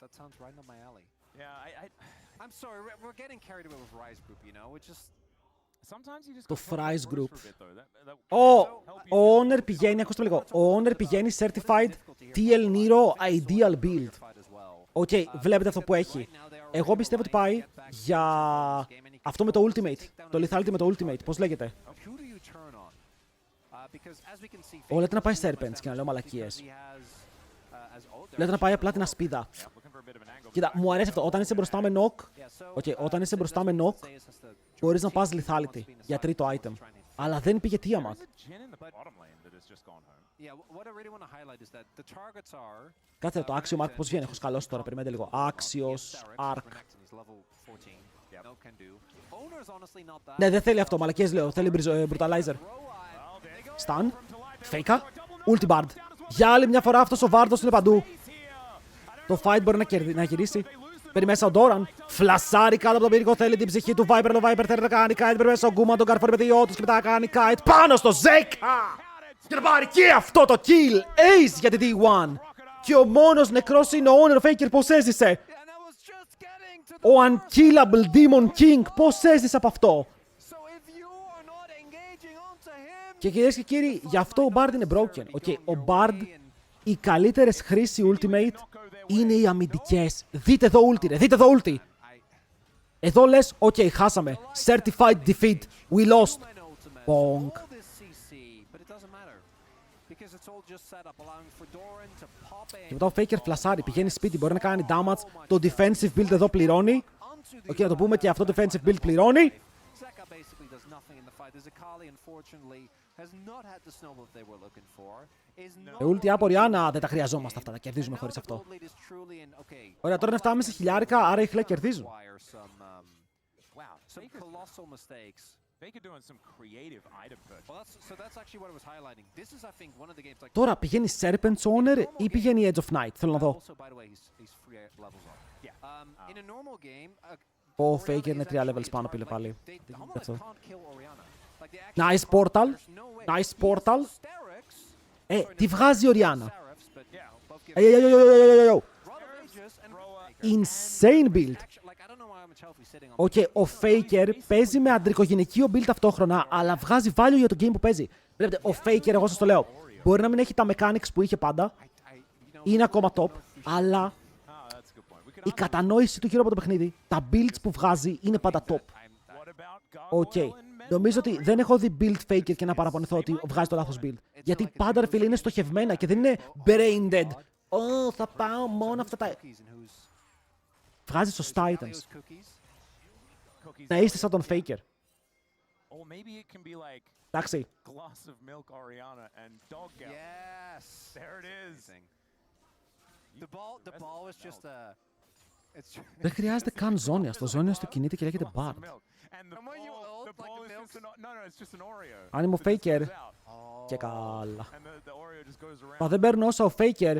That sounds right up my alley. Yeah, I'm sorry, we're getting carried away with Rise Group, you know? It's just... Το Fries Group. Ο Owner πηγαίνει, ακούστε λίγο. Ο Owner πηγαίνει Certified TL Nero Ideal Build. Οκ, βλέπετε αυτό που έχει. Εγώ πιστεύω ότι πάει για αυτό με το Ultimate. Το Lethality με το Ultimate. Πώς λέγεται? Λέτε να πάει Serpents και να λέω μαλακίες. Λέτε να πάει απλά την ασπίδα. Κοίτα, μου αρέσει αυτό. Όταν είσαι μπροστά με knock, όταν είσαι μπροστά με knock, μπορείς να πας Lethality για τρίτο item. Αλλά δεν πήγε Tiamat. Κάτσε το Axiom Arc πώς βγαίνει. Έχω σκαλώσει τώρα. Περιμένετε λίγο. Axios Arc. Ναι, δεν θέλει αυτό. Μαλακίες λέω. Θέλει Brutalizer. Stun. Faker. Ulti Bard. Για άλλη μια φορά αυτός ο Βάρδος είναι παντού. Το fight μπορεί να γυρίσει. Παίρνει μέσα ο Doran. Φλασάρει κάτω από τον πυρικό. Θέλει την ψυχή του Viper. Το Viper θέλει να κάνει kite. Παίρνει μέσα ο Γκούμα. Τον καρφώνει με τη ιό του και μετά κάνει kite. Πάνω στο Zeka! Και να πάρει και αυτό το kill. Ace για την D1. Και ο μόνος νεκρός είναι ο Owner Faker. Πώς έζησε? Ο Unkillable Demon King. Πώς έζησε από αυτό? Και κυρίες και κύριοι, γι' αυτό ο Bard είναι broken. Ο Bard, οι καλύτερες χρήσεις Ultimate είναι οι αμυντικές. Δείτε εδώ ulti, ρε. Δείτε εδώ ulti. Εδώ λες, χάσαμε. Certified defeat. We lost. Bonk. Και μετά ο Faker φλασάρει, πηγαίνει σπίτι, μπορεί να κάνει damage. Το defensive build εδώ πληρώνει. Να το πούμε και αυτό το defensive build πληρώνει. Ulti από Orianna δεν τα χρειαζόμαστε αυτά, τα κερδίζουμε χωρίς αυτό. Ωραία, τώρα είναι 7,5 χιλιάρικα, άρα οι χλέ κερδίζουν. Τώρα πηγαίνει Serpent's Owner ή πηγαίνει Edge of Night, θέλω να δω. Ο Faker είναι 3 levels πάνω πήλε πάλι. Nice portal. Nice portal. Τι βγάζει η Orianna. Insane build. Ο Faker παίζει με αντρικογυναικείο build ταυτόχρονα, αλλά βγάζει value για το game που παίζει. Βλέπετε, ο Faker, εγώ σας το λέω, μπορεί να μην έχει τα mechanics που είχε πάντα, είναι ακόμα top, αλλά η κατανόηση του γύρω από το παιχνίδι, τα builds που βγάζει είναι πάντα top. Νομίζω ότι δεν έχω δει build Faker και να παραπονηθώ ότι βγάζει το λάθος build. Γιατί πάντα, ρε φίλε, είναι στοχευμένα και δεν είναι brain dead. Θα πάω μόνο αυτά τα... Βγάζει σωστά items. Να είστε σαν τον Faker. Εντάξει. Δεν χρειάζεται καν ζώνια. Στο ζώνιο του κινείται και λέγεται Bard. Αν είμαι ο Faker, και καλά. Μα δεν παίρνω όσα ο Faker.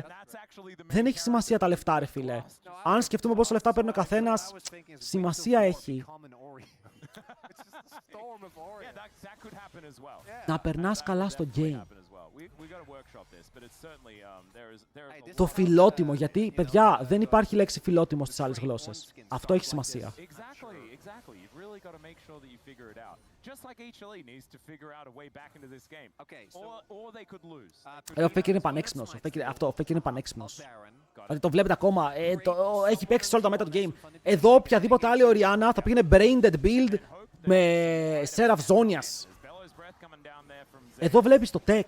Δεν έχει σημασία τα λεφτά, ρε φίλε. Αν σκεφτούμε πόσα λεφτά παίρνει ο καθένας, σημασία έχει να περνάς καλά στο game. Το φιλότιμο, γιατί, παιδιά, δεν υπάρχει λέξη φιλότιμο στις άλλες γλώσσες. Αυτό έχει σημασία. Ο Faker είναι πανέξυπνος. Ο Faker είναι πανέξυπνος. Δηλαδή το βλέπετε ακόμα. Έχει παίξει σε όλα τα meta του game. Εδώ οποιαδήποτε άλλη Orianna θα πήγαινε brain-dead build με Seraph Zonias. Εδώ βλέπεις το tech.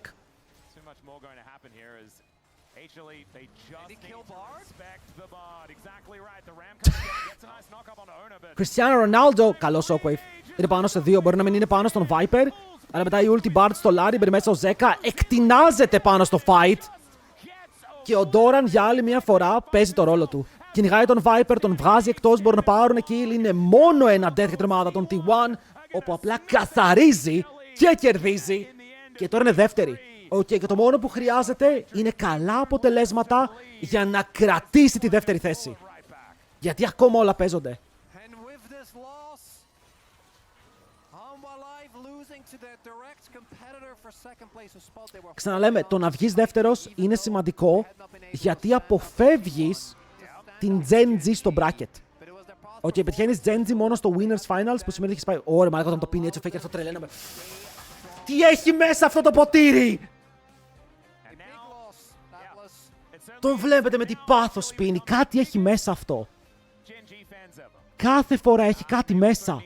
Cristiano Ronaldo, καλό shockwave. Είναι πάνω σε 2, μπορεί να μην είναι πάνω στον Viper. Αλλά μετά η ulti Bard στο Larry, μπαίνει μέσα ο Zeka, εκτινάζεται πάνω στο fight. Και ο Doran για άλλη μια φορά παίζει το ρόλο του. Κυνηγάει τον Viper, τον βγάζει εκτός, μπορούν να πάρουν kill. Είναι μόνο ένα death για την ομάδα των T1, όπου απλά καθαρίζει και κερδίζει. Και τώρα είναι δεύτερη. Και το μόνο που χρειάζεται είναι καλά αποτελέσματα για να κρατήσει τη δεύτερη θέση. Γιατί ακόμα όλα παίζονται. Ξαναλέμε, το να βγεις δεύτερος είναι σημαντικό γιατί αποφεύγεις την Gen G στο bracket. Οκ, πετυχαίνεις Genji μόνο στο Winners Finals που σημαίνει ότι έχεις πάει. Ωραία, μαλάκα όταν το πίνει έτσι ο Faker, αυτό τρελαίνομαι. Τι έχει μέσα αυτό το ποτήρι! Τον βλέπετε με τι πάθος πίνει. Κάτι έχει μέσα αυτό. Κάθε φορά έχει κάτι μέσα.